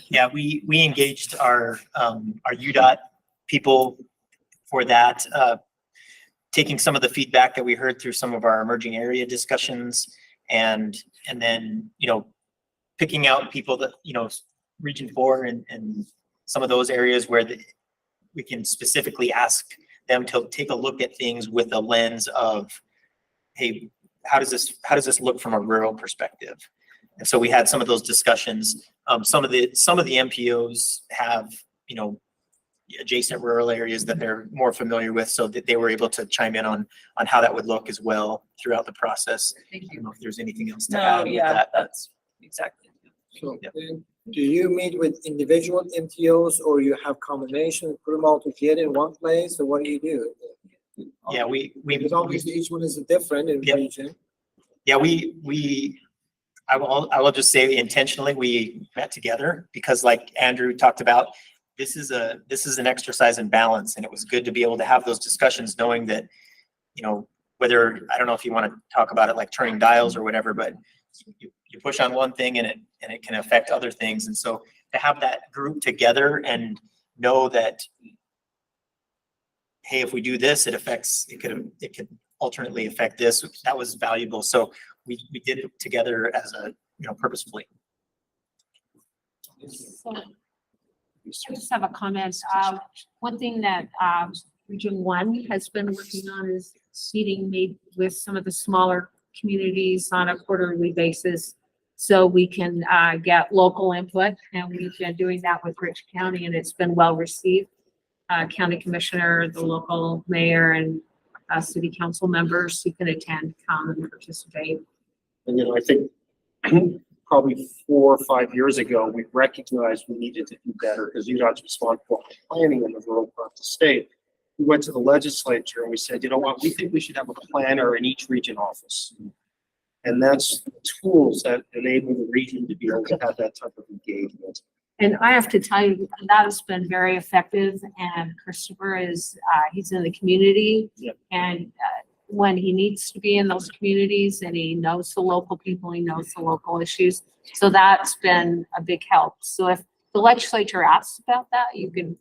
Yeah, we engaged our UDOT people for that. taking some of the feedback that we heard through some of our emerging area discussions and then, picking out people that, Region 4 and some of those areas where we can specifically ask them to take a look at things with a lens of, hey, how does this look from a rural perspective? And so we had some of those discussions. Some of the MPOs have, adjacent rural areas that they're more familiar with, so that they were able to chime in on how that would look as well throughout the process. Thank I you. don't know if there's anything else to No, add with yeah, that. that's exactly. So Yep. then, do you meet with individual MTOs or you have combination, put them all together in one place, or what do you do? Yeah, we Because obviously each one is different in Yep. region. Yeah, I will just say intentionally, we met together because like Andrew talked about, this is an exercise in balance, and it was good to be able to have those discussions knowing that, whether, I don't know if you want to talk about it like turning dials or whatever, but you push on one thing and it can affect other things. And so to have that group together and know that, hey, if we do this, it could alternately affect this, that was valuable. So we did it together as purposefully. So I just have a comment. One thing that Region 1 has been working on is meeting made with some of the smaller communities on a quarterly basis, so we can get local input, and we've been doing that with Rich County, and it's been well received. County commissioner, the local mayor, and city council members who can attend, come and participate. And, I think probably 4 or 5 years ago, we recognized we needed to do better because UDOT's responsible for planning in the rural part of the state. We went to the legislature and we said, you know what, we think we should have a planner in each region office. And that's tools that enable the region to be able to have that type of engagement. And I have to tell you, that has been very effective, and Christopher he's in the community. Yep. And when he needs to be in those communities and he knows the local people, he knows the local issues. So that's been a big help. So if the legislature asks about that, you can.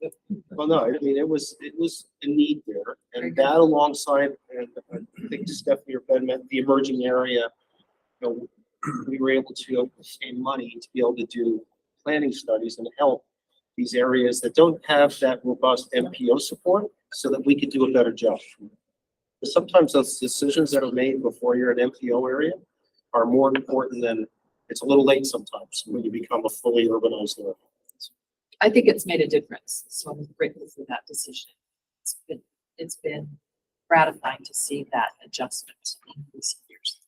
Well, no, I mean, it was a need there, and that alongside, and I think Stephanie or Ben meant the emerging area, we were able to obtain money to be able to do planning studies and help these areas that don't have that robust MPO support, so that we could do a better job. But sometimes those decisions that are made before you're an MPO area are more important than, it's a little late sometimes when you become a fully urbanized area. I think it's made a difference, so I'm grateful for that decision. It's been gratifying to see that adjustment in recent years.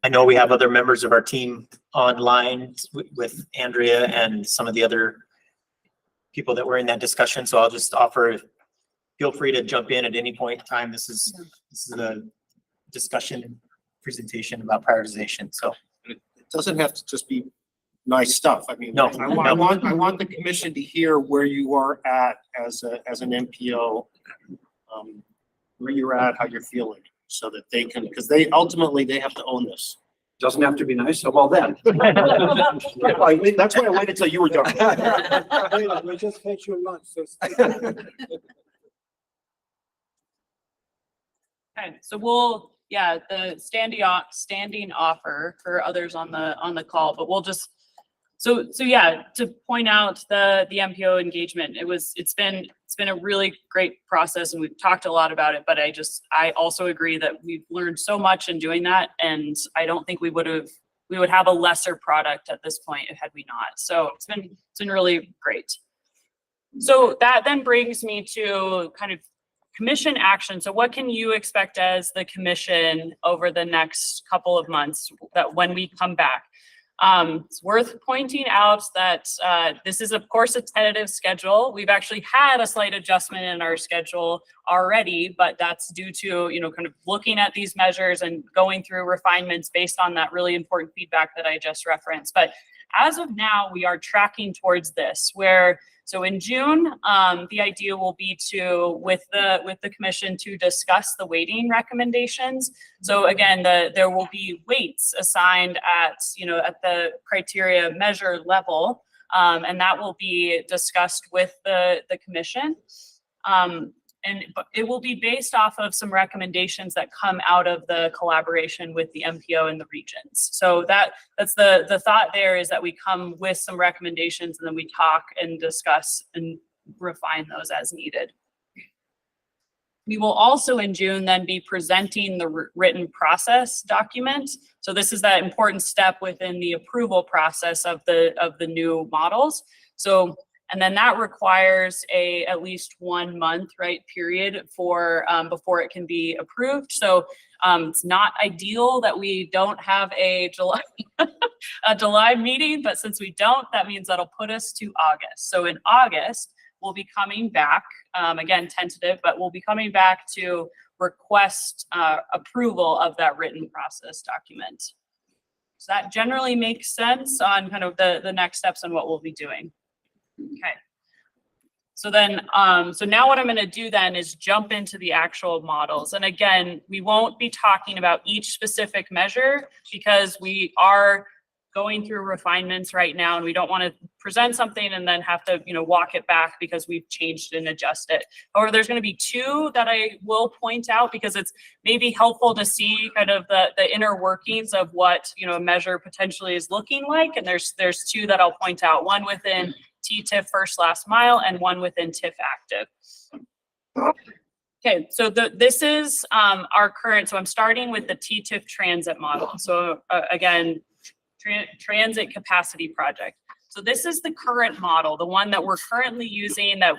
I know we have other members of our team online with Andrea and some of the other people that were in that discussion. So I'll just offer, feel free to jump in at any point in time. This is a discussion presentation about prioritization. So It doesn't have to just be nice stuff. I mean, No, I want the commission to hear where you are at as an MPO, where you're at, how you're feeling, so that they can, because ultimately they have to own this. Doesn't have to be nice, so well then. That's why I waited till you were done. We just had your lunch, so. Okay, so the standing offer for others on the call, but we'll just, to point out the MPO engagement, it's been a really great process, and we've talked a lot about it, but I also agree that we've learned so much in doing that, and I don't think we would have a lesser product at this point had we not. So it's been really great. So that then brings me to kind of commission action. So what can you expect as the commission over the next couple of months that when we come back? It's worth pointing out that this is, of course, a tentative schedule. We've actually had a slight adjustment in our schedule already, but that's due to, kind of looking at these measures and going through refinements based on that really important feedback that I just referenced. But as of now, we are tracking towards this, so in June, the idea will be with the commission to discuss the weighting recommendations. So again, there will be weights assigned at the criteria measure level And that will be discussed with the commission. But it will be based off of some recommendations that come out of the collaboration with the MPO and the regions. So that's the thought there, is that we come with some recommendations and then we talk and discuss and refine those as needed. We will also in June then be presenting the written process document. So this is that important step within the approval process of the new models. So, and then that requires at least 1 month, right, period for before it can be approved. So it's not ideal that we don't have a July meeting, but since we don't, that means that'll put us to August. So in August, we'll be coming back, again, tentative, but we'll be coming back to request approval of that written process document. So that generally makes sense on kind of the next steps and what we'll be doing. Okay. So then, so now what I'm going to do then is jump into the actual models. And again, we won't be talking about each specific measure because we are going through refinements right now, and we don't want to present something and then have to, walk it back because we've changed and adjusted. However, there's going to be 2 that I will point out because it's maybe helpful to see kind of the inner workings of what, a measure potentially is looking like. And there's 2 that I'll point out, one within TTIF first last mile and one within TIF active. Okay, so this is our current, so I'm starting with the TTIF transit model. So again, transit capacity project. So this is the current model, the one that we're currently using that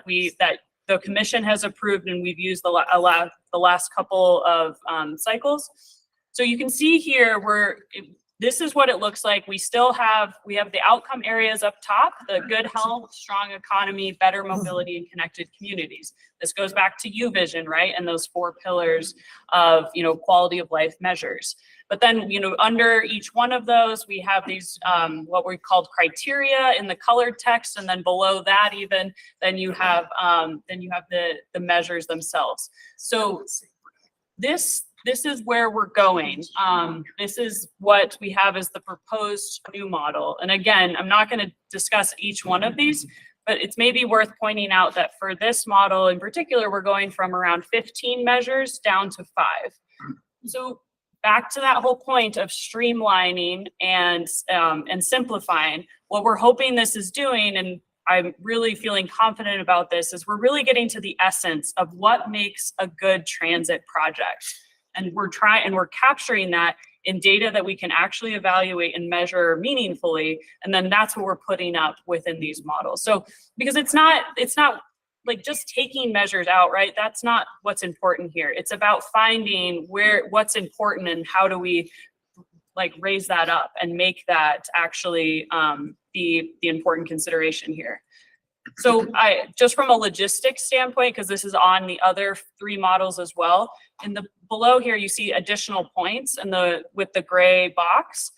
the commission has approved and we've used the last couple of cycles. So you can see here this is what it looks like. We have the outcome areas up top, the good health, strong economy, better mobility, and connected communities. This goes back to UVision, right? And those 4 pillars of, quality of life measures. But then, under each one of those, we have these, what we called criteria in the colored text. And then below that even, then you have the measures themselves. So this is where we're going. This is what we have as the proposed new model. And again, I'm not going to discuss each one of these, but it's maybe worth pointing out that for this model in particular, we're going from around 15 measures down to 5. So back to that whole point of streamlining and simplifying, what we're hoping this is doing, and I'm really feeling confident about this, is we're really getting to the essence of what makes a good transit project. And we're capturing that in data that we can actually evaluate and measure meaningfully. And then that's what we're putting up within these models. So, because it's not like just taking measures out, right? That's not what's important here. It's about finding what's important and how do we raise that up and make that actually the important consideration here. So just from a logistics standpoint, because this is on the other 3 models as well, below here you see additional points with the gray box.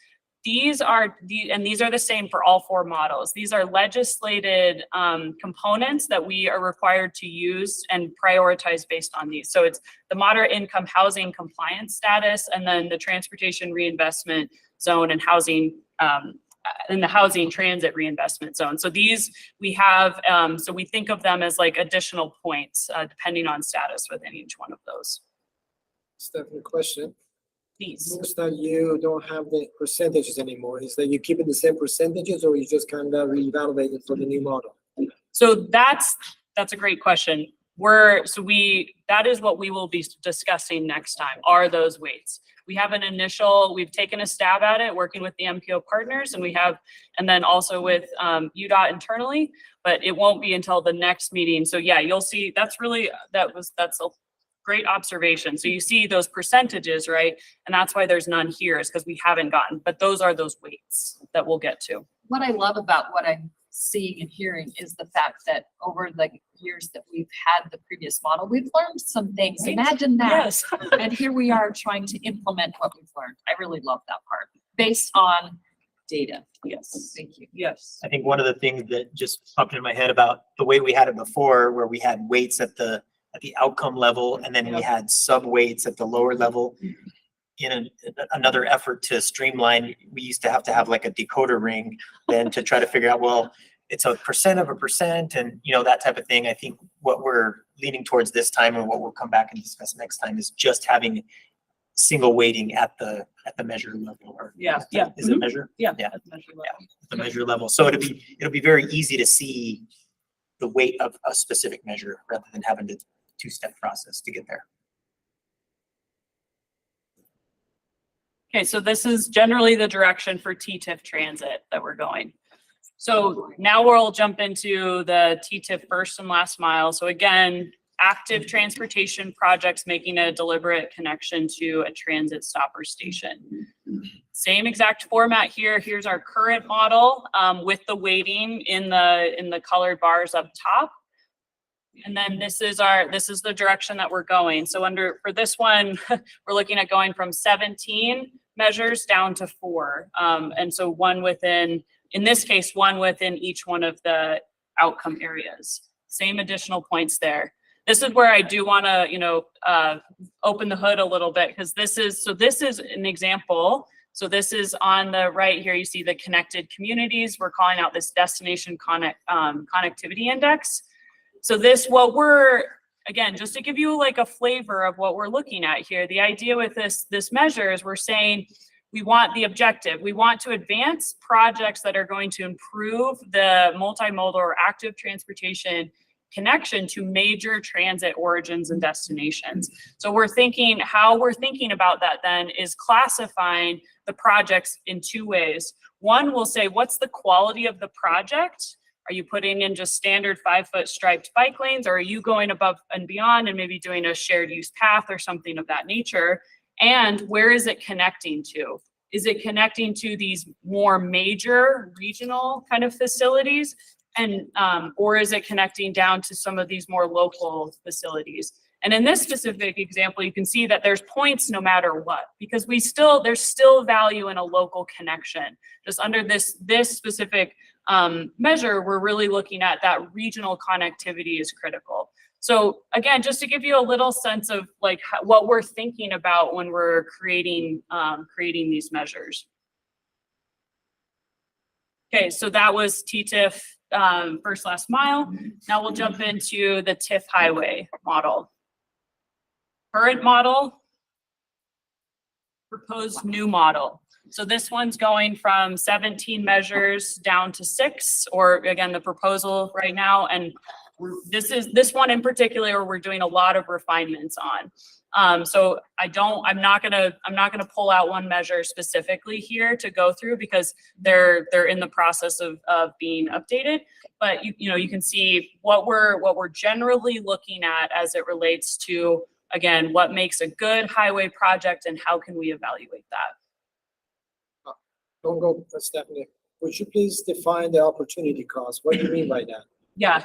These are the same for all 4 models. These are legislated components that we are required to use and prioritize based on these. So it's the moderate income housing compliance status, and then the transportation reinvestment zone and housing in the housing transit reinvestment zone. So these we have, so we think of them as additional points depending on status within each one of those. Stephanie, question. Please. Notice that you don't have the percentages anymore. Is that you keeping the same percentages or you just kind of reevaluate it for the new model? So that's a great question. That is what we will be discussing next time, are those weights. We've taken a stab at it working with the MPO partners, and then also with UDOT internally, but it won't be until the next meeting. So yeah, you'll see that's a great observation. So you see those percentages, right? And that's why there's none here, is because we haven't gotten, but those are those weights that we'll get to. What I love about what I'm seeing and hearing is the fact that over the years that we've had the previous model, we've learned some things. Right? Imagine that. Yes. And here we are trying to implement what we've learned. I really love that part, based on data. Yes. Thank you. Yes. I think one of the things that just popped into my head about the way we had it before, where we had weights at the outcome level, and then we had sub weights at the lower level. In another effort to streamline, we used to have like a decoder ring then to try to figure out, well, it's a percent of a percent and, you know, that type of thing. I think what we're leaning towards this time and what we'll come back and discuss next time is just having single weighting at the measure level or. Yeah, yeah. Is it measure? Yeah. Yeah. at the measure level. The measure level. So it'll be very easy to see the weight of a specific measure rather than having to two-step process to get there. Okay, so this is generally the direction for T-TIF transit that we're going. So now we'll jump into the T-TIF first and last mile. So again, active transportation projects making a deliberate connection to a transit stop or station. Same exact format here. Here's our current model with the weighting in the colored bars up top. And then this is the direction that we're going. So for this one, we're looking at going from 17 measures down to 4. And so in this case, one within each one of the outcome areas. Same additional points there. This is where I do want to, open the hood a little bit because this is an example. So this is on the right here. You see the connected communities. We're calling out this destination connectivity index. So again, just to give you like a flavor of what we're looking at here, the idea with this measure is we're saying we want the objective. We want to advance projects that are going to improve the multimodal or active transportation connection to major transit origins and destinations. So how we're thinking about that then is classifying the projects in 2 ways. One, we'll say, what's the quality of the project? Are you putting in just standard 5-foot striped bike lanes, or are you going above and beyond and maybe doing a shared use path or something of that nature? And where is it connecting to? Is it connecting to these more major regional kind of facilities? And, or is it connecting down to some of these more local facilities? And in this specific example, you can see that there's points no matter what, because there's still value in a local connection. Just under this specific measure, we're really looking at that regional connectivity is critical. So again, just to give you a little sense of like what we're thinking about when we're creating these measures. Okay, so that was T-TIF first last mile. Now we'll jump into the TIF highway model. Current model, proposed new model. So this one's going from 17 measures down to 6, or again, the proposal right now. And this one in particular, we're doing a lot of refinements on. So I'm not gonna pull out one measure specifically here to go through because they're in the process of being updated. But you can see what we're generally looking at as it relates to, again, what makes a good highway project and how can we evaluate that? Don't go, Stephanie. Would you please define the opportunity cost? What do you mean by that? Yeah,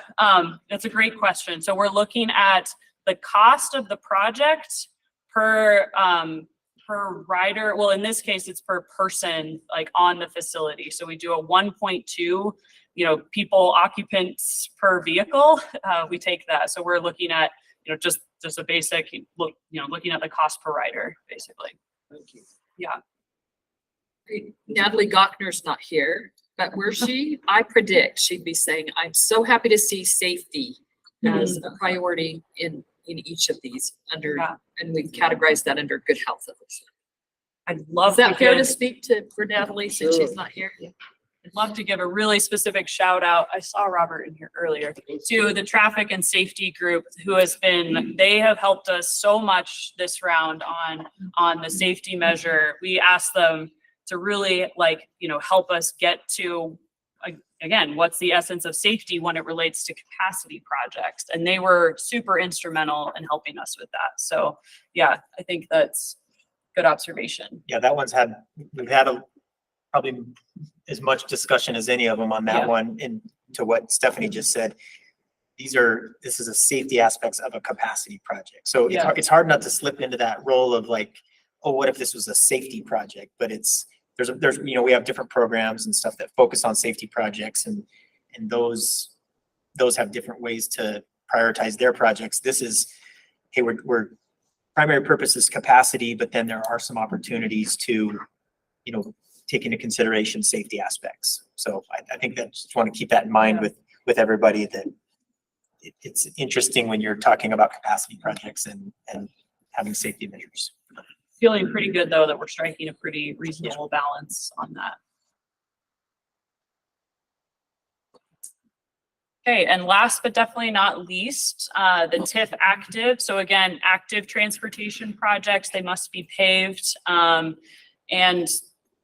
that's a great question. So we're looking at the cost of the project per rider. Well, in this case, it's per person, like on the facility. So we do a 1.2, people occupants per vehicle. We take that. So we're looking at, just a basic look, looking at the cost per rider, basically. Thank you. Yeah. Natalie Gochner's not here, but were she, I predict she'd be saying, I'm so happy to see safety as a priority in each of these and we categorize that under good health. I'd love Is that to fair to give, speak for Natalie since she's not here? I'd love to give a really specific shout out. I saw Robert in here earlier to the traffic and safety group they have helped us so much this round on the safety measure. We asked them to really help us get to, again, what's the essence of safety when it relates to capacity projects. And they were super instrumental in helping us with that. So yeah, I think that's good observation. Yeah, that we've had probably as much discussion as any of them on that one. And to what Stephanie just said, this is a safety aspects of a capacity project. So it's hard not to slip into that role of like, oh, what if this was a safety project? But there's we have different programs and stuff that focus on safety projects and those have different ways to prioritize their projects. This is, hey, we're primary purpose is capacity, but then there are some opportunities to, take into consideration safety aspects. So I think that just want to keep that in mind with everybody that it's interesting when you're talking about capacity projects and having safety measures. Feeling pretty good though that we're striking a pretty reasonable balance on that. Okay, and last but definitely not least, the TIF active. So again, active transportation projects, they must be paved. And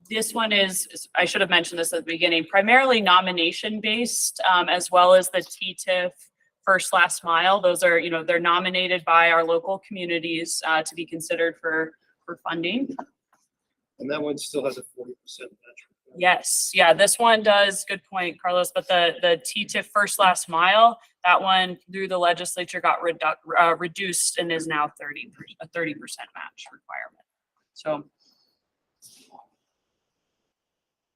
this one is, I should have mentioned this at the beginning, primarily nomination based, as well as the TTIF first last mile. Those are, they're nominated by our local communities to be considered for funding. And that one still has a 40% match. Yes, yeah, this one does, good point, Carlos, but the TTIF first last mile, that one through the legislature got reduced and is now a 30% match requirement. So.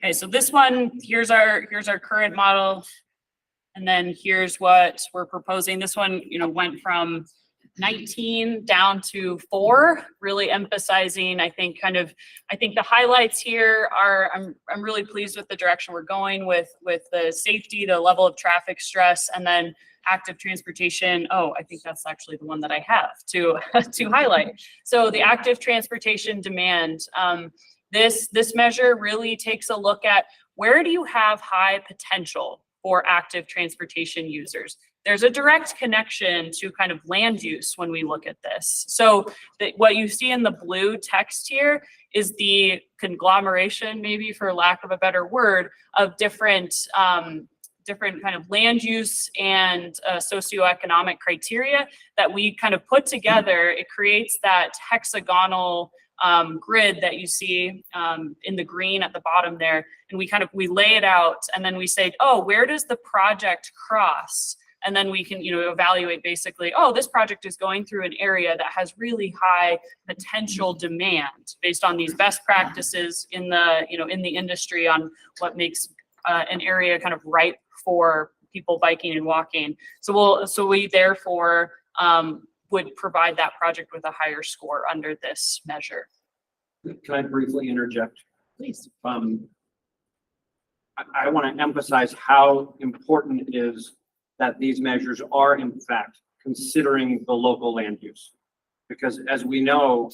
Okay, so this one, here's our current model. And then here's what we're proposing. This one, went from 19 down to 4, really emphasizing, I think the highlights here are, I'm really pleased with the direction we're going with the safety, the level of traffic stress, and then active transportation. Oh, I think that's actually the one that I have to highlight. So the active transportation demand, this measure really takes a look at where do you have high potential for active transportation users. There's a direct connection to kind of land use when we look at this. So what you see in the blue text here is the conglomeration, maybe for lack of a better word, of different kind of land use and socioeconomic criteria that we kind of put together. It creates that hexagonal grid that you see in the green at the bottom there. And we lay it out and then we say, oh, where does the project cross? And then we can, evaluate basically, oh, this project is going through an area that has really high potential demand based on these best practices in the, in the industry on what makes an area kind of ripe for people biking and walking. So we therefore would provide that project with a higher score under this measure. Can I briefly interject? Please. I want to emphasize how important it is that these measures are in fact considering the local land use. Because as we know,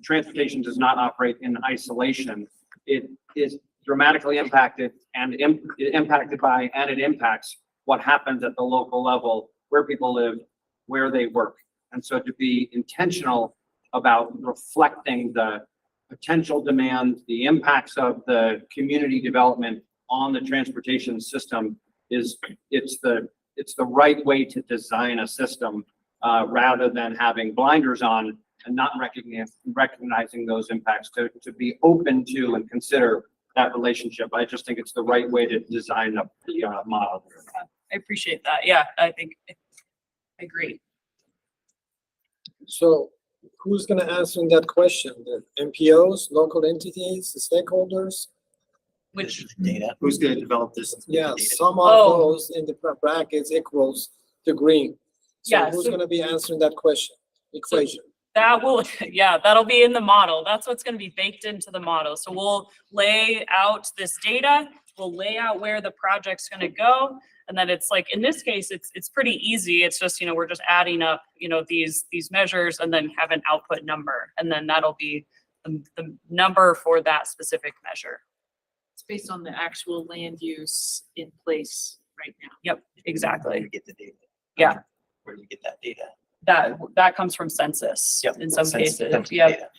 transportation does not operate in isolation. It is dramatically impacted and impacted by, and it impacts what happens at the local level, where people live, where they work. And so to be intentional about reflecting the potential demand, the impacts of the community development on the transportation system it's the right way to design a system rather than having blinders on and not recognizing those impacts, to be open to and consider that relationship. I just think it's the right way to design the model. I appreciate that. Yeah, I think I agree. So who's gonna answer that question? The MPOs, local entities, the stakeholders? Which Data. Who's gonna develop this? Yeah, data? some of Oh. those in the brackets equals the green. So Yeah, who's so- gonna be answering that equation? that will, yeah, that'll be in the model. That's what's going to be baked into the model. So we'll lay out this data, we'll lay out where the project's going to go. And then it's like, in this case, it's pretty easy. It's just, we're just adding up, these measures and then have an output number. And then that'll be the number for that specific measure. It's based on the actual land use in place right now. Yep, Where do exactly. you get the data? Yeah. Where do you get that data? That comes from census Yep, in some census cases. Yeah. data.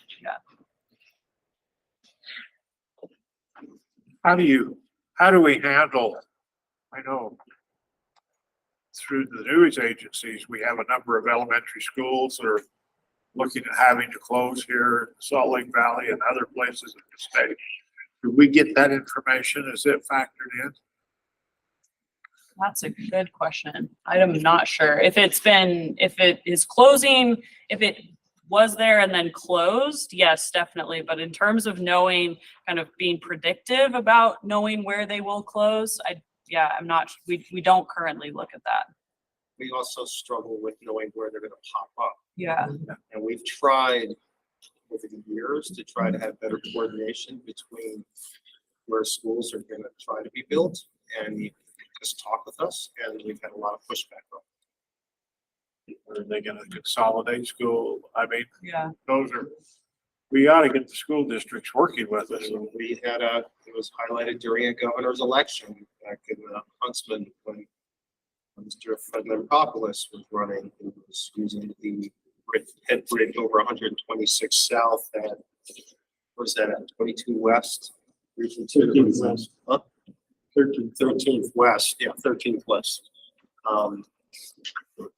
How do we handle, I know through the news agencies, we have a number of elementary schools that are looking at having to close here in Salt Lake Valley and other places in the state. Do we get that information? Is it factored in? That's a good question. I'm not sure if it is closing, if it was there and then closed, yes, definitely. But in terms of knowing, kind of being predictive about knowing where they will close, I'm not, we don't currently look at that. We also struggle with knowing where they're gonna pop up. Yeah. And we've tried over the years to try to have better coordination between where schools are gonna try to be built, and you just talk with us, and we've had a lot of pushback on Are they gonna consolidate school? I mean, Yeah. those are, we ought to get the school districts working with us. it. So we had it was highlighted during a governor's election back in Huntsman when Mr. Fred Lampopoulos was running, he was using the head bridge over 126 South at, where's that at, 22 West? 13th West. Huh? 13th West, yeah, 13th West.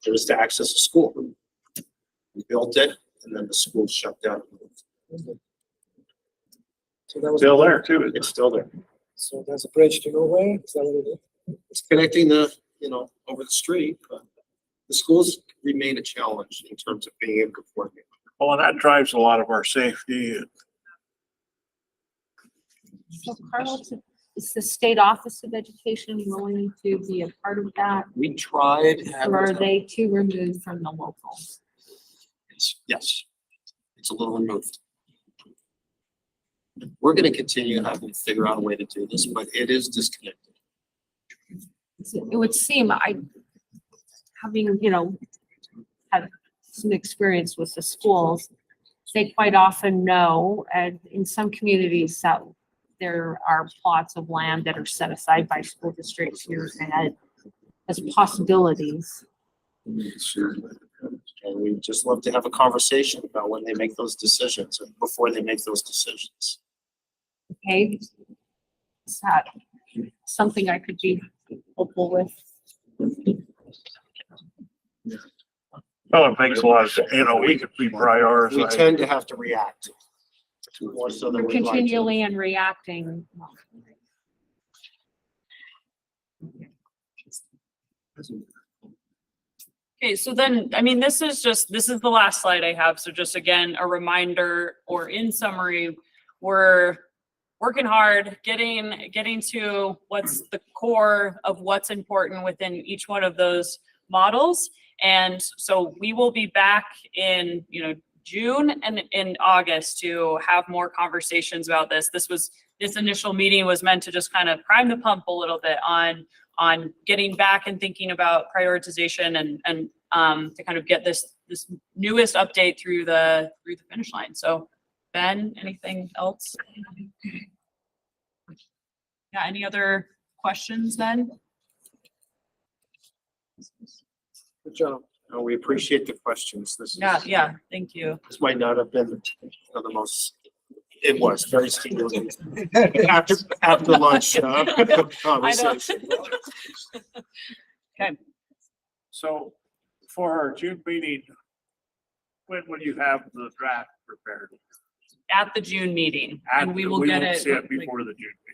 It was to access a school. We built it, and then the school shut down. So that was. Still there too. isn't it? It's still there. So there's a bridge to nowhere, is that what it is? It's connecting the, over the street, but the schools remain a challenge in terms of being able to coordinate. Well, and that drives a lot of our safety. So Carlos, is the State Office of Education willing to be a part of that? We tried. Or are they too removed from the local? Yes, it's a little removed. We're gonna continue having to figure out a way to do this, but it is disconnected. It would seem having, had some experience with the schools, they quite often know, and in some communities that there are plots of land that are set aside by school districts here and as possibilities. And we just love to have a conversation about when they make those decisions and before they make those decisions. Okay? Is that something I could be hopeful with? Well, it makes a lot of sense. We could be We prioritizing. tend to have to react more so than You're we'd like to. continually and reacting. Okay, so then, I mean, this is the last slide I have. So just again, a reminder, or in summary, we're working hard, getting to what's the core of what's important within each one of those models. And so we will be back in, June and in August to have more conversations about this. This initial meeting was meant to just kind of prime the pump a little bit on getting back and thinking about prioritization and to kind of get this newest update through the finish line. So Ben, anything else? Yeah, any other questions then? Good job. No, we appreciate the questions. Yeah, thank you. This might not have been the most, it was very stimulating. After lunch conversation. Okay. So for our June meeting, when would you have the draft prepared? At the June meeting, and we will get won't it. see it before the June meeting.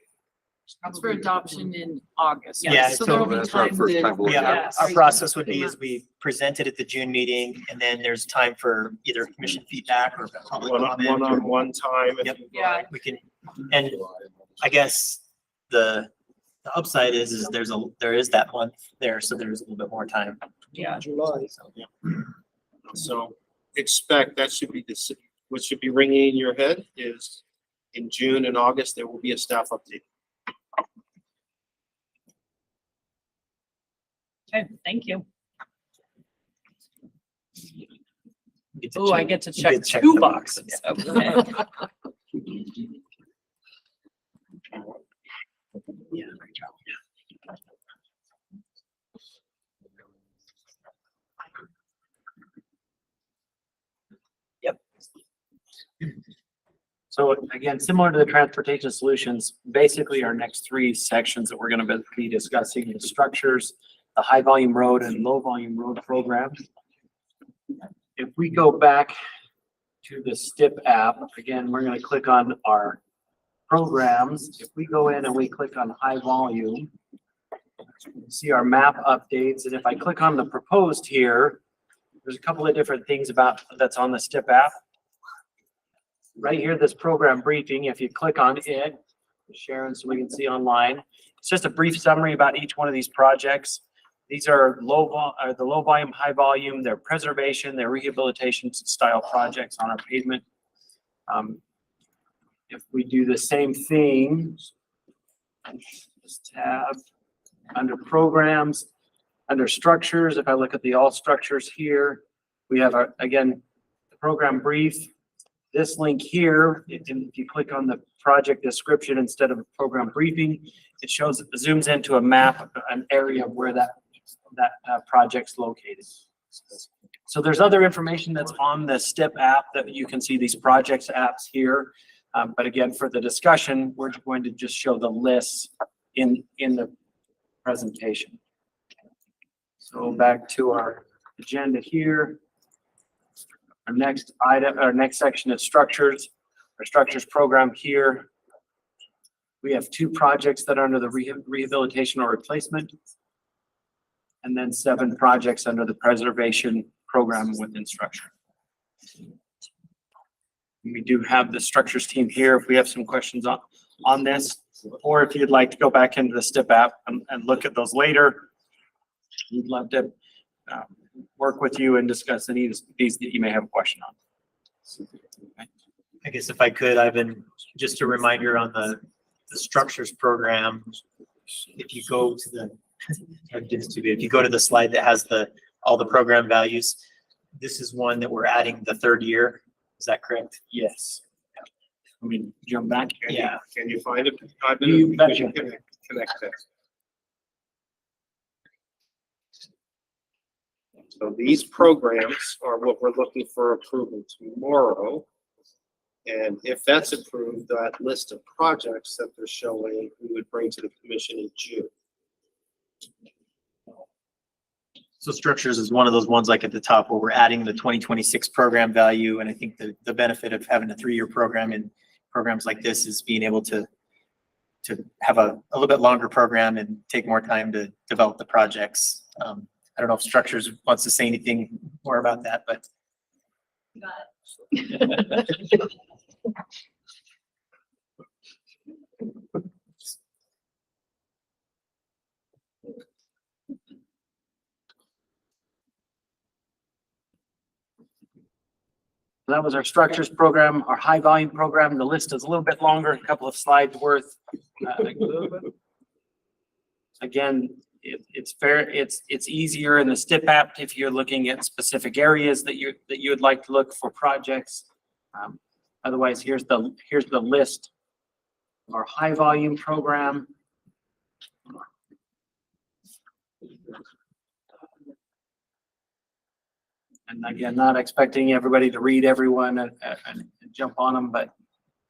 It's for adoption in August. Yeah, So so there'll be that's our time first to. time we'll- Yeah, Yes. our process would be is we present it at the June meeting, and then there's time for either commission feedback or public comment. One-on-one time. if Yep. you'd Yeah. like. We can, and I guess the upside is there is that month there, so there's a little bit more time. Yeah. July. So expect that should be what should be ringing in your head is in June and August, there will be a staff update. Okay, thank you. Get to Oh, I check- get to you check get to check two the boxes. Okay. Yeah, great job. Yep. So again, similar to the transportation solutions, basically our next three sections that we're gonna be discussing, the structures, the high volume road and low volume road program. If we go back to the STIP app, again, we're gonna click on our programs. If we go in and we click on high volume, see our map updates, and if I click on the proposed here, there's a couple of different things that's on the STIP app. Right here, this program briefing, if you click on it, Sharon, so we can see online, it's just a brief summary about each one of these projects. These are the low volume, high volume, their preservation, their rehabilitation style projects on our pavement. If we do the same thing This tab, under programs, under structures, if I look at the all structures here, we have our, again, the program brief. This link here, if you click on the project description instead of a program briefing, it shows, it zooms into a map, an area of where that project's located. So there's other information that's on the STIP app that you can see these projects apps here. But again, for the discussion, we're going to just show the lists in the presentation. So back to our agenda here. Our next item, our next section is structures. Our structures program here. We have 2 projects that are under the rehabilitation or replacement. And then 7 projects under the preservation program within structure. We do have the structures team here if we have some questions on this, or if you'd like to go back into the STIP app and look at those later. We'd love to work with you and discuss any of these that you may have a question on. I guess if I could, just a reminder on the structures program. If you go to the, if you go to the slide that has all the program values, this is one that we're adding the 3rd year. Is that correct? Yes. I mean, jump back here. Yeah. Can you find it? You betcha. Connect that. So these programs are what we're looking for approval tomorrow. And if that's approved, that list of projects that they're showing, we would bring to the commission in June. So structures is one of those ones like at the top where we're adding the 2026 program value. And I think the benefit of having a 3-year program in programs like this is being able to have a little bit longer program and take more time to develop the projects. I don't know if structures wants to say anything more about that, but. That was our structures program, our high volume program. The list is a little bit longer, a couple of slides worth. Again, it's fair. It's easier in the STIP app if you're looking at specific areas that you would like to look for projects. Otherwise, here's the list of our high volume program. And again, not expecting everybody to read everyone and jump on them, but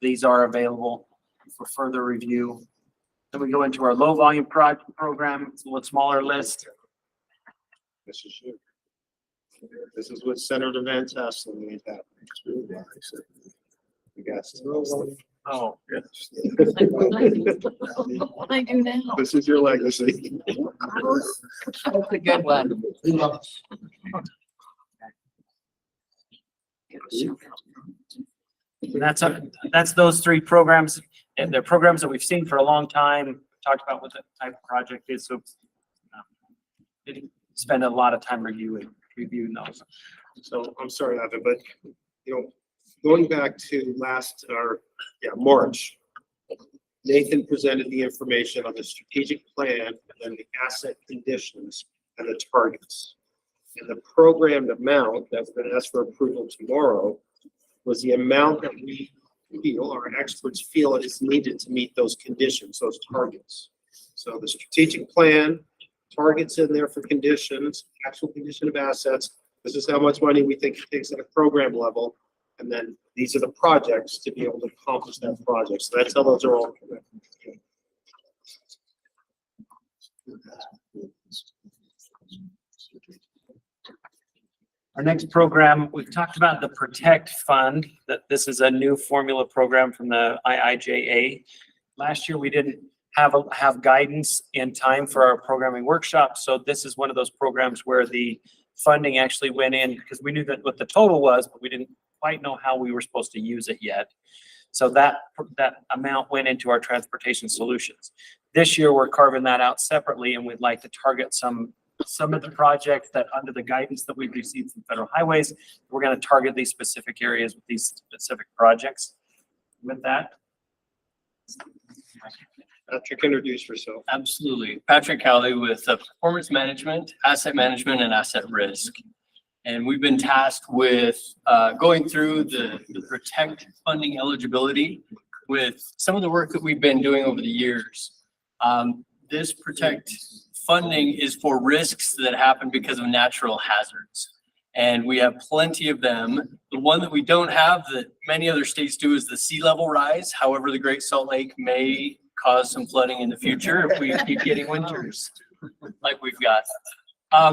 these are available for further review. Then we go into our low volume program. It's a little smaller list. This is you. This is what Senator Van Tassel made happen. You guys. Oh, What I do now? This is your legacy. That's a good one. That's those 3 programs, and they're programs that we've seen for a long time. Talked about what the type of project is, so didn't spend a lot of time reviewing those. So I'm sorry, Evan, but going back to March, Nathan presented the information on the strategic plan and the asset conditions and the targets. And the programmed amount that's been asked for approval tomorrow was the amount that we feel, our experts feel is needed to meet those conditions, those targets. So the strategic plan, targets in there for conditions, actual condition of assets. This is how much money we think it takes at a program level. And then these are the projects to be able to accomplish that project. So that's how those are all connected. Our next program, we've talked about the Protect Fund, that this is a new formula program from the IIJA. Last year, we didn't have guidance in time for our programming workshop. So this is one of those programs where the funding actually went in because we knew that what the total was, but we didn't quite know how we were supposed to use it yet. So that amount went into our transportation solutions. This year, we're carving that out separately, and we'd like to target some of the projects that under the guidance that we've received from Federal Highways, we're going to target these specific areas with these specific projects. With that, Patrick, introduce yourself. Absolutely. Patrick Cowley with Performance Management, Asset Management, and Asset Risk. And we've been tasked with going through the Protect funding eligibility with some of the work that we've been doing over the years. This Protect funding is for risks that happen because of natural hazards. And we have plenty of them. The one that we don't have that many other states do is the sea level rise. However, the Great Salt Lake may cause some flooding in the future if we keep getting winters like we've got.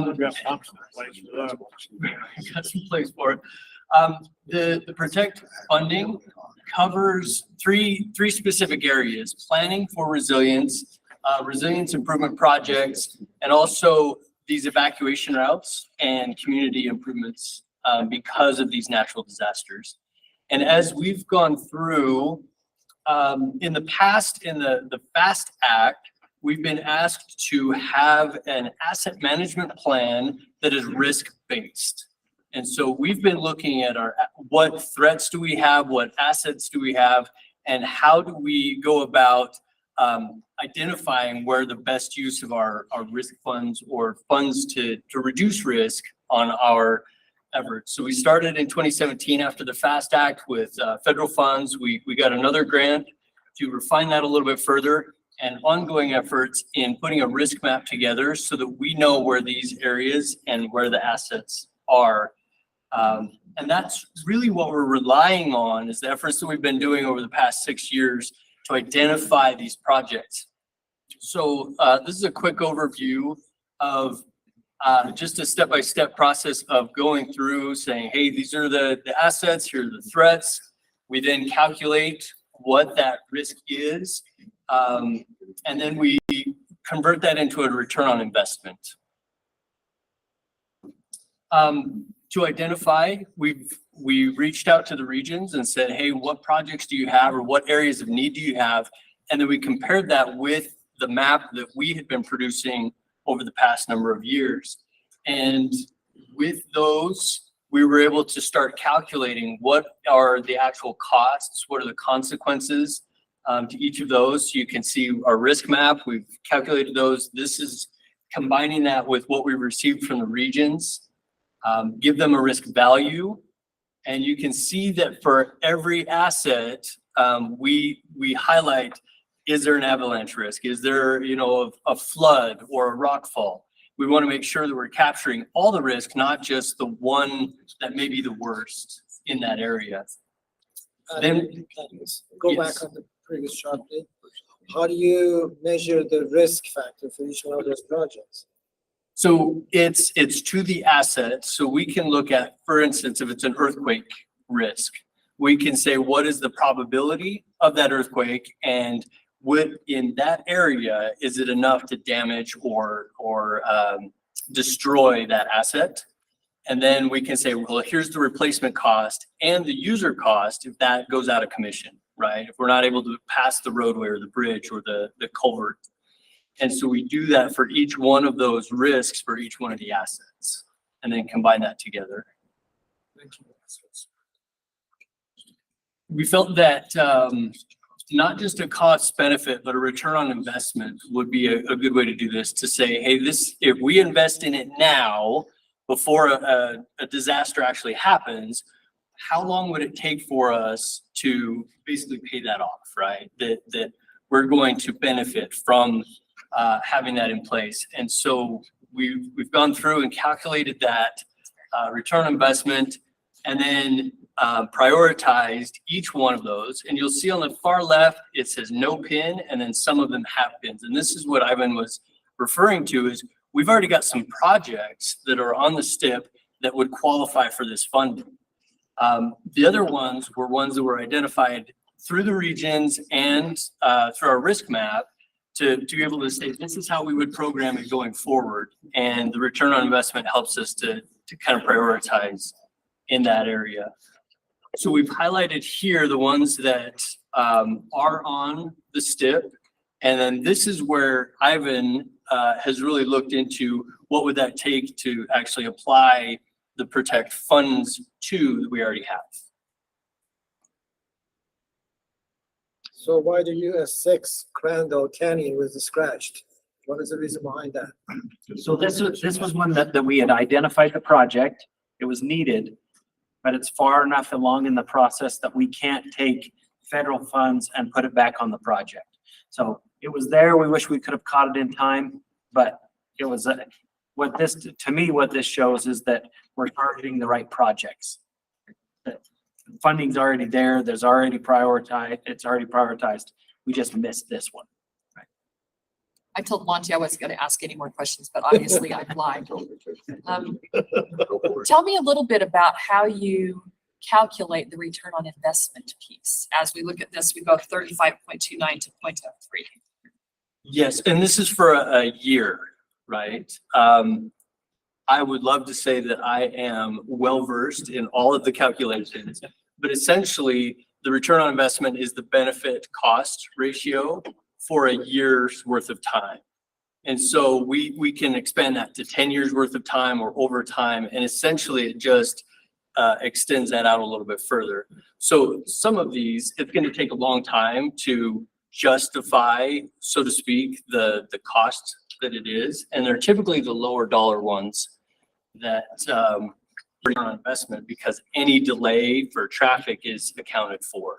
We've got some place for that. We've got some place for it. The Protect funding covers three specific areas: planning for resilience, resilience improvement projects, and also these evacuation routes and community improvements because of these natural disasters. And as we've gone through, in the past, in the FAST Act, we've been asked to have an asset management plan that is risk-based. And so we've been looking at what threats do we have, what assets do we have, and how do we go about identifying where the best use of our risk funds or funds to reduce risk on our efforts. So we started in 2017 after the FAST Act with federal funds. We got another grant to refine that a little bit further, and ongoing efforts in putting a risk map together so that we know where these areas and where the assets are. And that's really what we're relying on, is the efforts that we've been doing over the past 6 years to identify these projects. So this is a quick overview of just a step-by-step process of going through saying, hey, these are the assets, here are the threats. We then calculate what that risk is. And then we convert that into a return on investment. To identify, we reached out to the regions and said, hey, what projects do you have, or what areas of need do you have? And then we compared that with the map that we had been producing over the past number of years. And with those, we were able to start calculating what are the actual costs, what are the consequences to each of those. You can see our risk map. We've calculated those. This is combining that with what we received from the regions, give them a risk value. And you can see that for every asset, we highlight, is there an avalanche risk? Is there, a flood or a rock fall? We want to make sure that we're capturing all the risk, not just the one that may be the worst in that area. Then, Go yes. back on the previous chart, please. How do you measure the risk factor for each one of those projects? So it's to the asset. So we can look at, for instance, if it's an earthquake risk, we can say, what is the probability of that earthquake? And in that area, is it enough to damage or destroy that asset? And then we can say, well, here's the replacement cost and the user cost if that goes out of commission, right? If we're not able to pass the roadway or the bridge or the culvert. And so we do that for each one of those risks for each one of the assets, and then combine that together. We felt that not just a cost benefit, but a return on investment would be a good way to do this, to say, hey, if we invest in it now, before a disaster actually happens, how long would it take for us to basically pay that off, right? That we're going to benefit from having that in place. And so we've gone through and calculated that return on investment, and then prioritized each one of those. And you'll see on the far left, it says no pin, and then some of them have pins. And this is what Ivan was referring to, is we've already got some projects that are on the STIP that would qualify for this funding. The other ones were ones that were identified through the regions and through our risk map to be able to say, this is how we would program it going forward. And the return on investment helps us to kind of prioritize in that area. So we've highlighted here the ones that are on the STIP. And then this is where Ivan has really looked into what would that take to actually apply the Protect funds to that we already have. So why the US six Crandall Canyon was scratched? What is the reason behind that? So this was one that we had identified the project. It was needed, but it's far enough along in the process that we can't take federal funds and put it back on the project. So it was there. We wish we could have caught it in time, but it was, to me, what this shows is that we're targeting the right projects. The funding's already there. There's already prioritized. It's already prioritized. We just missed this one. I told Monty I wasn't going to ask any more questions, but obviously I lied. Tell me a little bit about how you calculate the return on investment piece. As we look at this, we go 35.29 to 0.03. Yes, and this is for a year, right? I would love to say that I am well-versed in all of the calculations, but essentially the return on investment is the benefit cost ratio for a year's worth of time. And so we can expand that to 10 years worth of time or over time. And essentially it just extends that out a little bit further. So some of these, it's going to take a long time to justify, so to speak, the cost that it is. And they're typically the lower dollar ones that return on investment, because any delay for traffic is accounted for.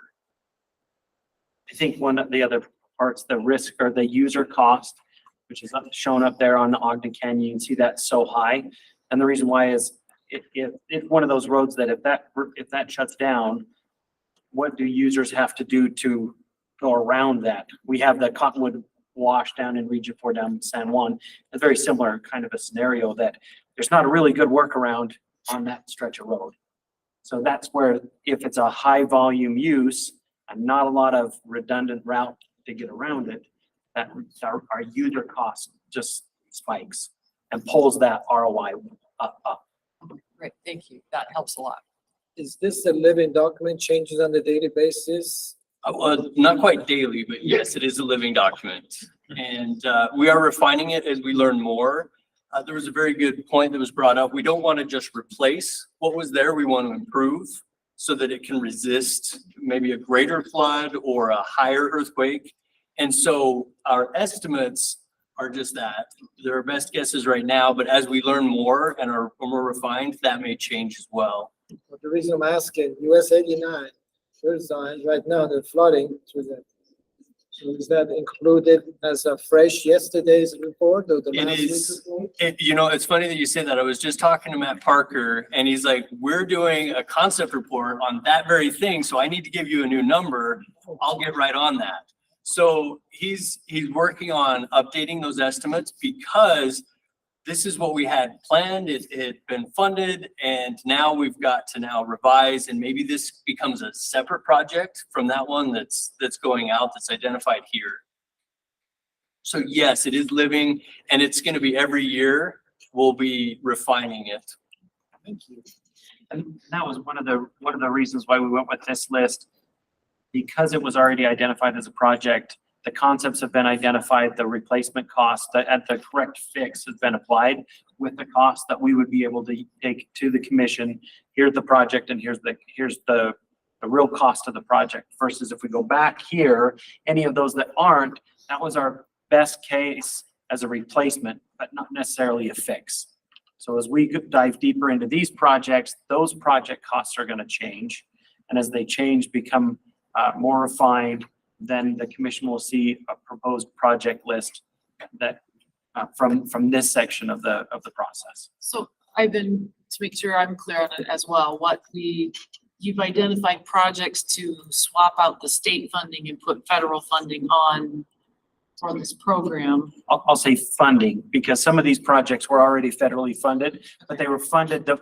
I think one of the other parts, the risk or the user cost, which is shown up there on the Ogden Canyon, you can see that's so high. And the reason why is if one of those roads that if that shuts down, what do users have to do to go around that? We have the Cottonwood Wash down in Region 4 down in San Juan. A very similar kind of a scenario that there's not a really good workaround on that stretch of road. So that's where if it's a high volume use and not a lot of redundant route to get around it, that our user cost just spikes and pulls that ROI up. Great, thank you. That helps a lot. Is this a living document, changes on a daily basis? Well, not quite daily, but yes, it is a living document. And we are refining it as we learn more. There was a very good point that was brought up. We don't want to just replace what was there. We want to improve so that it can resist maybe a greater flood or a higher earthquake. And so our estimates are just that. They're our best guesses right now, but as we learn more and are more refined, that may change as well. Well, the reason I'm asking, US 89, there's right now the flooding through that. So is that included as a fresh yesterday's report or the It last week's is, report? you know, it's funny that you say that. I was just talking to Matt Parker and he's like, we're doing a concept report on that very thing. So I need to give you a new number. I'll get right on that. So he's working on updating those estimates because this is what we had planned. It had been funded and now we've got to now revise, and maybe this becomes a separate project from that one that's going out, that's identified here. So yes, it is living, and it's going to be every year we'll be refining it. Thank you. And that was one of the reasons why we went with this list, because it was already identified as a project. The concepts have been identified, the replacement cost, and the correct fix has been applied with the cost that we would be able to take to the commission. Here's the project and here's the real cost of the project, versus if we go back here, any of those that aren't, that was our best case as a replacement, but not necessarily a fix. So as we dive deeper into these projects, those project costs are going to change. And as they change, become more refined, then the commission will see a proposed project list that from this section of the process. So I've been, to make sure I'm clear on it as well, you've identified projects to swap out the state funding and put federal funding on for this program. I'll say funding, because some of these projects were already federally funded, but they were funded, the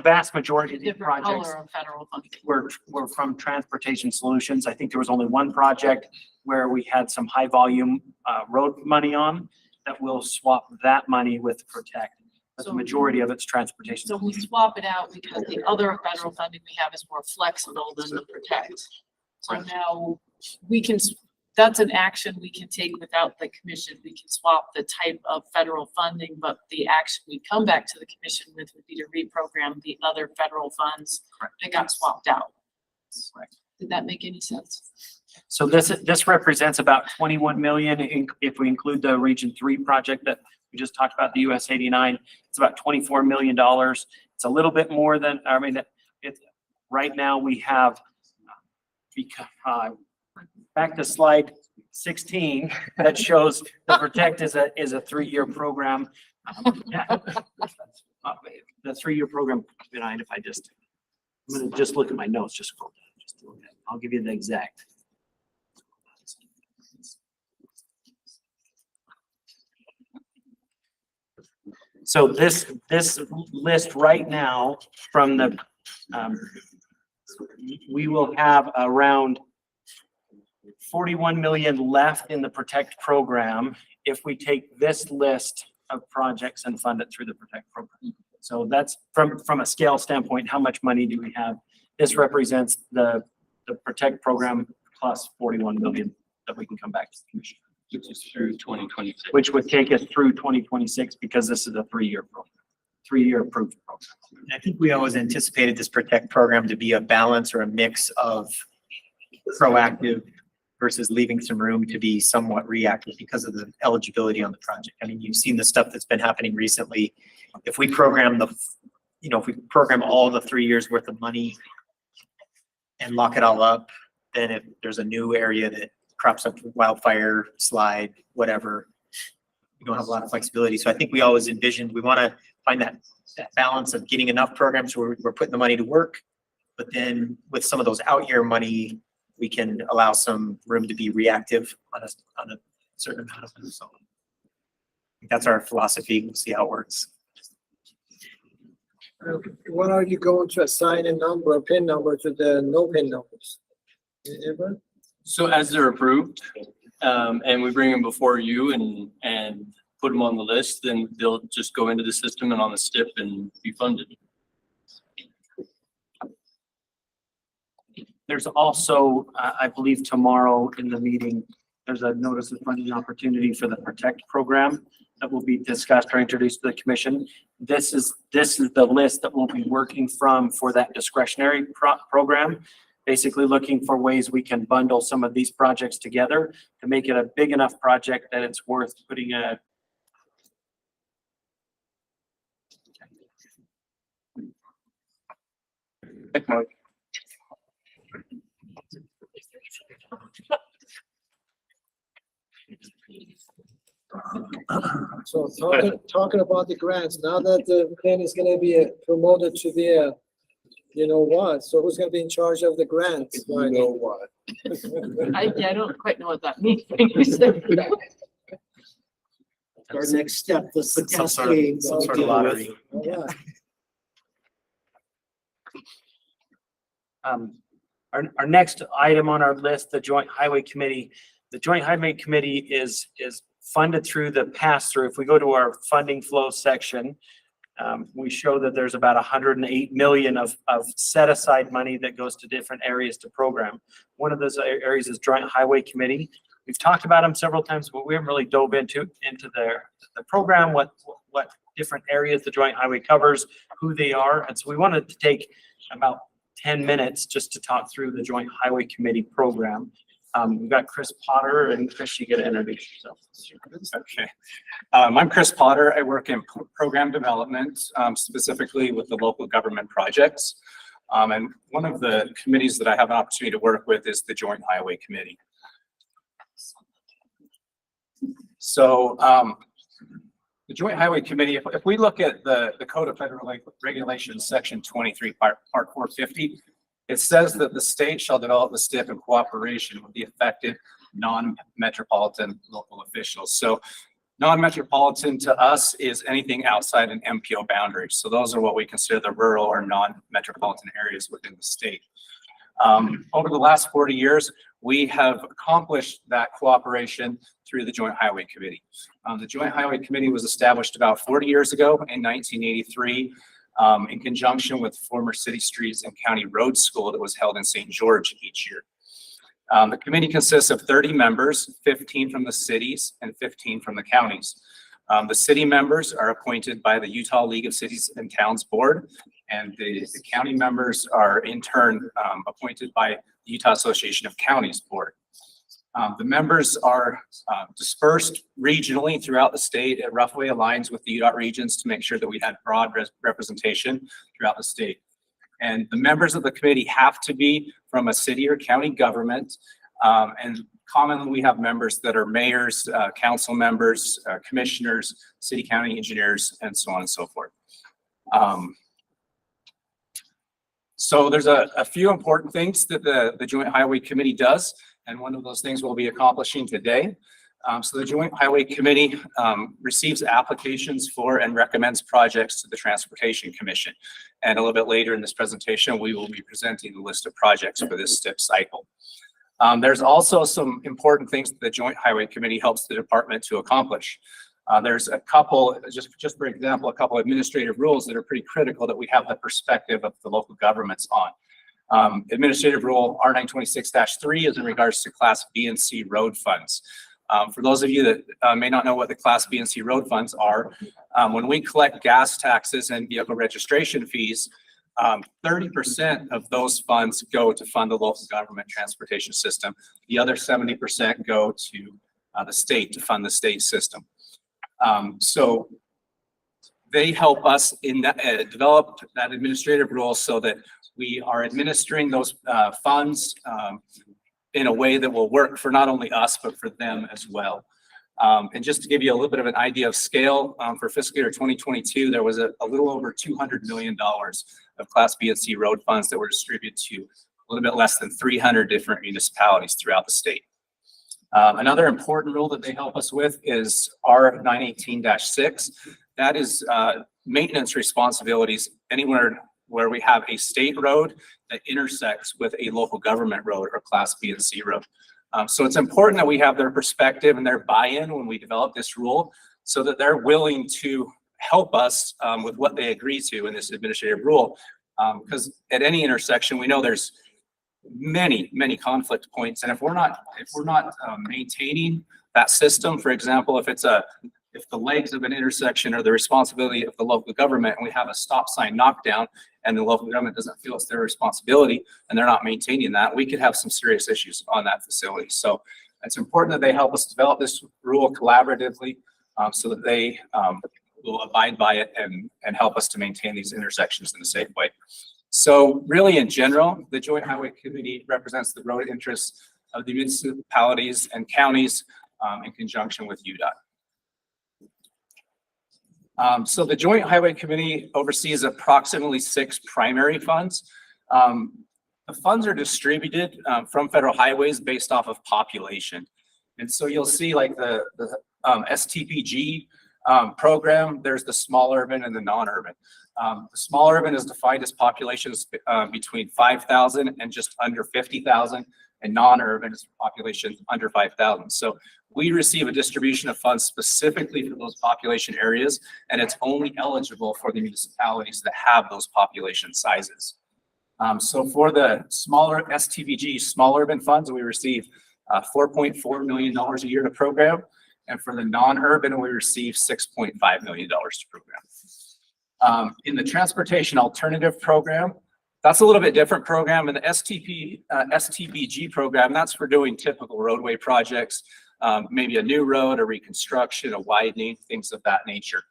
vast majority of these Different projects color of federal funding. were from Transportation Solutions. I think there was only one project where we had some high volume road money on that will swap that money with Protect. But the majority of it's Transportation. So we swap it out because the other federal funding we have is more flexible than the Protect. So now we can, that's an action we can take without the commission. We can swap the type of federal funding, but the action we come back to the commission with would be to reprogram the other federal funds that got swapped out. Did that make any sense? So this represents about 21 million if we include the Region 3 project that we just talked about, the US 89. It's about $24 million. It's a little bit more than, I mean, it's right now we have, back to slide 16, that shows the Protect is a 3-year program. The 3-year program, and if I just, I'm gonna just look at my notes, just scroll down, just a little bit. I'll give you the exact. So this list right now from the, we will have around 41 million left in the Protect program if we take this list of projects and fund it through the Protect program. So that's from a scale standpoint, how much money do we have? This represents the Protect program plus 41 million that we can come back to the commission. Which is through 2026. Which would take us through 2026 because this is a 3-year program, 3-year approved program. I think we always anticipated this Protect program to be a balance or a mix of proactive versus leaving some room to be somewhat reactive because of the eligibility on the project. I mean, you've seen the stuff that's been happening recently. If we program if we program all the 3 years worth of money and lock it all up, then if there's a new area that crops up, wildfire, slide, whatever, we don't have a lot of flexibility. So I think we always envisioned, we want to find that balance of getting enough programs where we're putting the money to work, but then with some of those out year money, we can allow some room to be reactive on a certain amount of them. So that's our philosophy. We'll see how it works. What are you going to assign a pin number to the no pin numbers? Ever? So as they're approved, and we bring them before you and put them on the list, then they'll just go into the system and on the STIP and be funded. There's also, I believe tomorrow in the meeting, there's a notice of funding opportunity for the Protect program that will be discussed or introduced to the commission. This is the list that we'll be working from for that discretionary program. Basically looking for ways we can bundle some of these projects together to make it a big enough project that it's worth putting a So talking about the grants, now that the plan is gonna be promoted to be a, you know what, so who's gonna be in charge of the grants? You know what? I don't quite know what that means. Our next step, the Some sort of lottery. Yeah. Our next item on our list, the Joint Highway Committee. The Joint Highway Committee is funded through the pass-through. If we go to our funding flow section, we show that there's about 108 million of set-aside money that goes to different areas to program. One of those areas is Joint Highway Committee. We've talked about them several times, but we haven't really dove into the program, what different areas the Joint Highway covers, who they are. And so we wanted to take about 10 minutes just to talk through the Joint Highway Committee program. We've got Chris Potter, and Chris, you get to introduce yourself. Okay. I'm Chris Potter. I work in program development, specifically with the local government projects. And one of the committees that I have an opportunity to work with is the Joint Highway Committee. So the Joint Highway Committee, if we look at the Code of Federal Regulations, Section 23, Part 450, it says that the state shall develop the STIP in cooperation with the affected non-metropolitan local officials. So non-metropolitan to us is anything outside an MPO boundary. So those are what we consider the rural or non-metropolitan areas within the state. Over the last 40 years, we have accomplished that cooperation through the Joint Highway Committee. The Joint Highway Committee was established about 40 years ago in 1983 in conjunction with former City Streets and County Road School that was held in St. George each year. The committee consists of 30 members, 15 from the cities and 15 from the counties. The city members are appointed by the Utah League of Cities and Towns Board, And the county members are in turn appointed by the Utah Association of Counties Board. The members are dispersed regionally throughout the state. It roughly aligns with the UDOT regions to make sure that we had broad representation throughout the state. And the members of the committee have to be from a city or county government. And commonly we have members that are mayors, council members, commissioners, city county engineers, and so on and so forth. So there's a few important things that the Joint Highway Committee does. And one of those things we'll be accomplishing today. So the Joint Highway Committee receives applications for and recommends projects to the Transportation Commission. And a little bit later in this presentation, we will be presenting the list of projects for this STIP cycle. There's also some important things that the Joint Highway Committee helps the department to accomplish. There's a couple, just for example, a couple administrative rules that are pretty critical that we have the perspective of the local governments on. Administrative Rule R926-3 is in regards to Class B and C road funds. For those of you that may not know what the Class B and C road funds are, when we collect gas taxes and vehicle registration fees, 30% of those funds go to fund the local government transportation system. The other 70% go to the state to fund the state system. So they help us in that, develop that administrative rule so that we are administering those funds in a way that will work for not only us, but for them as well. And just to give you a little bit of an idea of scale, for fiscal year 2022, there was a little over $200 million of Class B and C road funds that were distributed to a little bit less than 300 different municipalities throughout the state. Another important rule that they help us with is R918-6. That is maintenance responsibilities anywhere where we have a state road that intersects with a local government road or Class B and C road. So it's important that we have their perspective and their buy-in when we develop this rule so that they're willing to help us with what they agree to in this administrative rule. Because at any intersection, we know there's many conflict points. And if we're not maintaining that system, for example, if the legs of an intersection are the responsibility of the local government and we have a stop sign knockdown and the local government doesn't feel it's their responsibility and they're not maintaining that, we could have some serious issues on that facility. So it's important that they help us develop this rule collaboratively so that they will abide by it and help us to maintain these intersections in a safe way. So really in general, the Joint Highway Committee represents the road interests of the municipalities and counties in conjunction with UDOT. So the Joint Highway Committee oversees approximately 6 primary funds. The funds are distributed from federal highways based off of population. And so you'll see like the STPG program, there's the small urban and the non-urban. The small urban is defined as populations between 5,000 and just under 50,000, and non-urban is population under 5,000. So we receive a distribution of funds specifically for those population areas, and it's only eligible for the municipalities that have those population sizes. So for the smaller STVG, small urban funds, we receive $4.4 million a year to program. And for the non-urban, we receive $6.5 million to program. In the transportation alternative program, that's a little bit different program. In the STBG program, that's for doing typical roadway projects, maybe a new road, a reconstruction, a widening, things of that nature.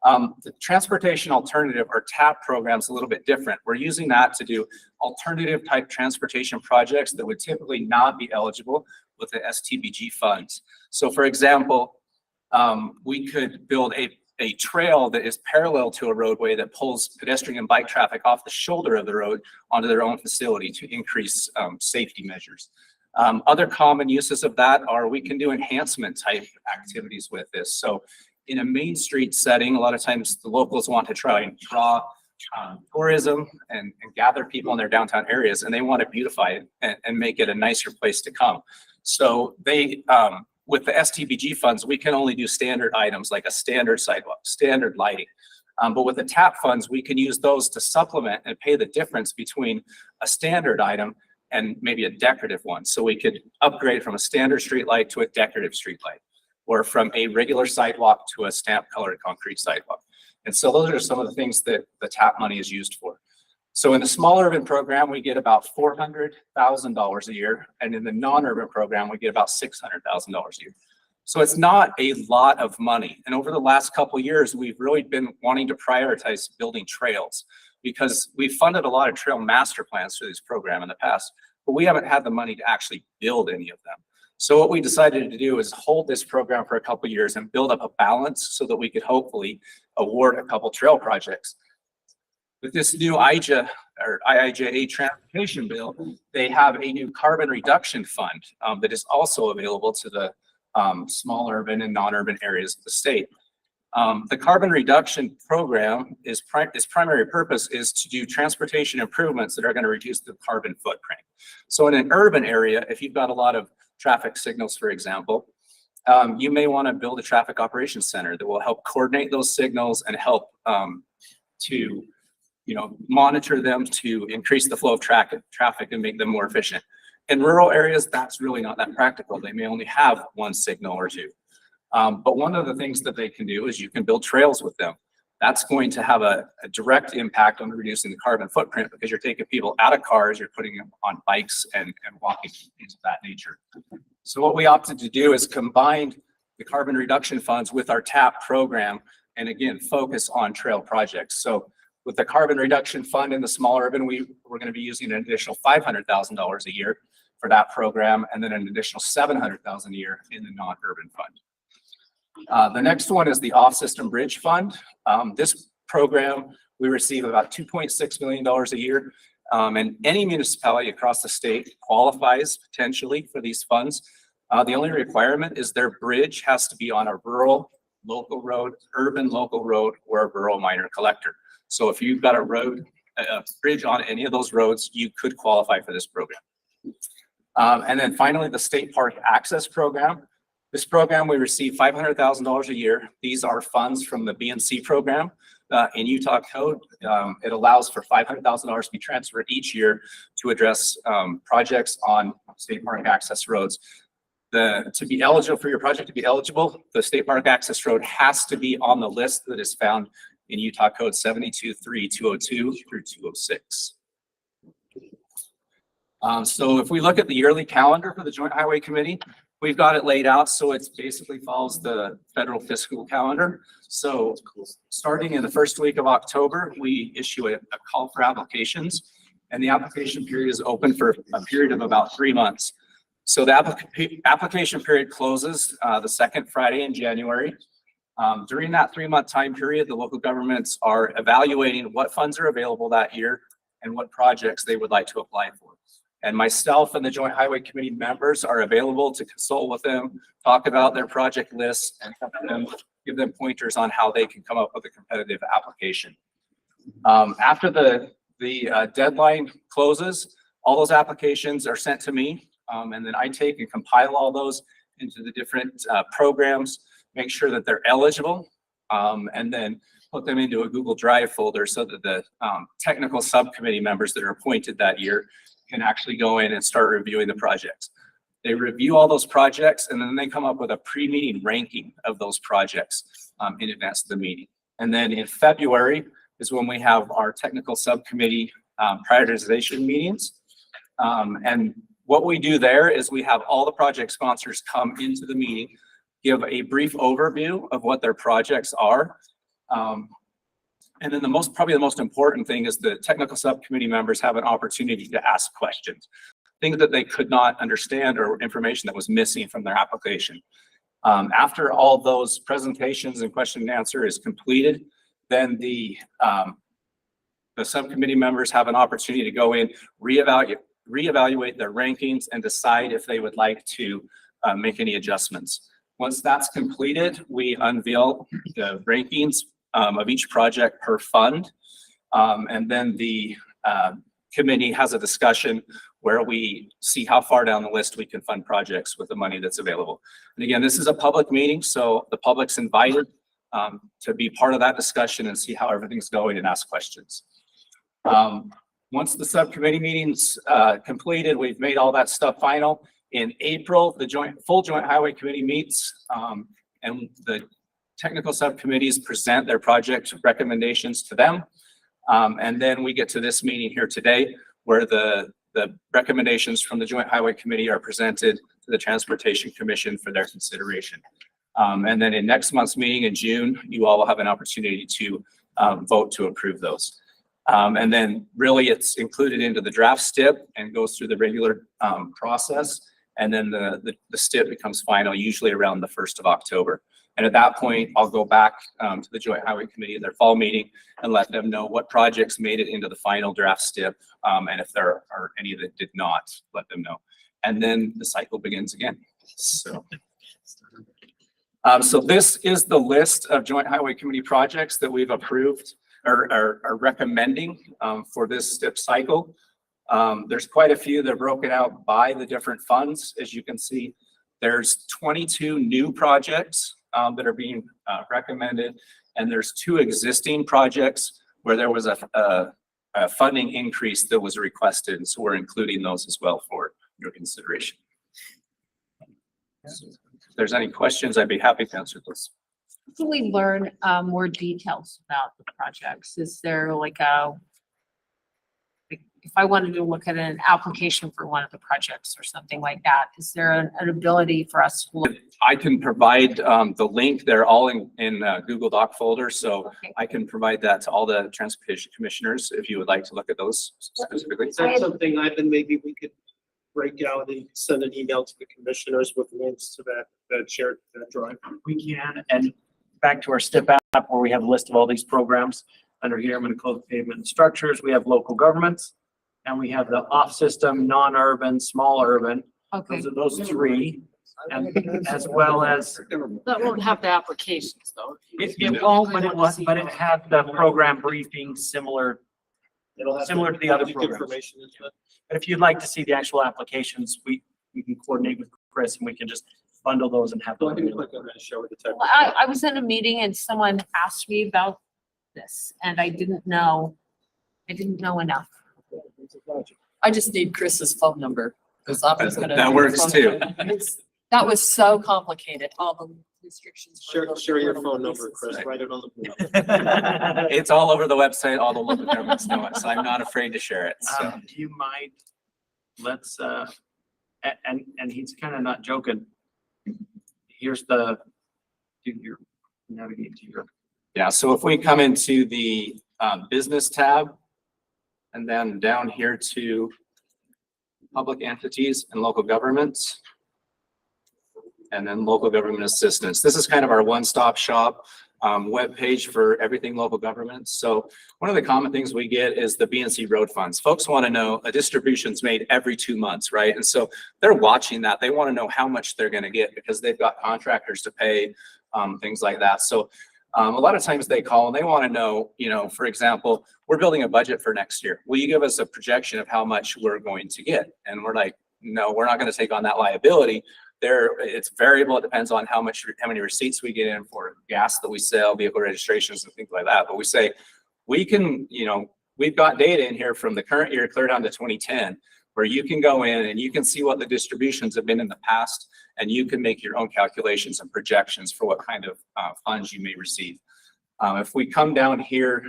The transportation alternative or TAP program is a little bit different. We're using that to do alternative type transportation projects that would typically not be eligible with the STBG funds. So for example, we could build a trail that is parallel to a roadway that pulls pedestrian and bike traffic off the shoulder of the road onto their own facility to increase safety measures. Other common uses of that are we can do enhancement type activities with this. So in a main street setting, a lot of times the locals want to try and draw tourism and gather people in their downtown areas, and they want to beautify it and make it a nicer place to come. So they, with the STBG funds, we can only do standard items like a standard sidewalk, standard lighting. But with the TAP funds, we can use those to supplement and pay the difference between a standard item and maybe a decorative one. So we could upgrade from a standard street light to a decorative street light, or from a regular sidewalk to a stamp colored concrete sidewalk. And so those are some of the things that the TAP money is used for. So in the small urban program, we get about $400,000 a year. And in the non-urban program, we get about $600,000 a year. So it's not a lot of money. And over the last couple of years, we've really been wanting to prioritize building trails because we've funded a lot of trail master plans through this program in the past, but we haven't had the money to actually build any of them. So what we decided to do is hold this program for a couple of years and build up a balance so that we could hopefully award a couple trail projects. With this new IIJA transportation bill, they have a new carbon reduction fund that is also available to the small urban and non-urban areas of the state. The carbon reduction program its primary purpose is to do transportation improvements that are going to reduce the carbon footprint. So in an urban area, if you've got a lot of traffic signals, for example, you may want to build a traffic operations center that will help coordinate those signals and help to monitor them to increase the flow of traffic and make them more efficient. In rural areas, that's really not that practical. They may only have one signal or two. But one of the things that they can do is you can build trails with them. That's going to have a direct impact on reducing the carbon footprint because you're taking people out of cars, you're putting them on bikes and walking, things of that nature. So what we opted to do is combine the carbon reduction funds with our TAP program and again, focus on trail projects. So with the carbon reduction fund in the small urban, we're going to be using an additional $500,000 a year for that program, and then an additional $700,000 a year in the non-urban fund. The next one is the off-system bridge fund. This program, we receive about $2.6 million a year, and any municipality across the state qualifies potentially for these funds. The only requirement is their bridge has to be on a rural local road, urban local road, or a rural minor collector. So if you've got a bridge on any of those roads, you could qualify for this program. And then finally, the State Park Access Program. This program, we receive $500,000 a year. These are funds from the BNC program. In Utah code, it allows for $500,000 to be transferred each year to address projects on state park access roads. To be eligible for your project to be eligible, the State Park Access Road has to be on the list that is found in Utah Code 72.3.202 through 206. So if we look at the yearly calendar for the Joint Highway Committee, we've got it laid out so it basically follows the federal fiscal calendar. So starting in the first week of October, we issue a call for applications, and the application period is open for a period of about 3 months. So the application period closes the second Friday in January. During that 3-month time period, the local governments are evaluating what funds are available that year and what projects they would like to apply for. And myself and the Joint Highway Committee members are available to consult with them, talk about their project lists, and give them pointers on how they can come up with a competitive application. After the deadline closes, all those applications are sent to me, and then I take and compile all those into the different programs, make sure that they're eligible, and then put them into a Google Drive folder so that the technical subcommittee members that are appointed that year can actually go in and start reviewing the projects. They review all those projects and then they come up with a pre-meeting ranking of those projects in advance of the meeting. And then in February is when we have our technical subcommittee prioritization meetings. And what we do there is we have all the project sponsors come into the meeting, give a brief overview of what their projects are. And then probably the most important thing is the technical subcommittee members have an opportunity to ask questions, things that they could not understand or information that was missing from their application. After all those presentations and question and answer is completed, then the subcommittee members have an opportunity to go in, reevaluate their rankings and decide if they would like to make any adjustments. Once that's completed, we unveil the rankings of each project per fund. And then the committee has a discussion where we see how far down the list we can fund projects with the money that's available. And again, this is a public meeting, so the public's invited to be part of that discussion and see how everything's going and ask questions. Once the subcommittee meeting's completed, we've made all that stuff final. In April, the full Joint Highway Committee meets, and the technical subcommittees present their project recommendations to them. And then we get to this meeting here today where the recommendations from the Joint Highway Committee are presented to the Transportation Commission for their consideration. And then in next month's meeting in June, you all will have an opportunity to vote to approve those. And then really it's included into the draft STIP and goes through the regular process. And then the STIP becomes final, usually around the 1st of October. And at that point, I'll go back to the Joint Highway Committee in their fall meeting and let them know what projects made it into the final draft STIP. And if there are any that did not, let them know. And then the cycle begins again. So this is the list of Joint Highway Committee projects that we've approved or are recommending for this STIP cycle. There's quite a few that are broken out by the different funds. As you can see, there's 22 new projects that are being recommended, and there's 2 existing projects where there was a funding increase that was requested, and so we're including those as well for your consideration. So if there's any questions, I'd be happy to answer those. Can we learn more details about the projects? Is there like if I wanted to look at an application for one of the projects or something like that, is there an ability for us to look? I can provide the link. They're all in Google Doc folder, so Okay. I can provide that to all the transportation commissioners if you would like to look at those specifically. Is that something, Ivan, maybe we could break out and send an email to the commissioners with links to that shared drive? We can, and back to our STIP app where we have a list of all these programs. Under here, I'm going to close pavement and structures. We have local governments, and we have the off-system, non-urban, small urban. Okay, Those are those 3, and as well as that won't have the applications though. it won't, but it had the program briefing similar to the other programs. Information is that. But if you'd like to see the actual applications, we can coordinate with Chris and we can just bundle those and have So I them. can click on that and show it the text. Well, I was in a meeting and someone asked me about this and I didn't know enough. I just need Chris's phone number, because I was gonna. That works too. That was so complicated, all the restrictions. Share your phone number, Chris, write it on the board. It's all over the website. All the local governments know it, so I'm not afraid to share it. So. Do you mind, let's, and he's kind of not joking. Here's do your, navigate to your. Yeah, so if we come into the business tab and then down here to public entities and local governments, and then local government assistance. This is kind of our one-stop shop webpage for everything local government. So one of the common things we get is the BNC road funds. Folks want to know a distribution's made every 2 months, right? And so they're watching that. They want to know how much they're going to get because they've got contractors to pay, things like that. So a lot of times they call and they want to know, for example, we're building a budget for next year. Will you give us a projection of how much we're going to get? And we're like, no, we're not going to take on that liability. It's variable. It depends on how many receipts we get in for gas that we sell, vehicle registrations and things like that. But we say, we can, we've got data in here from the current year clear down to 2010, where you can go in and you can see what the distributions have been in the past, and you can make your own calculations and projections for what kind of funds you may receive. If we come down here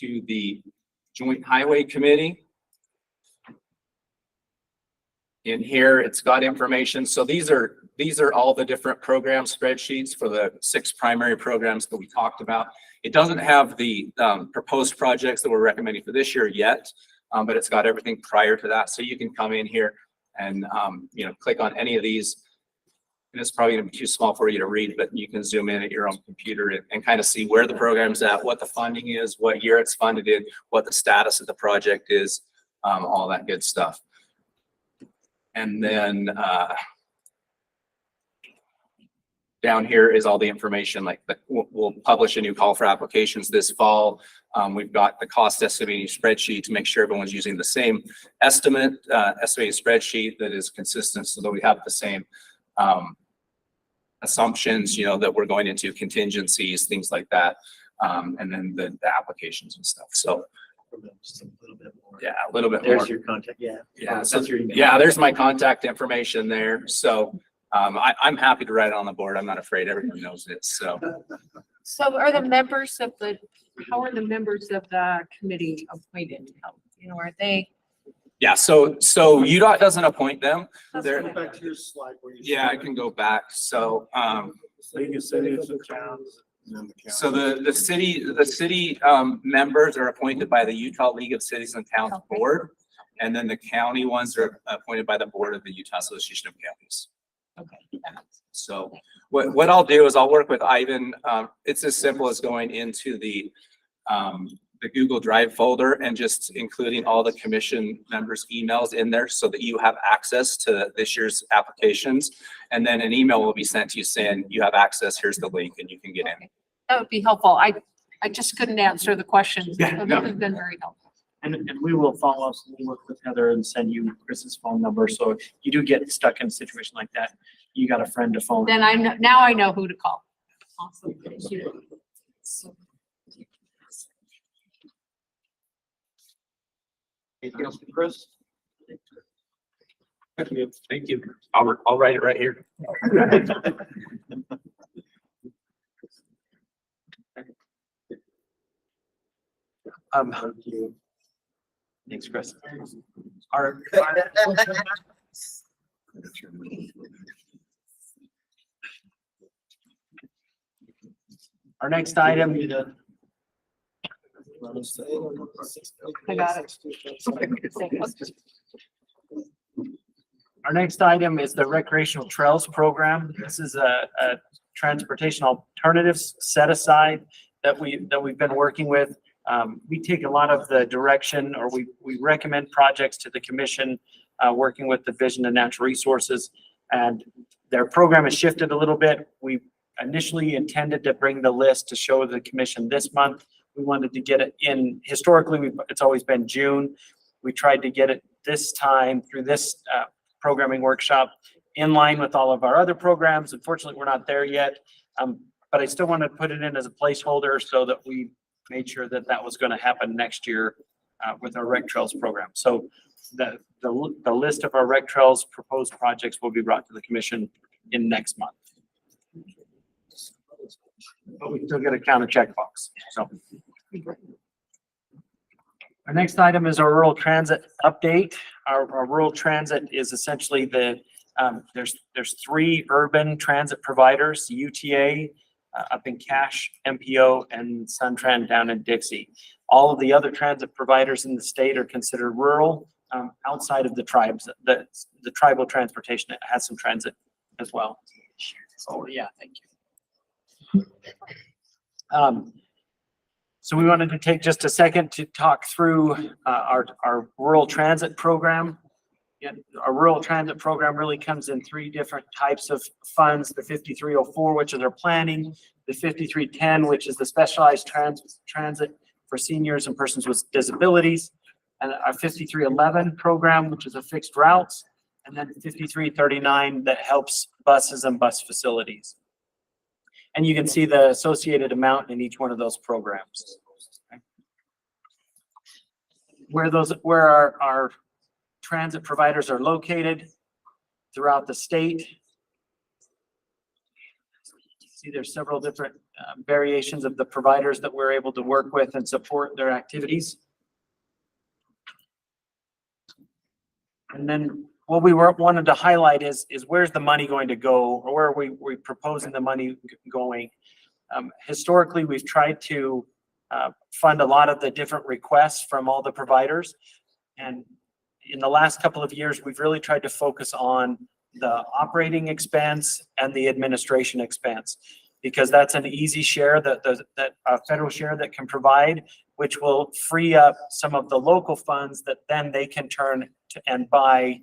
to the Joint Highway Committee, in here, it's got information. So these are all the different program spreadsheets for the 6 primary programs that we talked about. It doesn't have the proposed projects that we're recommending for this year yet, but it's got everything prior to that. So you can come in here and click on any of these. And it's probably going to be too small for you to read, but you can zoom in at your own computer and kind of see where the program's at, what the funding is, what year it's funded in, what the status of the project is, all that good stuff. And then down here is all the information, like we'll publish a new call for applications this fall. We've got the cost estimating spreadsheet to make sure everyone's using the same estimated spreadsheet that is consistent so that we have the same assumptions, that we're going into contingencies, things like that. And then the applications and stuff. So Just a little bit more. yeah, a little bit more. There's your contact, yeah. Yeah, That's your email. yeah, there's my contact information there. So I'm happy to write it on the board. I'm not afraid. Everyone knows it. So So are the members of the, how are the members of the committee appointed? You know, are they? Yeah, so UDOT doesn't appoint them. They're, Back to your slide where you. yeah, I can go back. So, League of Cities and Towns. so the city members are appointed by the Utah League of Cities and Towns Board. And then the county ones are appointed by the Board of the Utah Association of Counties. Okay. So what I'll do is I'll work with Ivan. It's as simple as going into the Google Drive folder and just including all the commission members' emails in there so that you have access to this year's applications. And then an email will be sent to you saying you have access, here's the link and you can get in. That would be helpful. I just couldn't answer the questions. Yeah, So no. this has been very helpful. And we will follow up, so we'll work with Heather and send you Chris's phone number. So if you do get stuck in a situation like that, you got a friend to phone. Then now I know who to call. Awesome. Thank you. Anything else for Chris? Thank you. I'll write it right here. Thanks, Chris. Our next item, I got it. our next item is the recreational trails program. This is a transportation alternatives set aside that we've been working with. We take a lot of the direction, or we recommend projects to the commission, working with Division of Natural Resources, and their program has shifted a little bit. We initially intended to bring the list to show the commission this month. We wanted to get it in, historically, it's always been June. We tried to get it this time through this programming workshop in line with all of our other programs. Unfortunately, we're not there yet, but I still want to put it in as a placeholder so that we made sure that that was going to happen next year with our Rec Trails program. So the list of our Rec Trails proposed projects will be brought to the commission in next month. But we still get a counter checkbox, so. Our next item is our rural transit update. Our rural transit is essentially there's three urban transit providers, UTA, up in Cache, MPO, and Suntran down in Dixie. All of the other transit providers in the state are considered rural, outside of the tribes. The tribal transportation has some transit as well. Oh, yeah, thank you. So we wanted to take just a second to talk through our rural transit program. Yeah, our rural transit program really comes in three different types of funds: the 5304, which is our planning; the 5310, which is the specialized transit for seniors and persons with disabilities; and our 5311 program, which is a fixed routes; and then 5339 that helps buses and bus facilities. And you can see the associated amount in each one of those programs. Okay. Where our transit providers are located throughout the state. See, there's several different variations of the providers that we're able to work with and support their activities. And then what we wanted to highlight is where's the money going to go, or where are we proposing the money going? Historically, we've tried to fund a lot of the different requests from all the providers. And in the last couple of years, we've really tried to focus on the operating expense and the administration expense, because that's an easy share that federal share that can provide, which will free up some of the local funds that then they can turn to and buy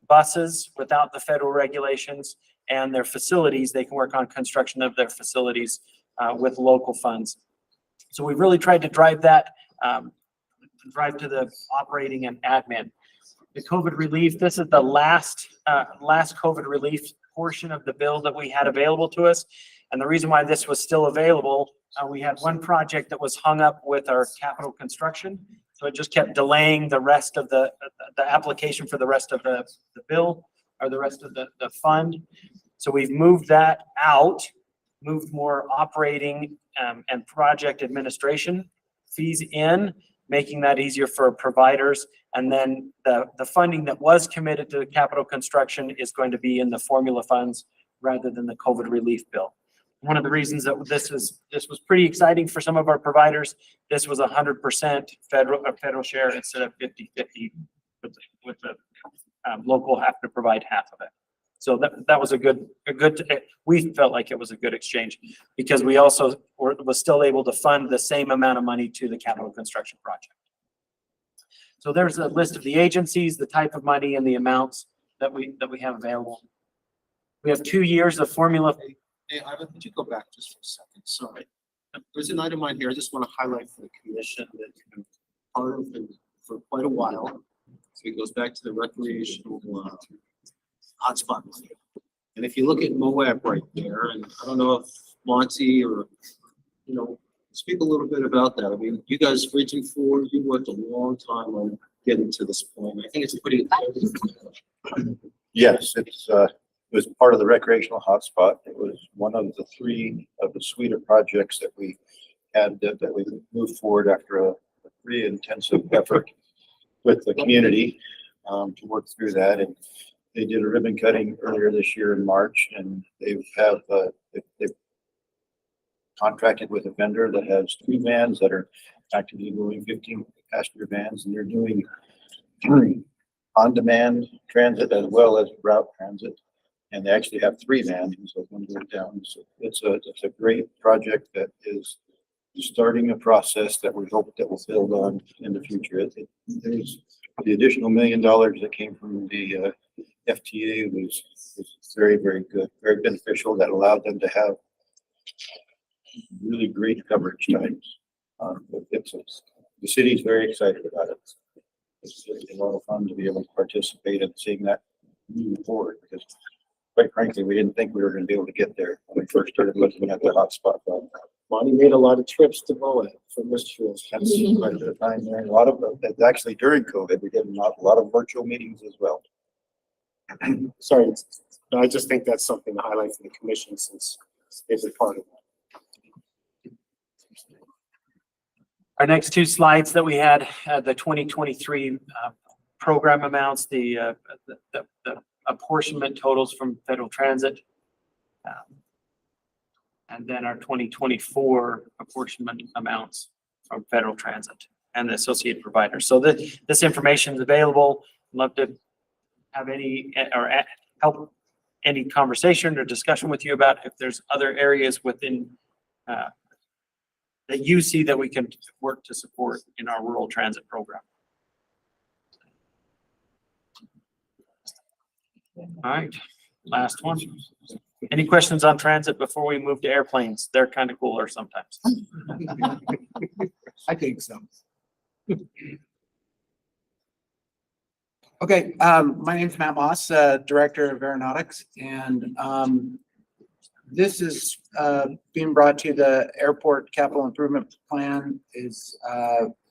buses without the federal regulations, and their facilities. They can work on construction of their facilities with local funds. So we've really tried to drive that, drive to the operating and admin. The COVID relief, this is the last COVID relief portion of the bill that we had available to us. And the reason why this was still available, we had one project that was hung up with our capital construction. So it just kept delaying the rest of the application for the rest of the bill, or the rest of the fund. So we've moved that out. moved more operating and project administration fees in, making that easier for providers. And then the funding that was committed to capital construction is going to be in the formula funds rather than the COVID relief bill. One of the reasons that this was pretty exciting for some of our providers, this was 100% federal share instead of 50-50 with the local have to provide half of it. So that was a good, we felt like it was a good exchange because we also was still able to fund the same amount of money to the capital construction project. So there's a list of the agencies, the type of money and the amounts that we have available. We have 2 years of formula. Hey, Ivan, could you go back just for a second? Sorry. There's an item on here I just want to highlight for the commission that's been part of it for quite a while. So it goes back to the recreational hotspot money. And if you look at Moab right there, and I don't know if Monty or, speak a little bit about that. I mean, you guys, Region 4, you worked a long time on getting to this point. I think it's pretty. Yes, it was part of the recreational hotspot. It was one of the 3 of the suite of projects that we had that we moved forward after a pretty intensive effort with the community to work through that. And they did a ribbon cutting earlier this year in March, and they've contracted with a vendor that has 2 vans that are actively moving 15 passenger vans, and they're doing on-demand transit as well as route transit. And they actually have 3 vans, so one goes down. So it's a great project that is starting a process that we hope that will build on in the future. There's the additional $1 million that came from the FTA was very, very good, very beneficial. That allowed them to have really great coverage times. The city's very excited about it. It's a lot of fun to be able to participate in seeing that moving forward because quite frankly, we didn't think we were going to be able to get there when we first started looking at the hotspot. Monty made a lot of trips to Moab for Mr. That's quite a bit of time there. A lot of, actually during COVID, we did a lot of virtual meetings as well. Sorry, I just think that's something to highlight for the commission since it's a part of that. Our next 2 slides that we had, the 2023 program amounts, the apportionment totals from Federal Transit, and then our 2024 apportionment amounts from Federal Transit and the associated providers. So this information is available. Love to have any or help any conversation or discussion with you about if there's other areas within that you see that we can work to support in our rural transit program. All right, last one. Any questions on transit before we move to airplanes? They're kind of cooler sometimes. I think so. Okay, my name's Matt Moss, Director of Aeronautics, and this is being brought to the Airport Capital Improvement Plan is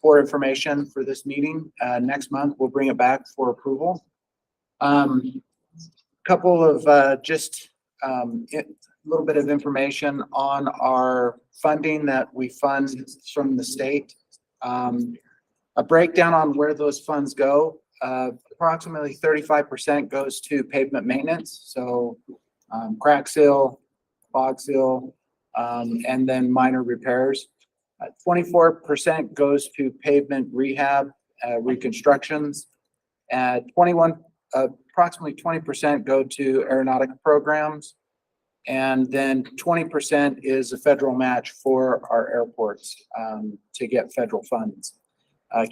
for information for this meeting. Next month, we'll bring it back for approval. Couple of just a little bit of information on our funding that we fund from the state. A breakdown on where those funds go. Approximately 35% goes to pavement maintenance. So crack seal, bog seal, and then minor repairs. 24% goes to pavement rehab, reconstructions. Approximately 20% go to aeronautic programs. And then 20% is a federal match for our airports to get federal funds.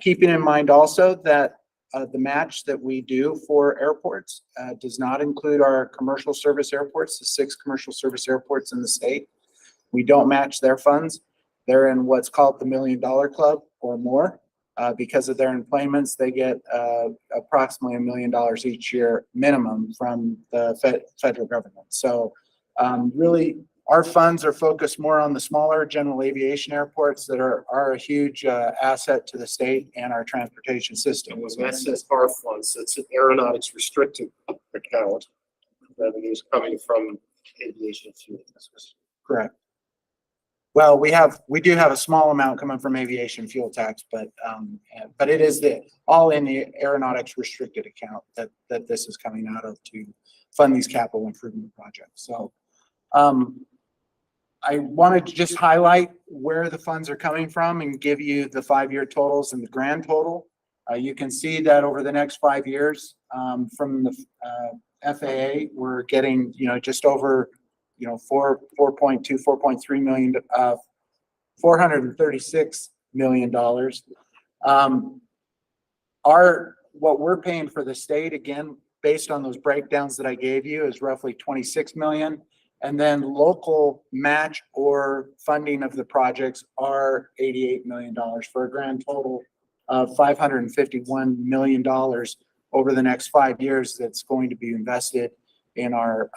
Keeping in mind also that the match that we do for airports does not include our commercial service airports, the 6 commercial service airports in the state. We don't match their funds. They're in what's called the $1 Million Club or more. Because of their employments, they get approximately $1 million each year minimum from the federal government. So really, our funds are focused more on the smaller general aviation airports that are a huge asset to the state and our transportation system. And when that says our funds, it's an aeronautics restricted account. Revenues coming from aviation fuel. Correct. Well, we do have a small amount coming from aviation fuel tax, but it is all in the aeronautics restricted account that this is coming out of to fund these capital improvement projects. So, I wanted to just highlight where the funds are coming from and give you the 5-year totals and the grand total. You can see that over the next 5 years, from the FAA, we're getting, just over, 4.2, 4.3 million, $436 million. What we're paying for the state, again, based on those breakdowns that I gave you, is roughly 26 million. And then local match or funding of the projects are $88 million for a grand total of $551 million over the next 5 years that's going to be invested in our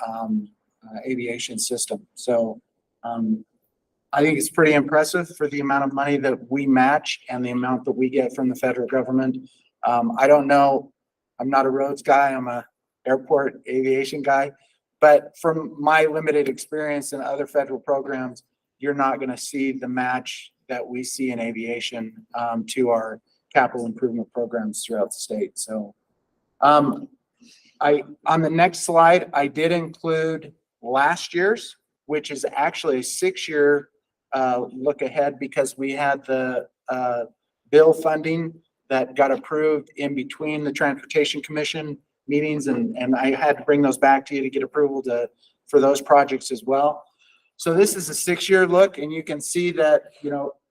aviation system. So I think it's pretty impressive for the amount of money that we match and the amount that we get from the federal government. I don't know, I'm not a roads guy, I'm a airport aviation guy. But from my limited experience in other federal programs, you're not going to see the match that we see in aviation to our capital improvement programs throughout the state. So on the next slide, I did include last year's, which is actually a 6-year look ahead, because we had the bill funding that got approved in between the Transportation Commission meetings, and I had to bring those back to you to get approval for those projects as well. So this is a 6-year look, and you can see that,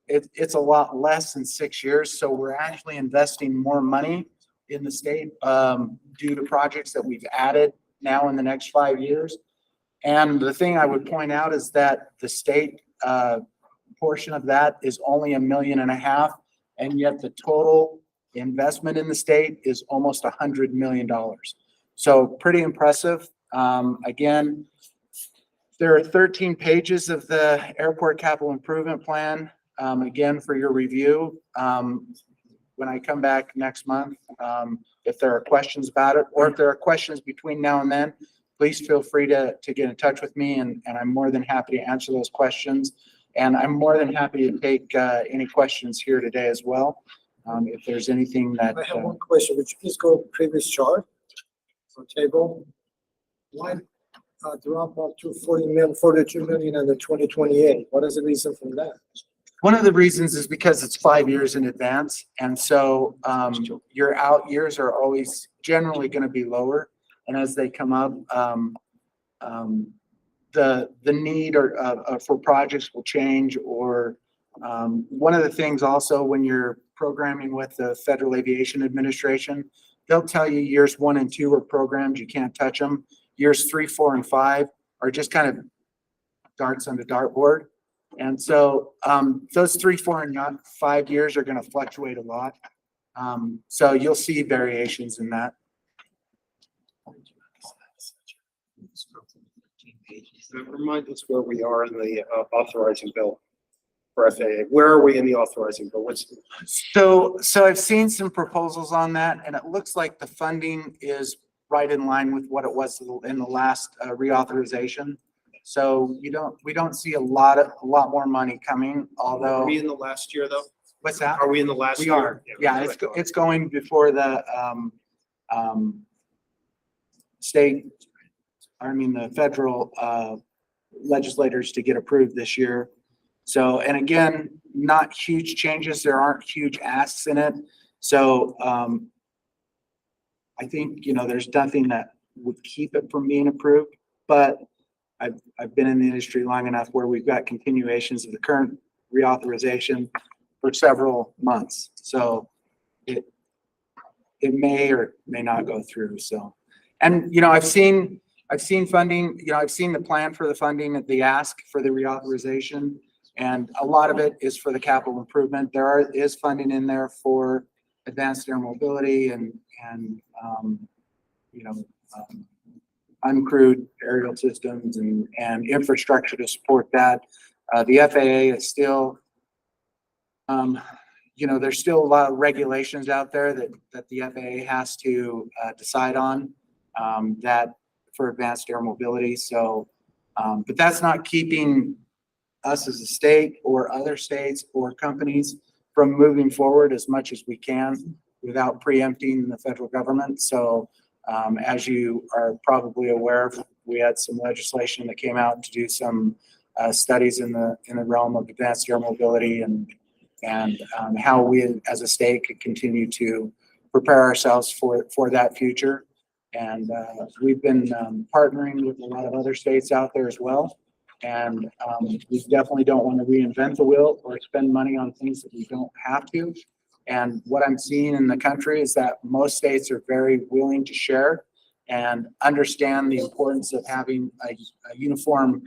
it's a lot less than 6 years. So we're actually investing more money in the state due to projects that we've added now in the next 5 years. And the thing I would point out is that the state portion of that is only $1.5 million, and yet the total investment in the state is almost $100 million. So pretty impressive. Again, there are 13 pages of the airport capital improvement plan, again, for your review. When I come back next month, if there are questions about it, or if there are questions between now and then, please feel free to get in touch with me, and I'm more than happy to answer those questions. And I'm more than happy to take any questions here today as well. If there's anything that. I have one question. Would you please go to previous chart or table? Why drop off to 42 million in the 2028? What is the reason for that? One of the reasons is because it's 5 years in advance. And so your out years are always generally going to be lower. And as they come up, the need for projects will change. Or one of the things also, when you're programming with the Federal Aviation Administration, they'll tell you years 1 and 2 are programs, you can't touch them. Years 3, 4, and 5 are just kind of darts on the dartboard. And so those 3, 4, and 5 years are going to fluctuate a lot. So you'll see variations in that. Remind us where we are in the authorizing bill for FAA. Where are we in the authorizing bill? So I've seen some proposals on that, and it looks like the funding is right in line with what it was in the last reauthorization. So we don't see a lot more money coming, although. Are we in the last year though? What's that? Are we in the last year? We are. Yeah, it's going before the the federal legislators to get approved this year. So, and again, not huge changes. There aren't huge asks in it. So I think, there's nothing that would keep it from being approved, but I've been in the industry long enough where we've got continuations of the current reauthorization for several months. So it may or may not go through. So, and I've seen funding, I've seen the plan for the funding at the ask for the reauthorization, and a lot of it is for the capital improvement. There is funding in there for advanced air mobility and uncrewed aerial systems and infrastructure to support that. The FAA is still, there's still a lot of regulations out there that the FAA has to decide on that for advanced air mobility. So But that's not keeping us as a state or other states or companies from moving forward as much as we can without preempting the federal government. So as you are probably aware, we had some legislation that came out to do some studies in the realm of advanced air mobility and how we as a state could continue to prepare ourselves for that future. And we've been partnering with a lot of other states out there as well. And we definitely don't want to reinvent the wheel or spend money on things that we don't have to. And what I'm seeing in the country is that most states are very willing to share and understand the importance of having a uniform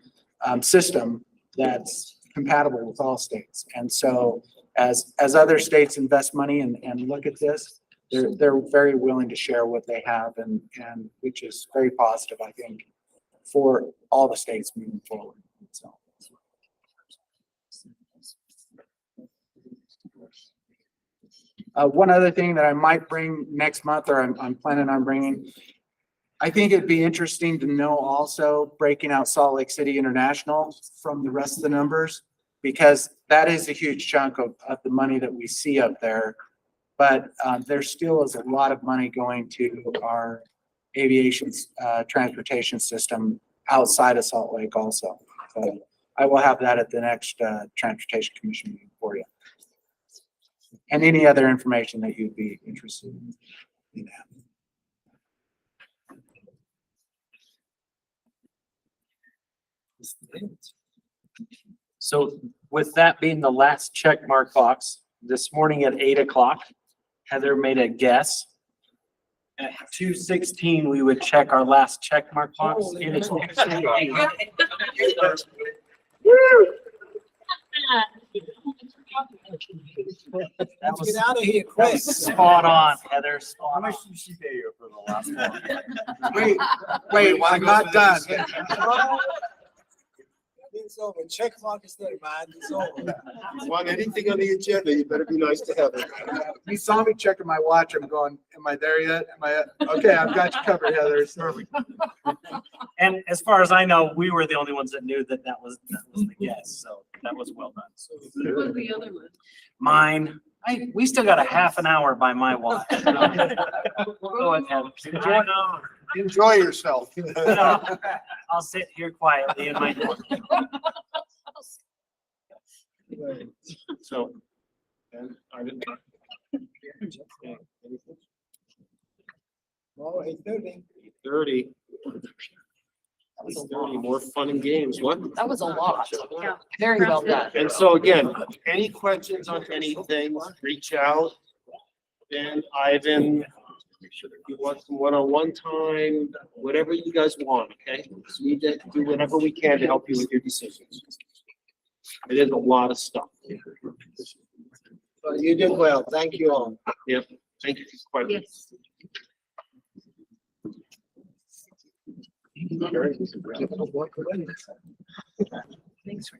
system that's compatible with all states. And so as other states invest money and look at this, they're very willing to share what they have, and which is very positive, I think, for all the states moving forward. So. One other thing that I might bring next month, or I'm planning on bringing, I think it'd be interesting to know also breaking out Salt Lake City International from the rest of the numbers, because that is a huge chunk of the money that we see up there. But there still is a lot of money going to our aviation transportation system outside of Salt Lake also. So I will have that at the next Transportation Commission meeting for you. And any other information that you'd be interested in. So with that being the last check mark box, this morning at 8 o'clock, Heather made a guess. At 2:16, we would check our last check mark box. It is 2:16. That was, Get out of here quick. that was spot on, Heather. Spot How on. much did she pay you for the last one? Wait, I'm not done. It's over. Check mark is there, man. It's over. You want anything on the agenda, you better be nice to Heather. You saw me checking my watch. I'm going, am I there yet? Okay, I've got you covered, Heather. So And as far as I know, we were the only ones that knew that was the guess. So that was well done. What was the other one? Mine, we still got a half an hour by my watch. Go ahead. Enjoy yourself. I'll sit here quietly in my corner. So. And I didn't. Oh, 8:30. 30. 30, more fun and games. What? That was a lot. Very well done. And so again, any questions on anything, reach out. Ben, Ivan, you want some one-on-one time, whatever you guys want, okay? We do whatever we can to help you with your decisions. It is a lot of stuff. Well, you did well. Thank you all. Yep, thank you for your questions. Thanks for